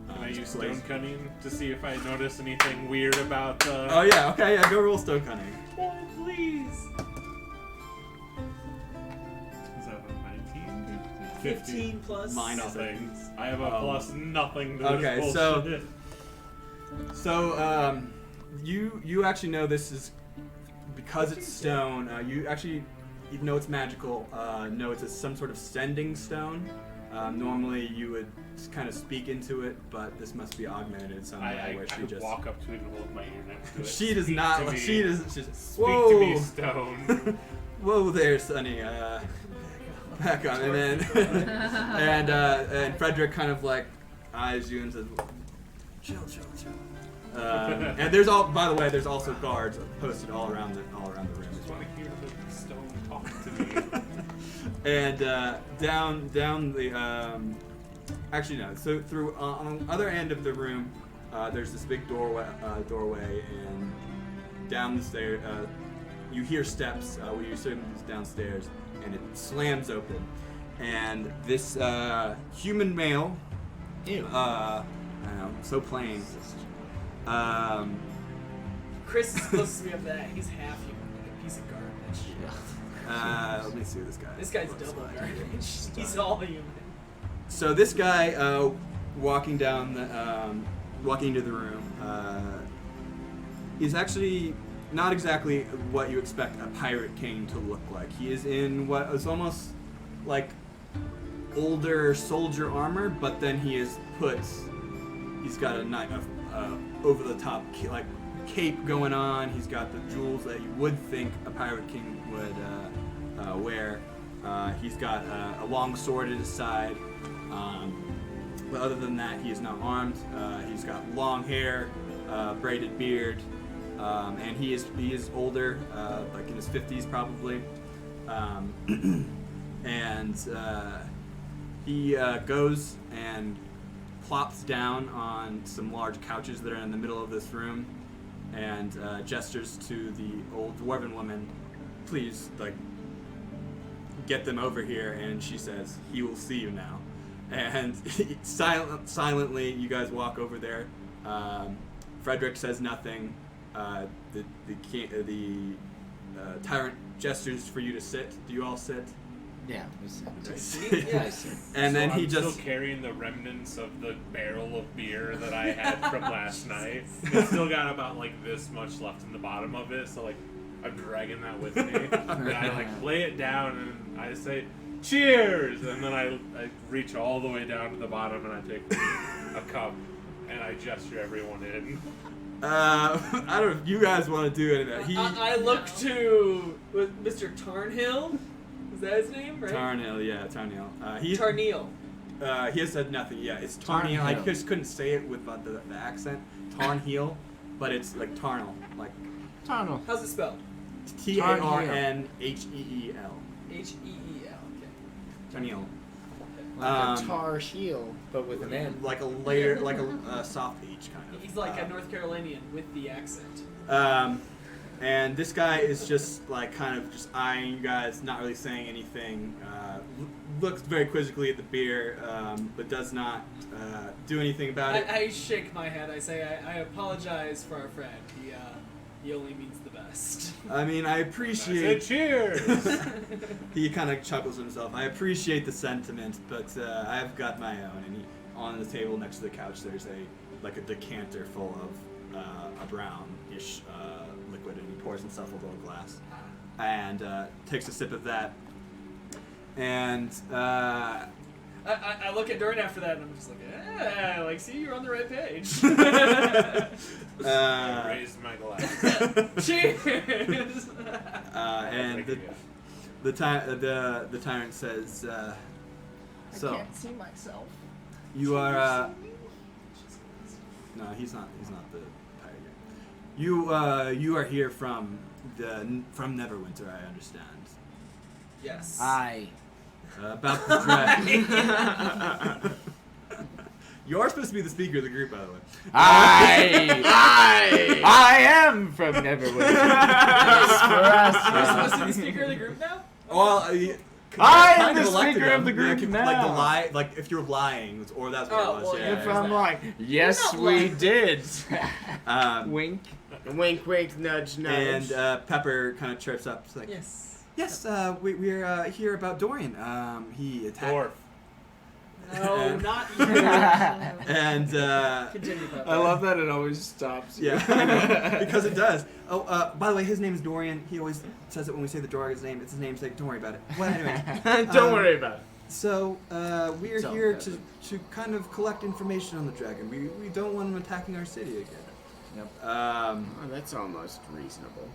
Can I use place- stone cunning to see if I notice anything weird about Oh yeah, okay, yeah, go roll stone cunning. Oh, please. Is that a 19? 15 plus. Minus Nothing. I have a plus nothing to okay, this so- bullshit. So you actually know this is because it's stone. You actually, even though it's magical, know it's some sort of sending stone. Normally you would kind of speak into it, but this must be augmented some way I where she could just. walk up to it and hold my ear next to it. She does Speak not. to me. She does. She's. Speak Whoa. to me, stone. Whoa there, Sonny. Back on, and then and Frederick kind of like eyes you and says, "Chill." And there's by the way, there's also guards posted all around the room I as just well. want to hear the stone talk to me. And down the actually no. So through on the other end of the room, there's this big doorway, and down the stairs, you hear steps. Where you assume is downstairs, and it slams open, and this human male. Ew. I know, so plain. Chris is supposed to be up that. He's half human, like a piece of garbage. Let me see this guy. This guy's double garbage. He's all human. So this guy walking into the room is actually not exactly what you expect a pirate king to look like. He is in what is almost like older soldier armor, but then he's got a over the top like cape going on. He's got the jewels that you would think a pirate king would wear. He's got a long sword at his side. But other than that, he is not armed. He's got long hair, braided beard, and he is older, like in his 50s probably. And he goes and plops down on some large couches that are in the middle of this room, and gestures to the old dwarven woman, "Please, like, get them over here." And she says, "He will see you now." And silently, you guys walk over there. Frederick says nothing. The tyrant gestures for you to sit. Do you all sit? Yeah, we I said. see. Yes. And then I'm he just still carrying the remnants of the barrel of beer that I had from last night. It's still got about like this much left in the bottom of it, so like I'm dragging that with me. And I like lay it down and I say, "Cheers!" And then I reach all the way down to the bottom and I take a cup and I gesture everyone in. I don't know if you guys want to do any of that. I look to Mr. Tarnhill. Is that his name, right? Tarnhill, yeah, Tarnhill. Tarneal. He has said nothing. Yeah, it's Tarnhill. I Tarnhill. just couldn't say it with the accent. Tarnhill, but it's like Tarnhill, like Tunnel. How's it spelled? Tarnheel. H-E-E-L. Okay. Tarnhill. Like a tar heel, but with an N. Like a layer, like a soft H kind of. He's like a North Carolinian with the accent. And this guy is just like kind of just eyeing you guys, not really saying anything. Looks very quizzically at the beer, but does not do anything about it. I shake my head. I say, I apologize for our friend. He only means the best. I mean, I I appreciate. said, "Cheers!" He kind of chuckles to himself. I appreciate the sentiment, but I've got my own. And on the table next to the couch, there's a decanter full of a brownish liquid, and he pours himself a little glass and takes a sip of that. And I look at Dorian after that, and I'm just like, see, you're on the right page. I raised my glass. Cheers. And the tyrant says, "So I can't see myself. you are no, he's not the pirate guy. You are here from Neverwinter, I understand. Yes. I. About the dragon. You are supposed to be the speaker of the group, by the way. I am from Neverwinter. You're supposed to be the speaker of the group now? Well, I am kind the of elected speaker of him. the group Like, now. Like the lie, like if you're lying, or that's what Oh, it was. well, yeah. If yeah. I'm like, yes, You're not we lying. did. Um, Wink. Wink, wink, nudge, nudge. and Pepper kind of trips up. She's like, Yes. "Yes, we're here about Dorian. He attacked." Dwarf. No, not you. And Continue, Pepper. I love that it always stops. yeah, I know, because it does. Oh, by the way, his name is Dorian. He always says it when we say the dragon's name. It's his namesake. Don't worry about it. Well, anyway. Don't worry about it. So, we're So, here to kind of collect information on the dragon. We don't want him attacking our city again. Yep. Oh, that's almost reasonable.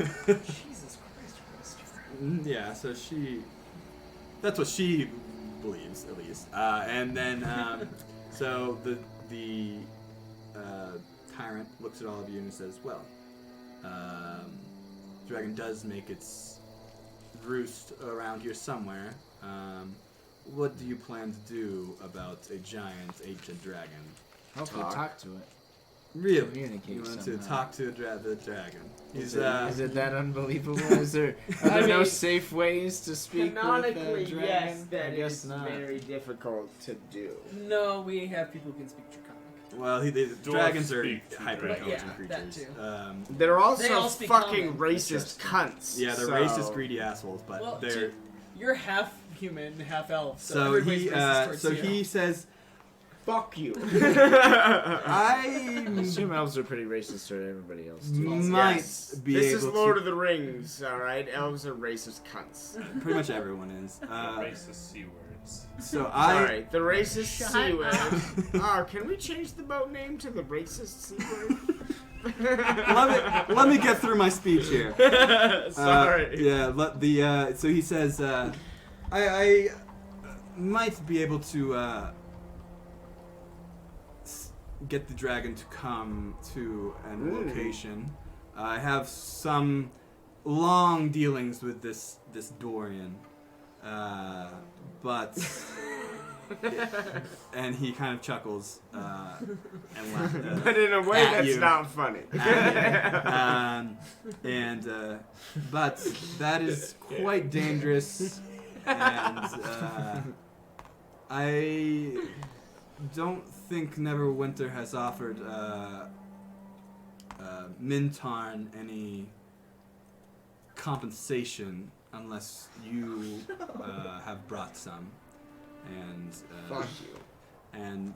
Jesus Christ, Christopher. Yeah, so that's what she believes, at least. And then, so the tyrant looks at all of you and says, well, the dragon does make its roost around here somewhere. What do you plan to do about a giant ancient dragon? Hopefully talk to it. Really? Communicate You want somehow. to talk to the dragon? Is He's, it that unbelievable? Are there no safe ways to speak Canonically, with the dragon? yes, I that guess is not. very difficult to do. No, we have people who can speak Draconic. well, the dragons are speak to hyper dragons. intelligent But yeah, that creatures. too. They're They also all speak fucking common. racist cunts. Yeah, they're so- racist, greedy assholes, but Well, they're. you're half human, half elf. So, So everybody's he, racist towards you. he says, Fuck you. I I assume elves are pretty racist to everybody else. Too. might Yes. be This able is Lord to. of the Rings, alright? Elves are racist cunts. Pretty much everyone is. Racist C words. So I. Sorry, the racist Shut C word. up. Oh, can we change the boat name to the racist C word? Let me get through my speech here. Sorry. Yeah. So he says, I might be able to get the dragon to come to an location. I have some long dealings with this Dorian, but and he kind of chuckles and laughs. But in a way At that's you. not funny. But that is quite dangerous, and I don't think Neverwinter has offered Mintarn any compensation unless you have brought some. And Fuck you. and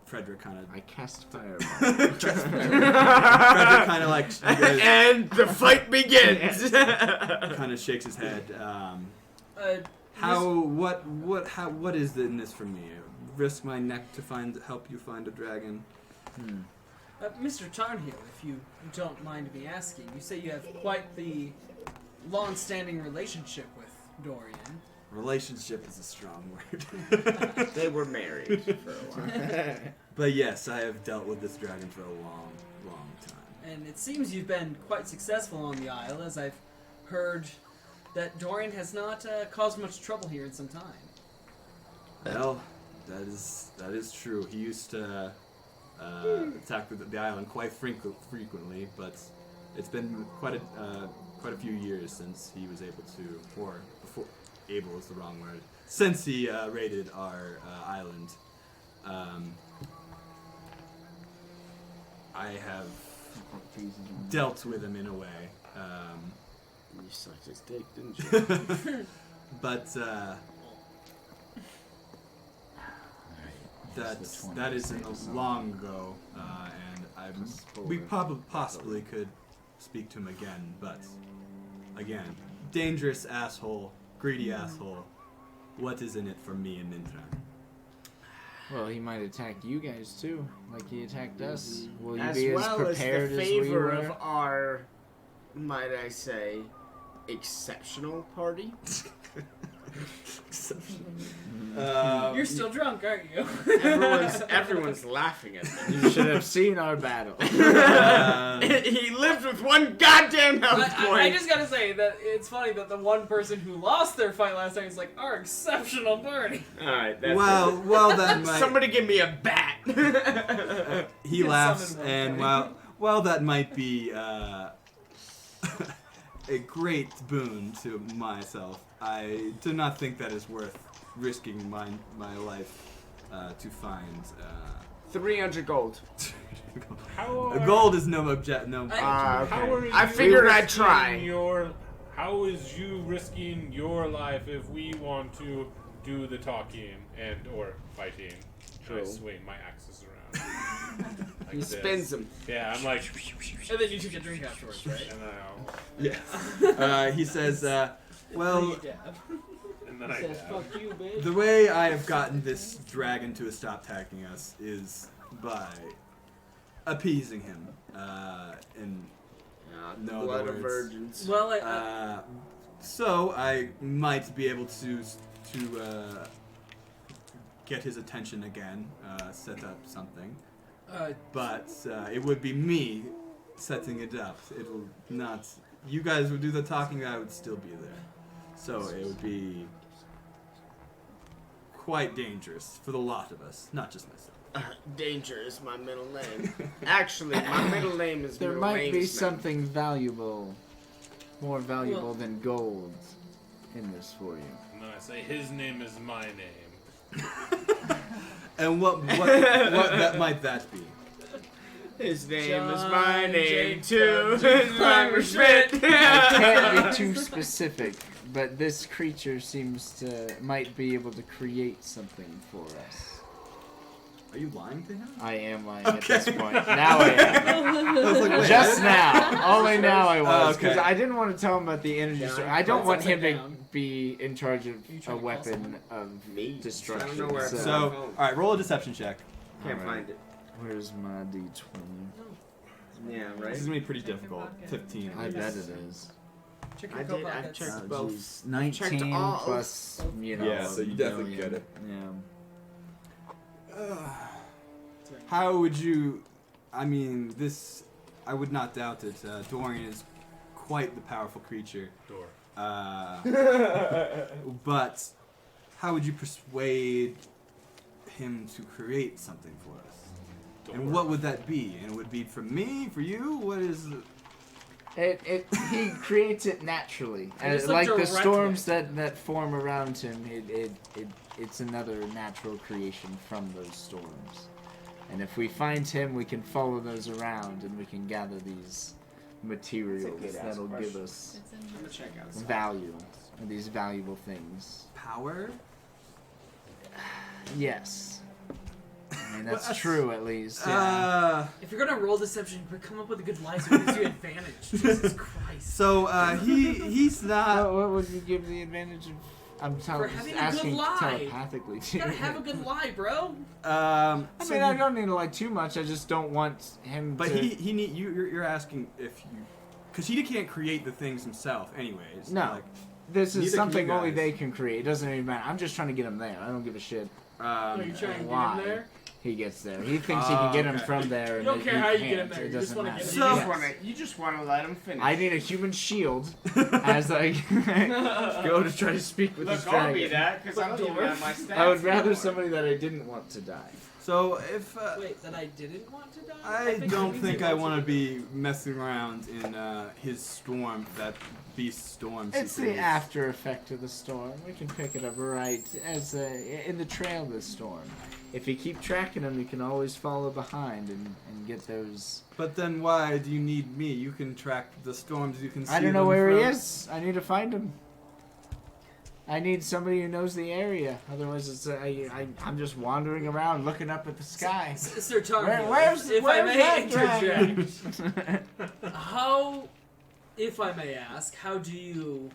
Frederick kind of I cast fireball. Frederick kind of like And the fight begins. kind of shakes his head. What is in this for me? Risk my neck to help you find a dragon. Mr. Tarnhill, if you don't mind me asking, you say you have quite the long-standing relationship with Dorian. Relationship is a strong word. They were married for a while. But yes, I have dealt with this dragon for a long, long time. And it seems you've been quite successful on the Isle, as I've heard that Dorian has not caused much trouble here in some time. Well, that is true. He used to attack the island quite frequently, but it's been quite a few years since he was able to, or before. Able is the wrong word. Since he raided our island, I have dealt with him in a way. You sucked his dick, didn't you? But that is long ago, and we possibly could speak to him again. But again, dangerous asshole. Greedy asshole. What is in it for me and Mintarn? Well, he might attack you guys too, like he attacked us. Will you As be well as prepared as the as we favor were? of our, might I say, exceptional party. You're still drunk, aren't you? Everyone's laughing at me. You should have seen our battle. He lived with one goddamn health point. I just gotta say that it's funny that the one person who lost their fight last time is like our exceptional party. All right. That's well, that might. Somebody give me a bat. He laughs, and while that might be a great boon to myself, I do not think that is worth risking my life to find. 300 gold. Gold is no object. No. Okay. How are I you figured I'd risking try. How is you risking your life if we want to do the talking and or fighting? True. I swing my axes around. Like He this. spins them. Yeah, I'm like. And then you took a drink afterwards, right? And then Yes. He says, well, and then I dab. Fuck you, bitch. the way I have gotten this dragon to stop attacking us is by appeasing him. In no Blood other of words. virgins. Well, So I might be able to get his attention again, set up something. But it would be me setting it up. It will not. You guys would do the talking. I would still be there. So it would be quite dangerous for the lot of us, not just myself. Danger is my middle name. Actually, my middle name is There middle might be name's something valuable, more valuable than gold, in this for you. And then I say, his name is my name. And what that might that be? His name John is my name Jacob too. Climber Schmidt. I can't be too specific, but this creature might be able to create something for us. Are you lying to him? I am lying at this point. Now I am. I was like, wait, Just what? now. Only now I was. Because Okay. I didn't want to tell him about the energy Yeah, store. I don't want him upside to down. be in charge of You a trying to call weapon someone? of Me? destruction. I don't know where it's So, all right, roll a deception check. Can't Alright. find it. Where's my D20? Yeah, right. This is gonna be pretty difficult. 15. I bet it is. Check I your did. coat I pockets. checked Oh, both. jeez. 19 all- plus, you know. Yeah, so you definitely million. get it. Yeah. How would you? I mean, I would not doubt it. Dorian is quite the powerful creature. Door. But how would you persuade him to create something for us? Door. And what would that be? And it would be for me, for you? What is? He creates it naturally, and Just like like the directly. storms that form around him. It's another natural creation from those storms, And if we find him, we can follow those around, and we can gather these materials good-ass that'll give question. us It's I'm gonna interesting. check out. value, these valuable things. Power? Yes. I mean, that's Well, true, at least. Yeah. If you're gonna roll deception, but come up with a good lie so it gives you advantage. Jesus Christ. So he's not. What would you give the advantage of? I'm For just having a good asking lie. telepathically. You gotta have a good lie, bro. I So mean, I you- don't need to lie too much. I just don't want him But to... he need you're asking if you, because he can't create the things himself, anyways. No. Like, This neither is can something you only guys. they can create. It doesn't even matter. I'm just trying to get him there. I don't give a shit Are you trying to get why him there? he gets there. He thinks he can get him okay. from there. You and don't that care he how you get him can't. there, It you just doesn't wanna matter. get You him So- just wanna let him finish. I need a human shield as I go to try to speak with this Look, I'll be dragon. that because I don't even have my stats. I would rather anymore. somebody that I didn't want to die. So if Wait, that I didn't want to die? I don't that think means I you want to to be messing around in his storm, that beast storm. It's the sequence. after effect of the storm. We can pick it up right as in the trail of the storm. If you keep tracking him, you can always follow behind and get those. But then why do you need me? You can track the storms. You can see I don't know them where he from- is. I need to find him. I need somebody who knows the area. Otherwise, it's I'm just wandering around looking up at the sky. Sir Tarvio, Where's if I may that interject, dragon? how, if I may ask, how do you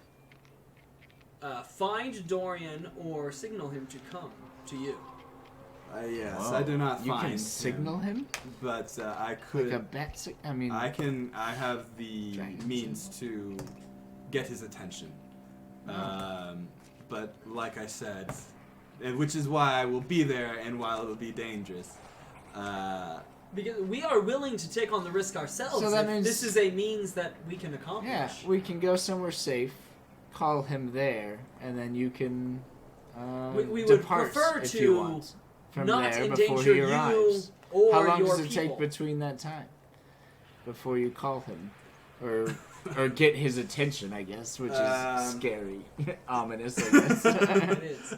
find Dorian or signal him to come to you? Yes, Whoa. I do not You find can signal him but I could. like a bet. I mean, I can. I have the Dragon means to get his attention. But like I said, and which is why I will be there, and while it will be dangerous. Because we are willing to take on the risk ourselves. So that if means- this is a means that we can accomplish. yeah, we can go somewhere safe, call him there, and then you can We would depart prefer if to you want from not there before endanger he arrives. you or How long your does it people. take between that time before you call him, or get his attention? I guess, which is scary, ominous. I guess. It is.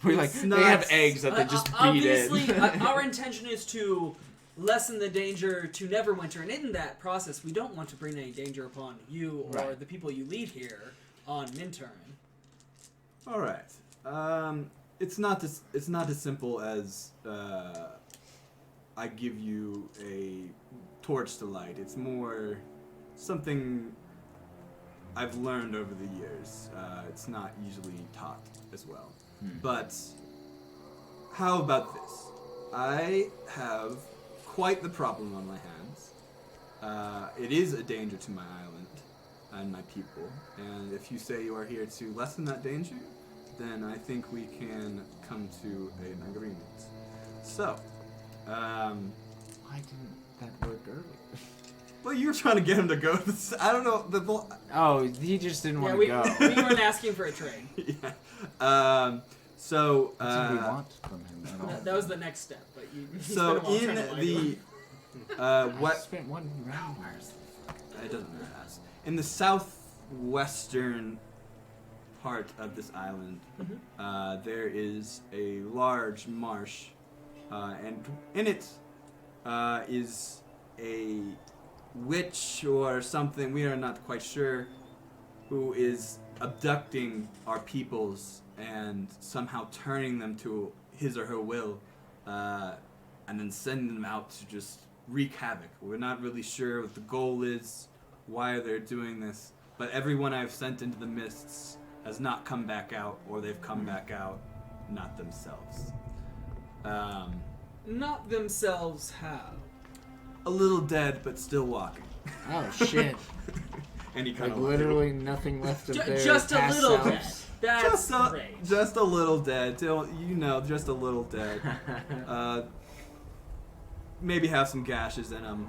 We're like It's they not- have eggs that they just beat Obviously, in. our intention is to lessen the danger to Neverwinter, and in that process, we don't want to bring any danger upon you or Right. the people you lead here on Mintarn. All right. It's not as simple as I give you a torch to light. It's more something I've learned over the years. It's not usually taught as well. But how about this? I have quite the problem on my hands. It is a danger to my island and my people, and if you say you are here to lessen that danger, then I think we can come to an agreement. So, Why didn't that work earlier? well, you were trying to get him to go. I don't know. Oh, he just didn't Yeah, want we to go. we weren't asking for a trade. yeah. So. That's what we want from him at all. That was the next step, but you. So spent a while in trying to lie to the him. I what? spent one round. It doesn't matter. In the southwestern part of this island, there is a large marsh, and in it is a witch or something, we are not quite sure, who is abducting our peoples and somehow turning them to his or her will, and then sending them out to just wreak havoc. We're not really sure what the goal is, why they're doing this, but everyone I've sent into the mists has not come back out, or they've come back out not themselves. Not themselves how? A little dead, but still walking. Oh shit! And he kind Like of literally nothing left of their Just a past little bit. selves. That's great. just a little dead. Just a little dead. Maybe have some gashes in them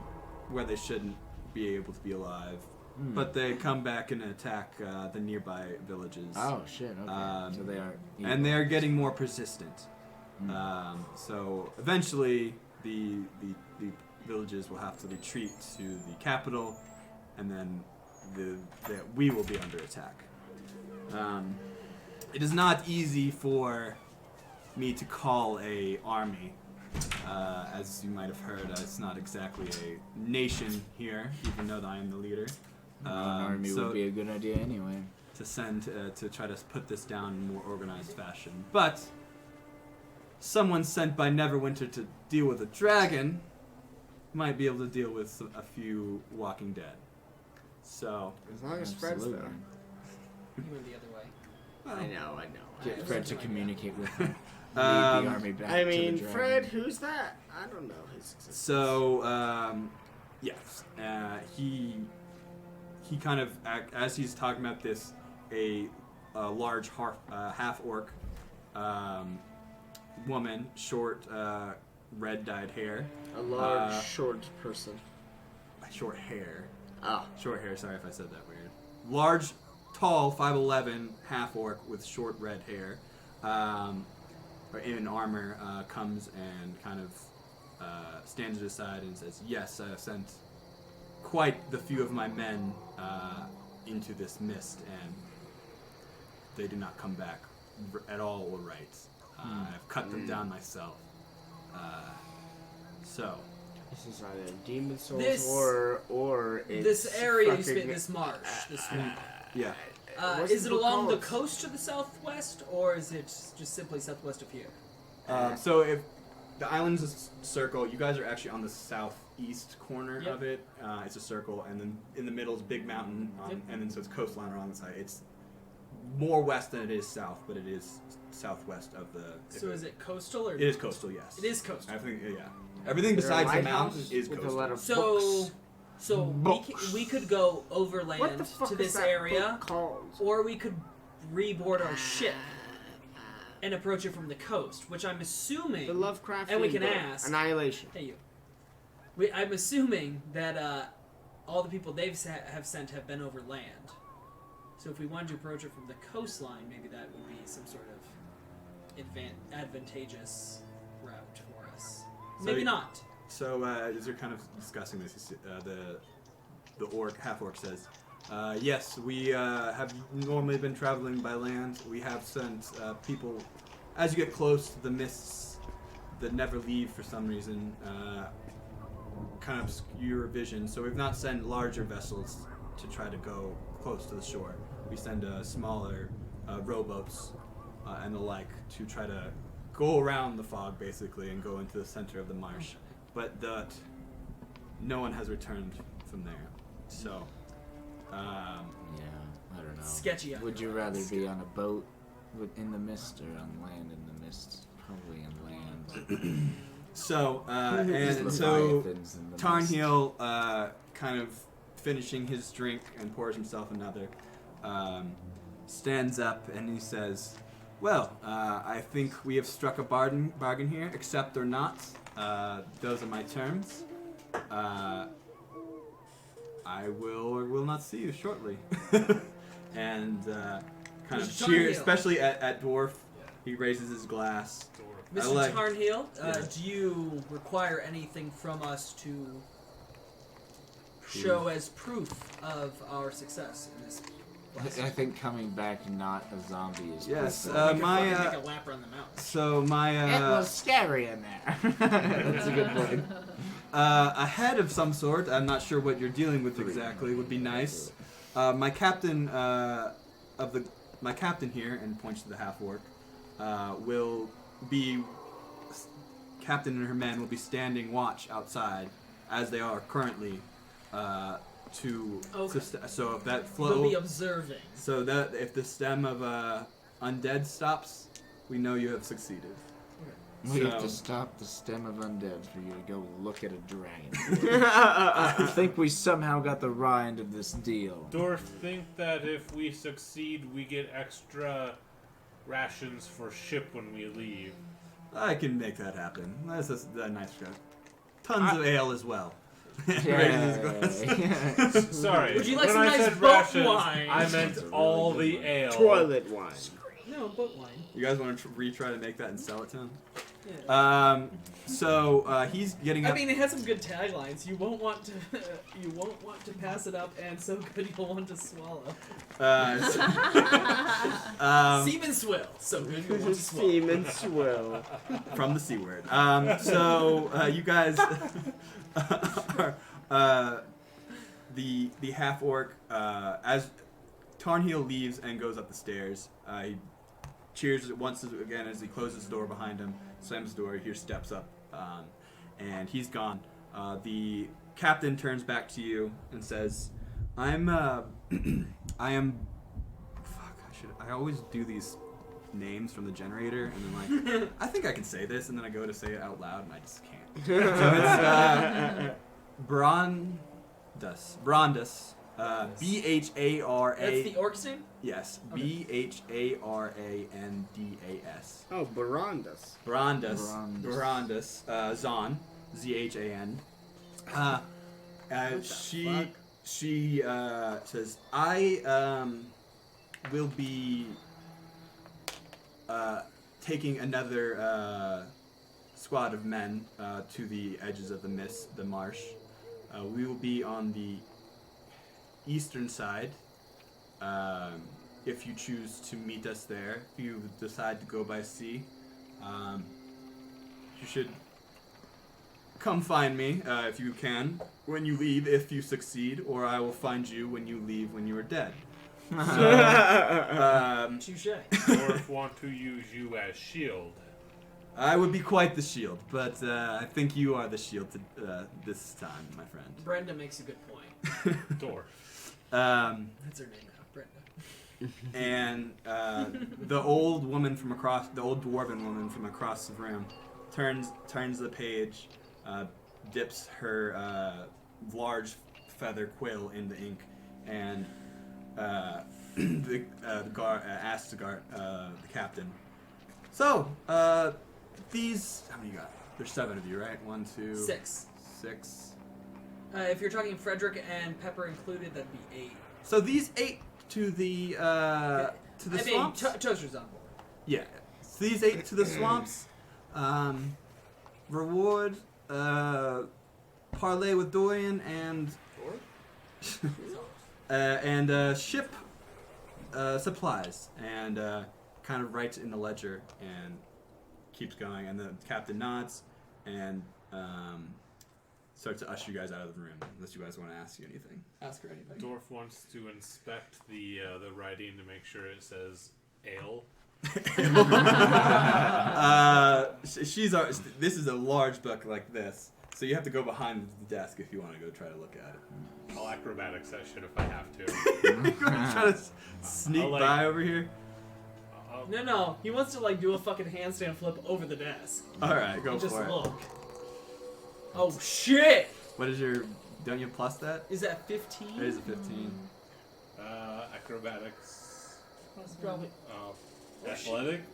where they shouldn't be able to be alive. But they come back and attack the nearby villages. Oh shit! Okay, so they are. And they are getting more persistent. So eventually, the villages will have to retreat to the capital, and then we will be under attack. It is not easy for me to call a army As you might have heard, it's not exactly a nation here, even though I am the leader. An army so would be a good idea anyway. to send to try to put this down in a more organized fashion. But someone sent by Neverwinter to deal with a dragon might be able to deal with a few Walking Dead. So As long as Fred's Absolutely. there. You went the other way. I know. Get Fred to communicate with him. Lead the Um, army back I to mean, the dragon. Fred, who's that? I don't know his existence. So yes, he kind of as he's talking about this, a large half orc woman, short, red dyed hair, A large, short person. short hair. Oh. Short hair, sorry if I said that weird. Large, tall, 5'11", half orc with short red hair, in armor, comes and kind of stands at his side and says, "Yes, I have sent quite the few of my men into this mist, and they do not come back at all or right. I've cut them down myself. So." This is either demon souls This- or it's This area used to be fucking- this marsh, this swamp. Yeah. What's Is the it book along the called? coast to the southwest, or is it just simply southwest of here? So if the island's a circle, you guys are actually on the southeast corner Yep. of it. It's a circle, and then in the middle is a big mountain, Yep. and then so it's coastline around the side. It's more west than it is south, but it is southwest of the. So is it coastal or? It is coastal, yes. It is coastal. Everything, yeah. Everything Is there a besides the lighthouse mountain is with a coastal. lot of So, books? so Books. we could go What the overland fuck to is this that area, book called? or we could reboard our ship and approach it from the coast, which I'm assuming. The Lovecraft. And we can ask- Annihilation. Hey, you. I'm assuming that all the people have sent have been over land. So if we wanted to approach it from the coastline, maybe that would be some sort of advantageous route for us. So Maybe you- not. So as you're kind of discussing this, the orc, half orc says, "Yes, we have normally been traveling by land. We have sent people as you get close to the mists that never leave for some reason, kind of obscure vision. So we've not sent larger vessels to try to go close to the shore. We send smaller rowboats and the like to try to go around the fog basically and go into the center of the marsh. But no one has returned from there. So, Yeah, I don't know. Sketchy. Would you rather be on a boat in the mist or on land in the mist? Probably on land. so Just and so leviathans in the mist. Tarnhill, kind of finishing his drink and pours himself another, stands up and he says, "Well, I think we have struck a bargain here, accept or not. Those are my terms. I will or will not see you shortly." And kind of Mr. cheer, Tarnhill. especially at Dwarf, he raises his glass. I Mr. like- Tarnhill, Yeah. do you require anything from us to show as proof of our success in this? I think coming back not a zombie is Yes, proof We of- could my, fucking make a lap around the mountain. So my It was scary in there. That's a good point. a head of some sort. I'm not sure what you're dealing with exactly. Would be nice. My captain my captain here, and points to the half orc, will be captain and her men will be standing watch outside as they are currently. Okay. So if that We'll flow, be observing. so that if the stem of undead stops, we know you have succeeded. We have So- to stop the stem of undead for you to go look at a dragon. I think we somehow got the rind of this deal. Dwarf think that if we succeed, we get extra rations for ship when we leave. I can make that happen. That's a nice guy. Tons of ale as well. Raises his glass. Sorry, Would you like when some I nice said boat rations, wine? I meant all the ale. Toilet wine. No, boat wine. You guys want to retry to make that and sell it to him? Yeah. So he's getting up. I mean, it had some good taglines. You won't want to, you won't want to pass it up, and so good you'll want to swallow. Semen swill, so good you'll want to swallow. Semen swill. From the C word. You guys are the half orc as Tarnheel leaves and goes up the stairs. He cheers once again as he closes the door behind him, slams the door. He hears steps up, and he's gone. The captain turns back to you and says, I am. Fuck! I always do these names from the generator, and then like I think I can say this, and then I go to say it out loud, and I just can't. So it's Brandus. B-H-A-R-A. That's the orc's name? Yes. Okay. B-H-A-R-A-N-D-A-S. Oh, Barandus. Brandus. Zahn. Z-H-A-N. She says, I will be taking another squad of men to the edges of the marsh. We will be on the eastern side. If you choose to meet us there, if you decide to go by sea, you should come find me if you can when you leave, if you succeed, or I will find you when you leave when you are dead. So, Touche. Dwarf want to use you as shield. I would be quite the shield, but I think you are the shield this time, my friend. Brenda makes a good point. Dwarf. That's her name now, Brenda. And the old woman from across, the old dwarven woman from across the room, turns the page, dips her large feather quill in the ink, and the guard asks the captain. So, these, how many you got? There's 7 of you, right? 1, 2, 6. 6. If you're talking Frederick and Pepper included, that'd be 8. So these 8 to the swamps. Toaster's on board. Yeah. So these 8 to the swamps. Reward. Parlay with Dorian and. Ship supplies, and kind of writes in the ledger and keeps going, and the captain nods and starts to usher you guys out of the room, unless you guys want to ask her anything. Dwarf wants to inspect the writing to make sure it says ale. This is a large book like this, so you have to go behind the desk if you want to go try to look at it. I'll acrobatics that shit if I have to. You're gonna try to sneak by over here? No. He wants to do a fucking handstand flip over the desk. Alright, go Just for it. look. Oh shit! What is your... Don't you plus that? Is that 15? It is a 15. Acrobatics. That's probably... Athletics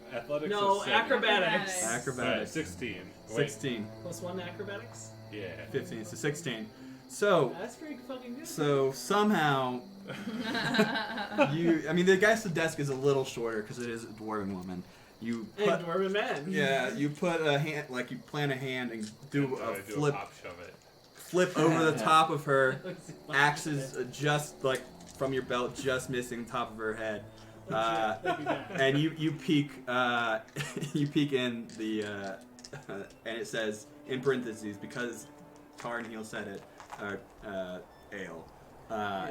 No, is 7. acrobatics. Acrobatics. 16. Wait. 16. Plus 1 acrobatics? Yeah. 15, so 16. So... That's pretty fucking good. So somehow... the guy at the desk is a little shorter because it is a dwarven woman. You put... And dwarven men. Yeah, you put a hand... you plant a hand and do a flip... Pop shove it. Flip over the top of her. Axes just from your belt, just missing the top of her head. And you peek you peek in the and it says in parentheses, because Tarnheel said it, ale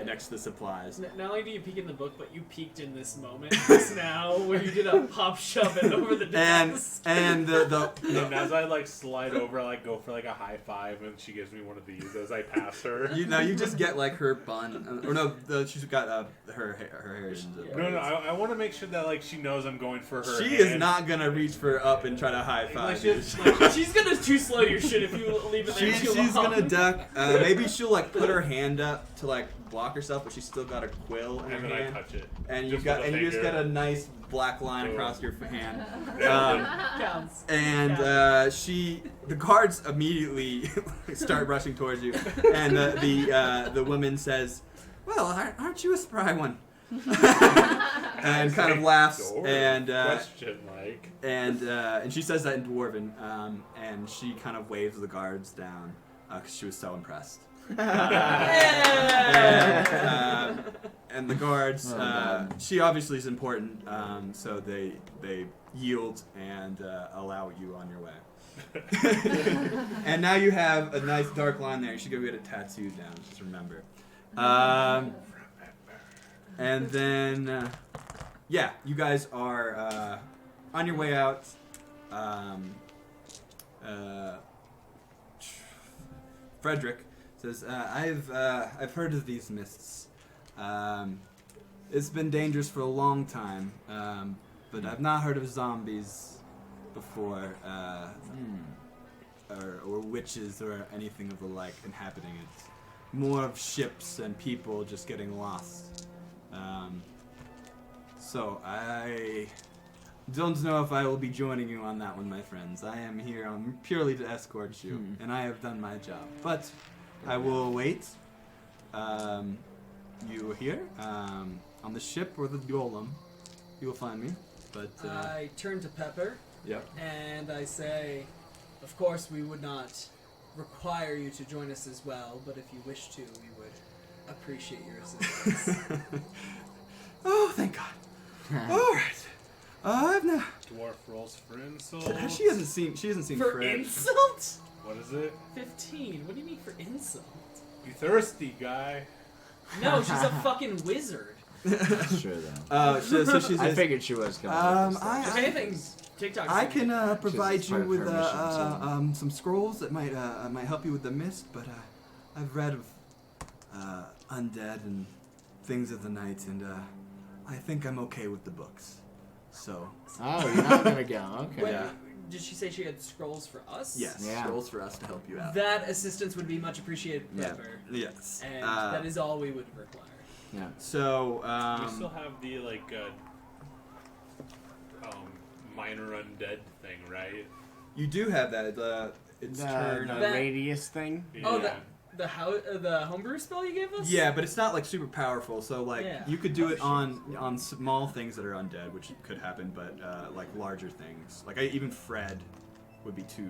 next to the supplies. Not only do you peek in the book, but you peeked in this moment just now where you did a pop shove it over the desk. And And as I slide over, I go for a high five, and she gives me one of these as I pass her. you just get her bun, or no, she's got her hair. No, I want to make sure that she knows I'm going for her. She is not gonna reach for up and try to high five. She's gonna too slow your shit if you leave it there too long. She's gonna duck. Maybe she'll put her hand up to block herself, but she's still got a quill in her And then hand. I touch it. And you Just got with a you just finger. got a nice black line across your hand. Counts. And the guards immediately start rushing towards you, and the woman says, "Well, aren't you a spry one? and kind of laughs and question like. and she says that in Dwarven, and she kind of waves the guards down because she was so impressed. And the guards, she obviously is important, so they yield and allow you on your way. And now you have a nice dark line there. You should go get it tattooed down. Just remember. And then, yeah, you guys are on your way out. Frederick says, "I've heard of these mists. It's been dangerous for a long time, but I've not heard of zombies before, or witches or anything of the like inhabiting it. More of ships and people just getting lost. So I don't know if I will be joining you on that one, my friends. I am here purely to escort you, and I have done my job. But I will wait. You are here on the ship or the golem. You will find me. But I turn to Pepper. Yep. And I say, of course, we would not require you to join us as well, but if you wish to, we would appreciate your assistance. Oh, thank God. All right. I've now. Dwarf rolls for insult. She hasn't seen. For Fred. insult? What is it? 15. What do you mean for insult? You thirsty guy. No, she's a fucking wizard. That's true though. So she I says, figured she was coming. If anything, TikTok's I can provide Just you part of with her mission, some scrolls that might help you with the mist, but I've read of undead and things of the night, and I think I'm okay with the books. So. Oh, you're not gonna go. Okay. Wait, Yeah. did she say she had scrolls for us? Yes, Yeah. scrolls for us to help you out. That assistance would be much appreciated, Yeah. Pepper. Yes. And that is all we would require. Yeah. So. We still have the minor undead thing, right? You do have that. It's turned. The That- radius thing. Oh, Yeah. the homebrew spell you gave us? Yeah, but it's not like super powerful. So like Yeah. you could do it on small things that are undead, which could happen, but like larger things, like even Fred, would be too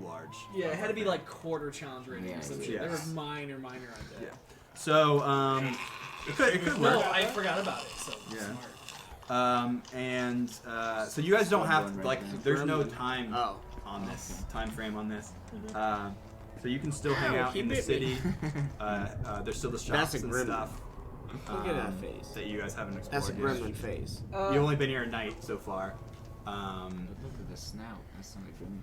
large. Yeah, it had to be like quarter challenge rating Yeah, or some yeah. shit. They were Yes. minor undead. Yeah. So it could No, work. I forgot about it. So Yeah. smart. So you guys don't have Gremlin like right there. there's no Gremlin. time Oh. on this time frame on this. So you can still hang Ow, out he in the bit me. city. There's still the shops That's a and gremlin. stuff. Look at that face. That you guys haven't explored That's a yet. gremlin face. You've only been here a night so far. But look at the snout. That's not a good one.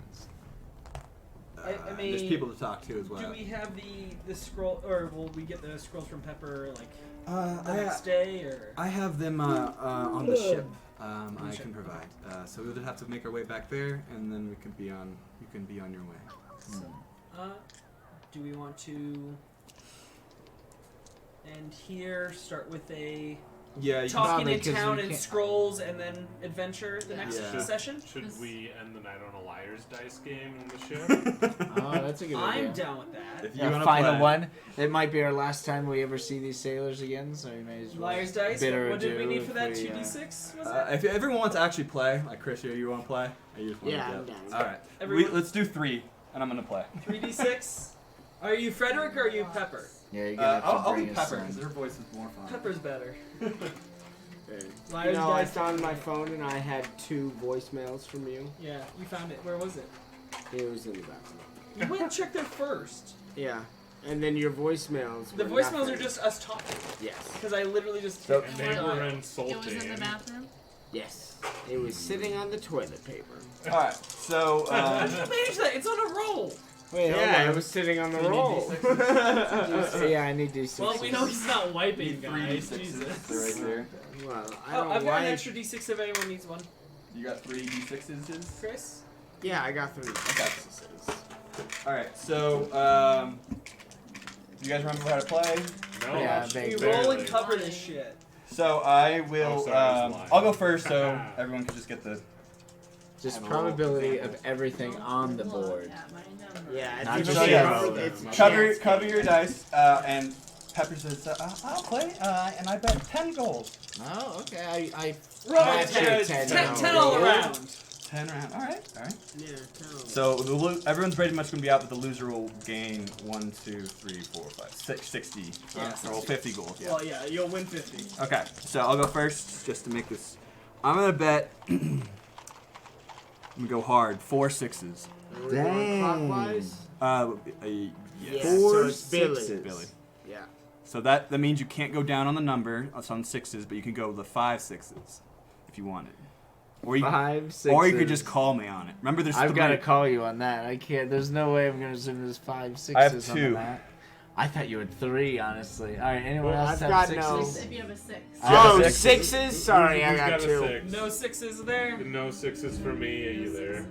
I There's mean, people to talk to as well. Do we have the scroll, or will we get the scrolls from Pepper like the I, next day, or? I have them on the ship. I ship. can provide. So we'll just have to make our way back there, and then we can be on. You can be on your way. Do we want to end here? Start with a Yeah. You talking probably, in 'cause town we and can't- scrolls, and then adventure the next Yeah. session. Should we end the night on a liar's dice game on the ship? Oh, that's a good idea. I'm down with that. If you Yeah, want to final play, one. It might be our last time we ever see these sailors again, so we may as well. Liar's dice. Bitter What did we adieu need for if that? we, 2d6 was it? if everyone wants to actually play, like Chris here, you want to play? Or you just want Yeah, to I'm down. All right. Everyone- Let's do 3, and I'm gonna play. 3d6. Are you Frederick or are you Pepper? Yeah, you're gonna have to I'll bring be us Pepper some. because her voice is more fun. Pepper's better. You Liar's know, I dice. found my phone and I had 2 voicemails from you. Yeah, you found it. Where was it? It was in the bathroom. You went and checked there first. Yeah. And then your voicemails. The were voicemails nothing. are just us talking. Yes. Because I literally just. So- And they were insulting. It was in the bathroom. Yes. It was sitting on the toilet paper. All right. So. How did you manage that? It's on a roll. Wait, hold Yeah, on. it was sitting on the Do you need roll. Yeah, I need D6. Well, we know he's not wiping, Need 3 guys. D6s. Jesus. They're right there. Well, I Oh, don't I've know got an why. extra d6 if anyone needs one. You got 3 D6s. Chris? Yeah, I got 3. Okay. All right. So. You guys remember how to play? No, Yeah, We Barely. roll and cover this shit. So I will. Oh, sorry, I was lying. I'll go first, so everyone can just get the. Just probability of everything on the board. Yeah, mine down. Yeah, Not it's just chance. zero. It's Cover chance. your dice, and Pepper says, I'll play, and I bet 10 gold. Oh, okay. I Roll match your 10, 10 10 all around. 10 round. All right. Yeah, tell 'em. So everyone's pretty much gonna be out, but the loser will gain 1, 2, 3, 4, 5, 6, 60. Yeah, Roll 50 gold. Yeah. Well, yeah, you'll win 50. Okay. So I'll go first, just to make this. I'm gonna bet. I'm gonna go hard. 4 6s. Are we going clockwise? Yes. Yeah, so it's Billy. Billy. Yeah. So that means you can't go down on the number. It's on 6s, but you can go the 5 6s if you wanted. Or you, 5 6s. or you could just call me on it. Remember, there's I've 3. got to call you on that. I can't. There's no way I'm gonna assume there's 5 6s. I have on 2. the map. I thought you had 3, honestly. All right. Anyone Well, else I've have got no- 6s? If you have a 6. Oh, six. 6s? Sorry, I Who's got a 2. 6? No 6s there. No 6s for me either.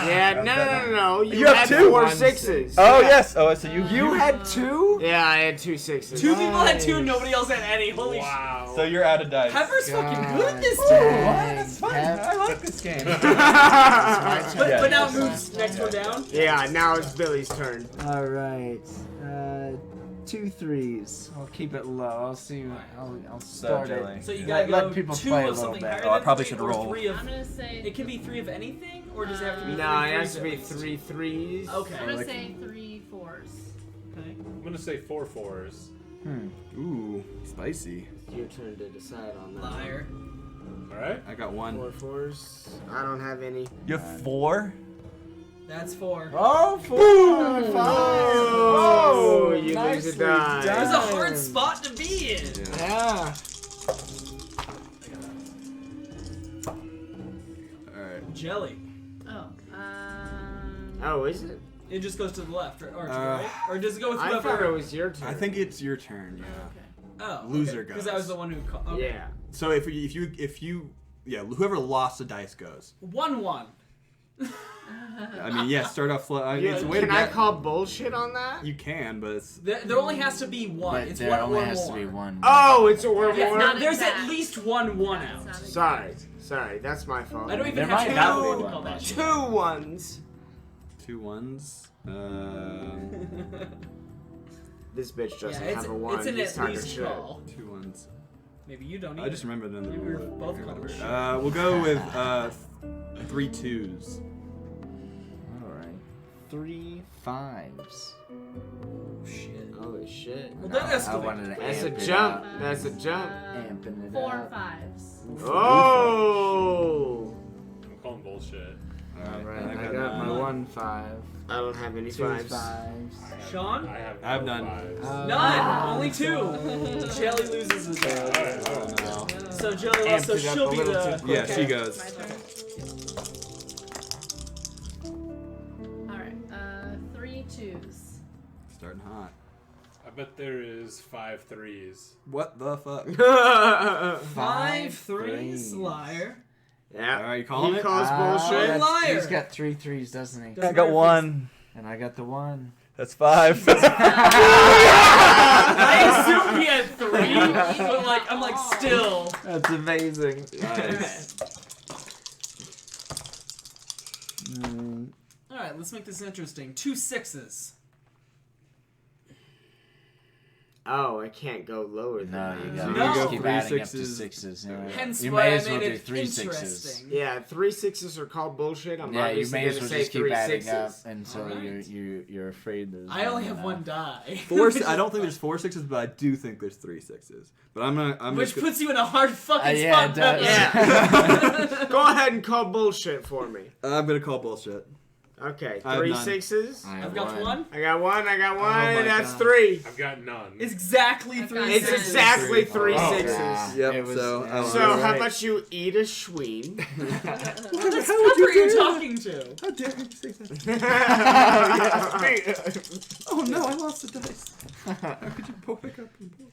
Yeah, no. You have had 2. 4 1 6s. Oh Yeah. yes. Oh, so you had 2? Yeah, I had 2 6s. 2 people had 2, Nice. nobody else had any. Holy shit. Wow. So you're out of dice. Pepper's fucking good at this God too. dang. That's fine. Pep. I like this game. It's my turn. But now it moves next one down. Yeah, now it's Billy's turn. All right. 2 3s. I'll keep it low. I'll see. I'll start Jelly. it. So you Let- gotta let go people 2 play a of little something bit. higher Oh, I than probably 3 should or roll. 3 of. I'm gonna say. It can be 3 of anything, or does it have to be 3 No, it has threes to at be least? 3 3s. Okay. I'm gonna say 3 4s. Okay. I'm gonna say 4 4s. Ooh, spicy. It's your turn to decide on that. Liar. All right. I got 1. 4 4s. I don't have any. You have 4? That's 4. Oh, 4 Oh, you lose nicely a die. It was a done. hard spot to be in. Yeah. Alright. Jelly. Oh. Oh, is it? It just goes to the left, or to the right, or does it go with I thought whoever? it was your turn. I think it's your turn, yeah. Okay. Oh, Loser Because goes. I was the one who. Okay. Yeah. So if you whoever lost the dice goes. 1-1. I mean, yeah, start off slow. I mean, it's a way Can to I get. call bullshit on that? You can, but it's. There only has to be 1. But It's there 1 only or has more. to be 1. Oh, it's a or Yeah, more? not there's exact. at least one It's out. not Sorry, that's my fault. I don't even There have might to not know be what to call one. that shit. 2 1s. 2 1s. This bitch doesn't Yeah, have a 1. it's an He's at talking least shit. call. 2 1s. Maybe you don't. I just either. remembered another We were rule. both called shit. We'll go with 3 2s. All right. 3 5s. Shit. Holy shit. Well, that I escalated. wanted to That's a amp it jump. up. That's a jump. Amping it 4 up. 5s. Oh! I'm calling bullshit. All right. I I got got my none. 1 5. I don't have any 2 5s. 5s. Sean? I have, I have no none. 5s. None. Only 2. Jelly loses his die. Oh no. So Jelly Amped lost. So it up she'll a be little the. too Yeah, okay. she goes. My turn. Alright. 3 2s. Starting hot. I bet there is 5 3s. What the fuck? 5 3s, liar. Yeah. Alright, you calling He it? calls bullshit. that's- liar. He's got 3 3s, doesn't he? Doesn't matter if 1. And I got the 1. That's 5. I assumed he had 3, but like I'm like still. That's amazing. Nice. All right, let's make this interesting. 2 6s. Oh, I can't go lower than No, that. you So gotta you No. just go keep 3 adding up to 6s. 6s. You, know. Hence You why may I as well made do it 3 6s. interesting. Yeah, 3 6s are called bullshit. I'm Yeah, you obviously may as gonna well say just keep 3 adding 6s. up until Alright. you're afraid there's. I only not have 1 enough. die. I don't think there's 4 6s, but I do think there's 3 6s. But I'm Which just puts you in a hard fucking Yeah, spot. it does. Yeah. Go ahead and call bullshit for me. I'm gonna call bullshit. Okay, I have 3 none. 6s. I have I've got 1. I got 1. I got 1. my That's God. 3. I've got none. It's exactly I've 3 got It's 6s. exactly 3 Oh. 6s. Yeah, Yep, it was- so, yeah. So You're how right. much you eat a schween? That's Pepper you're talking to. How dare you say that? Oh, Oh no, I lost the dice. How could you pull back up?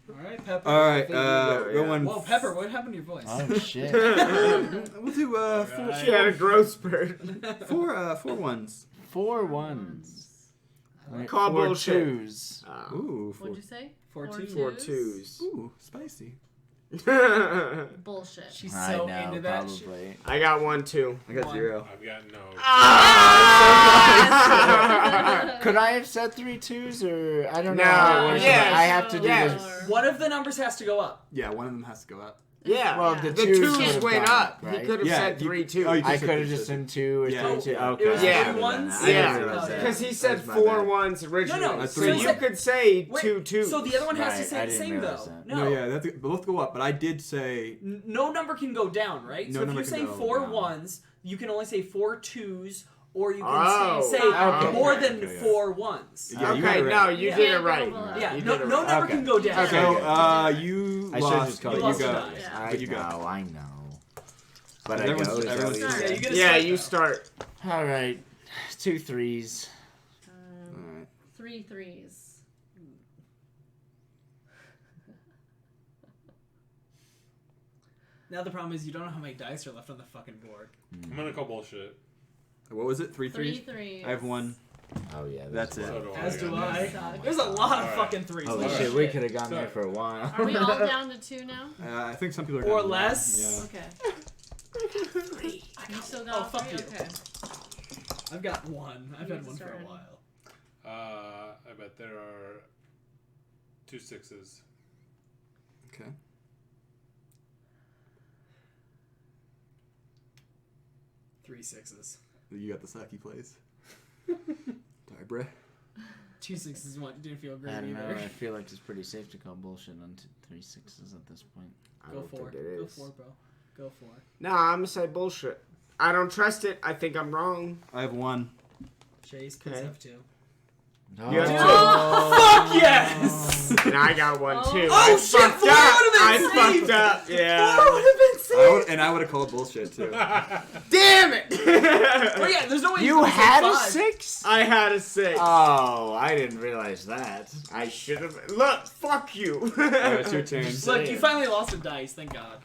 All right, Pepper. Alright, go, go yeah. one. Whoa, Pepper, what happened to your voice? Oh shit! We'll do She had a growth spurt. 4 1s. 4 1s. Right, Call 4 bullshit. 2s. Ooh, 4. What'd you say? 4 2s. 4 2s. Ooh, spicy. Bullshit. She's I so know, into that shit. probably. I got 1 too. I got One. 0. I've got no. Could I have said 3 twos, or I don't know No, how it works. yes, I have to do yes. this. One of the numbers has to go up. Yeah, one of them has to go up. Yeah. Well, Yeah. the The twos twos would've went gone up. right? He could have Yeah, said you- 3 2. oh, you I said could have three just twos. done 2 or Yeah. 3 2. Okay. It was Yeah. three ones. I didn't Yeah. realize that. Because he said That's my 4 bad. 1s originally. No, no, So so you said- could say Wait, 2 2s. So the other one has to Right, say I the didn't same realize though. that. No. yeah, they both go up, but I did say No number can go down, right? No so if number you can say go 4 down. ones, you can only say 4 twos, or you can Oh. say Okay. more than Okay, yeah. 4 ones. Yeah, you got Okay, it right. no, you Yeah. did it Can't right. go below. Yeah, You no, did it no right. number Okay. can go down. Okay. So, you I should've lost. just called but you you lost go. the dice. Yeah. I But you go. know, I know. But I Everyone's- go. Is that everyone's- what you Yeah, said? you gotta Yeah, start, you though. start. All right, 2 3s. Alright. 3 3s. Now the problem is you don't know how many dice are left on the fucking board. I'm gonna call bullshit. What was it? 3 3 3s? 3s. I have 1. Oh yeah, That's it. So do As do I. I. Suck. There's a lot of Alright. fucking 3s. Holy Alright. shit, we could have gone there for a while. Are we all down to 2 now? I think some people are Or down to one. less. Okay. Three. You still Oh, got fuck 3? you. Okay. I've got 1. I've You had 1 for a started. while. I bet there are 2 6s. Okay. Three 6s. You got the sucky place. Sorry, bruh. 2 6s didn't feel great I don't know. either. I feel like it's pretty safe to call bullshit on 3 6s at this point. I Go don't for think it. it Go is. for it, bro. Go for it. No, I'm gonna say bullshit. I don't trust it. I think I'm wrong. I have 1. Chase, please Okay. have 2. No. You have 2. Fuck yes! And I got 1 Oh. too. Oh, I shit, fucked 4 up. would've been I safe. fucked up. Yeah. I would have called bullshit too. Damn it! Oh yeah, there's no way You he's gonna had say a 5. 6? I had a 6. Oh, I didn't realize that. I should have. Look, fuck you. Alright, it's your turn. Look, you finally lost a dice, thank God.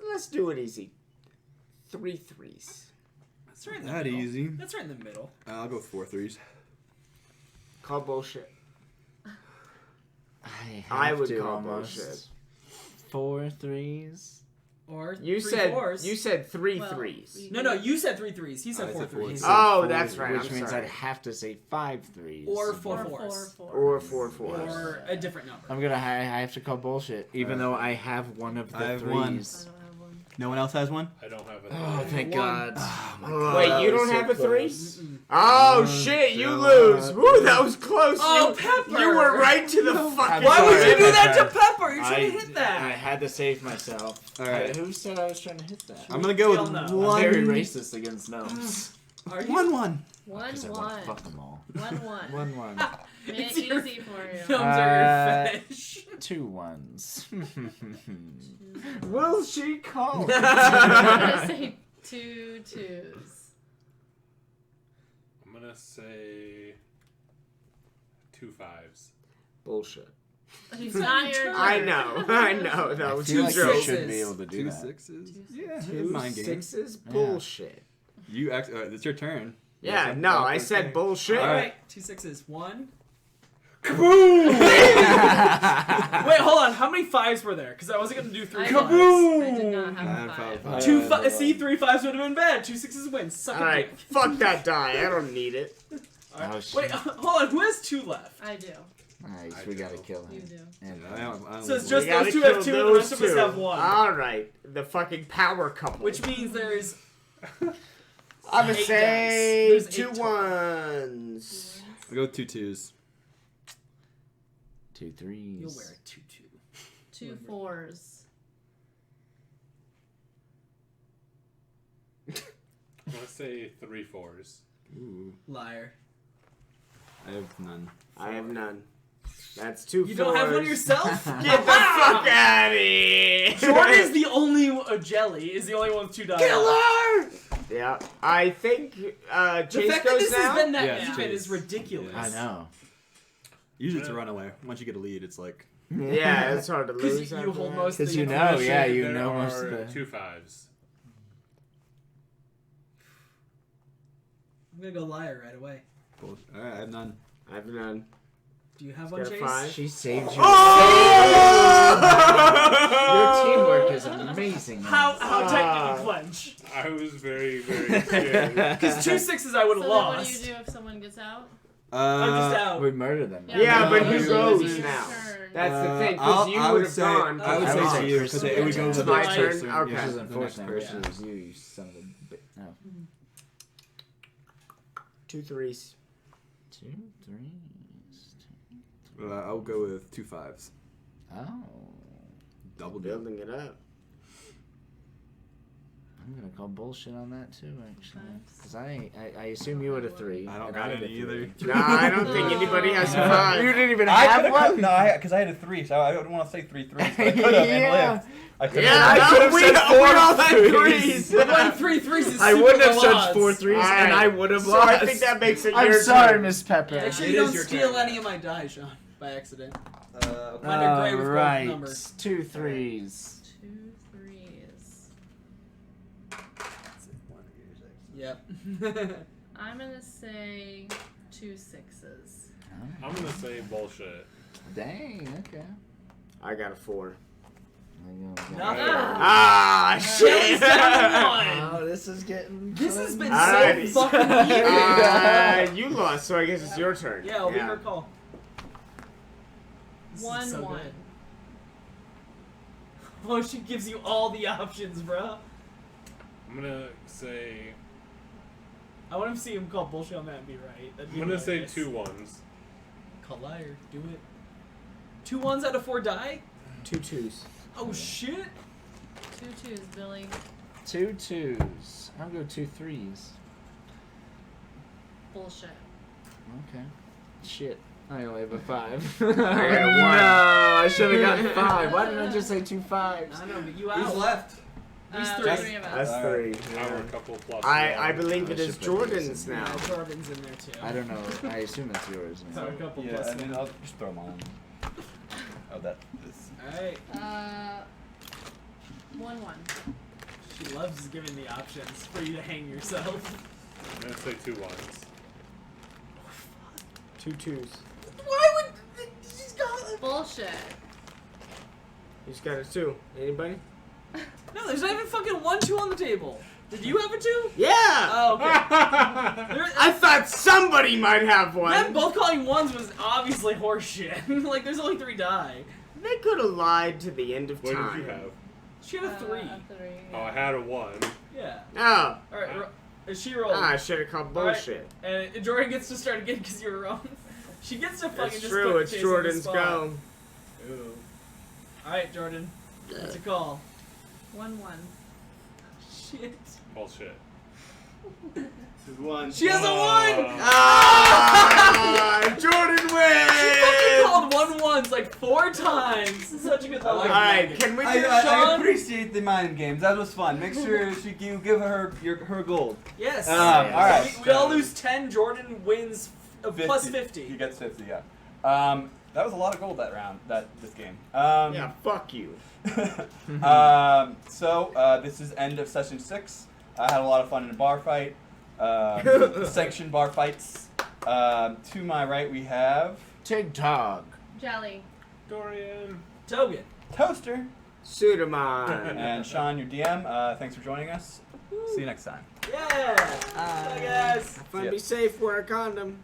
Let's do it easy. 3 3s. That's right in the That middle. easy. That's right in the middle. I'll go with 4 3s. Call bullshit. I would to call almost. bullshit. 4 3s. Or You 3 said 4s. you said 3 Well, 3s. No, you said 3 3s. He said I 4 said 4 3s. Oh, that's right, Which I'm means sorry. I'd have to say 5 3s. Or 4 4 4 4s. 4. Or 4 4s. Or a different number. I'm gonna. I have to call bullshit, even though I have one of the I have 3s. one. I don't have one. No one else has one? I don't have a Oh, thank One. God. Wait, you don't have a 3? Mm-mm. Oh shit, you lose. Woo, that was close. Oh, you, Pepper! You were right to the fucking. Why would you point. do that to Pepper? You're trying I, to hit I that. had to save myself. Alright. Who said I was trying to hit that? I'm gonna go We all with know. I'm 1. very racist against gnomes. Are you? 1 1. 1 Because I want to 1. fuck them all. 1 1. 1 1. Make It's it your- easy for you. Films are your fetish. 2 1s. Will she call? I'm gonna say 2 2s. I'm gonna say 2 5s. Bullshit. It's not your turn. I know. That I was feel two like you jokes. should be able to do 2 that. 6s? Two Yeah, Two mind game. 6s? Yeah. Bullshit. You act. It's your turn. Yeah, no, I said bullshit. Alright, 2 6s. 1. Kaboom! Wait, hold on. How many 5s were there? Because I wasn't going to do 3 I 5s. did not have I a have 5. Two see, 3 5s would have been bad. 2 6s wins. Suck a Alright, dick. fuck that die. I don't need it. Alright. Oh, shit. Wait, hold on. Who has 2 left? I do. Nice, I we do. gotta kill him. You do. And, I don't So it's We just gotta those 2 have kill 2 and the those rest of us two. have 1. Alright, the fucking power couple. Which means there's... I'm gonna 8 say dice. There's 2 8 total. 1s. I'll go with 2 2s. 2 3s. You'll wear a 2 2. 2 4s. I'm gonna say 3 4s. Ooh. Liar. I have none. I have none. That's 2 4s. You don't have one yourself? Get the fuck out of here! Jordan is the only jelly. Is the only one with 2 dice. Killer! Yeah, I think The Chase fact that goes this now. has been that Yeah, even Chase. is ridiculous. I know. Usually it's a runaway. Once you get a lead, it's like. Yeah, it's hard to lose. Because you after hold that. most of Because the you know, information. yeah, you There know most are of the... 2 5s. I'm gonna go liar right away. Alright, I have none. I have none. Do you have one, Got a Chase? 5. She saved you. Oh! Your teamwork is amazing. How tight did you clench? I was very, very scared. Because 2 6s I would So have then what lost. do you do if someone gets out? I'm just out. We murder them. Yeah, but he he goes goes now. Turn. That's the thing, I'll- because you I would would have say- gone. I would say say to you, because it would go to to my the turn? person. Okay. Which is the next unfortunate. Which person. is you son of a bitch. No. 2 3s. 2 3s. I'll go with 2 5s. Oh. Double deal. Building it up. I'm gonna call bullshit on that too, actually. Because I assume you had a 3. I don't and got had a any 3. either. No, I don't think anybody has a You 5. didn't even I have could one. have no, because I had a 3, so I don't want to say 3 3s, but I could have and lived. I could Yeah, have. no, we all had 3s. But like 3 3s is I super wouldn't have low searched odds. 4 3s, Alright. and I would have So lost. I think that makes it I'm your sorry, turn. Miss Pepper. Make sure It you is don't your steal turn. any of my die, Sean, by accident. Mine are gray with gold Right. numbers. 2 3s. 2 3s. Yep. I'm gonna say 2 6s. I'm gonna say bullshit. Dang. Okay. I got a 4. Nothing. Ah, Shelly's shit! down 1. Oh, this is getting. This has been Alrighty. so fucking even. You lost, so I guess it's your turn. Yeah, it'll be her call. This is 1 so 1. good. Oh, she gives you all the options, bro. I'm gonna say. I want to see him call bullshit on that and be right. That'd be I'm gonna say hilarious. 2 1s. Call liar. Do it. 2 1s out of 4 die? 2 2s. Oh shit! 2 2s, Billy. 2 2s. I'll go 2 3s. Bullshit. Okay. Shit. I only have a 5. I got a 1. No, I should have gotten 5. Why didn't I just say 2 5s? I know, but you out. Who's left? These Uh, three. 3 of us. That's 3. Our couple plus. I one. believe it I is should put these Jordan's in. now. Yeah, Jordan's in there too. I don't know. I assume that's yours. So a couple Yeah, plus and then one. I'll just throw them on. Oh, that is. Alright. 1 1. She loves giving the options for you to hang yourself. I'm gonna say 2 1s. 2 2s. Why would she's got? Bullshit. He's got a 2. Anybody? No, there's not even fucking 1 2 on the table. Did you have a 2? Yeah! Oh, okay. I thought somebody might have Them one. both calling 1s was obviously horseshit. Like, there's only 3 die. They could have lied to the end of What time. did you have? She had a 3. A 3. Oh, I had a 1. Yeah. Oh. Alright, she rolled. I should have called bullshit. And Jordan gets to start again because you were wrong. She gets to fucking That's just true. put It's Chase on the Jordan's spot. go. Ooh. Alright, Jordan. What's a call? 1 1. Shit. Bullshit. One. She has a 1! Ah! Jordan She fucking wins! called 1 1s like 4 times. Such a good luck. Alright, can we do I Sean? appreciate the mind games. That was fun. Make sure you give her her gold. Yes. All right. We all lose 10. Jordan wins plus 50. He gets 50. Yeah. That was a lot of gold that round. This game. Yeah, fuck you. This is end of session 6. I had a lot of fun in a bar fight. Sanctioned bar fights. To my right we have TikTok. Jelly. Dorian. Togan. Toaster Sudaman. and Sean, your DM. Thanks for joining us. See you next time. Yeah. Bye, guys. Fun, be safe, wear a condom.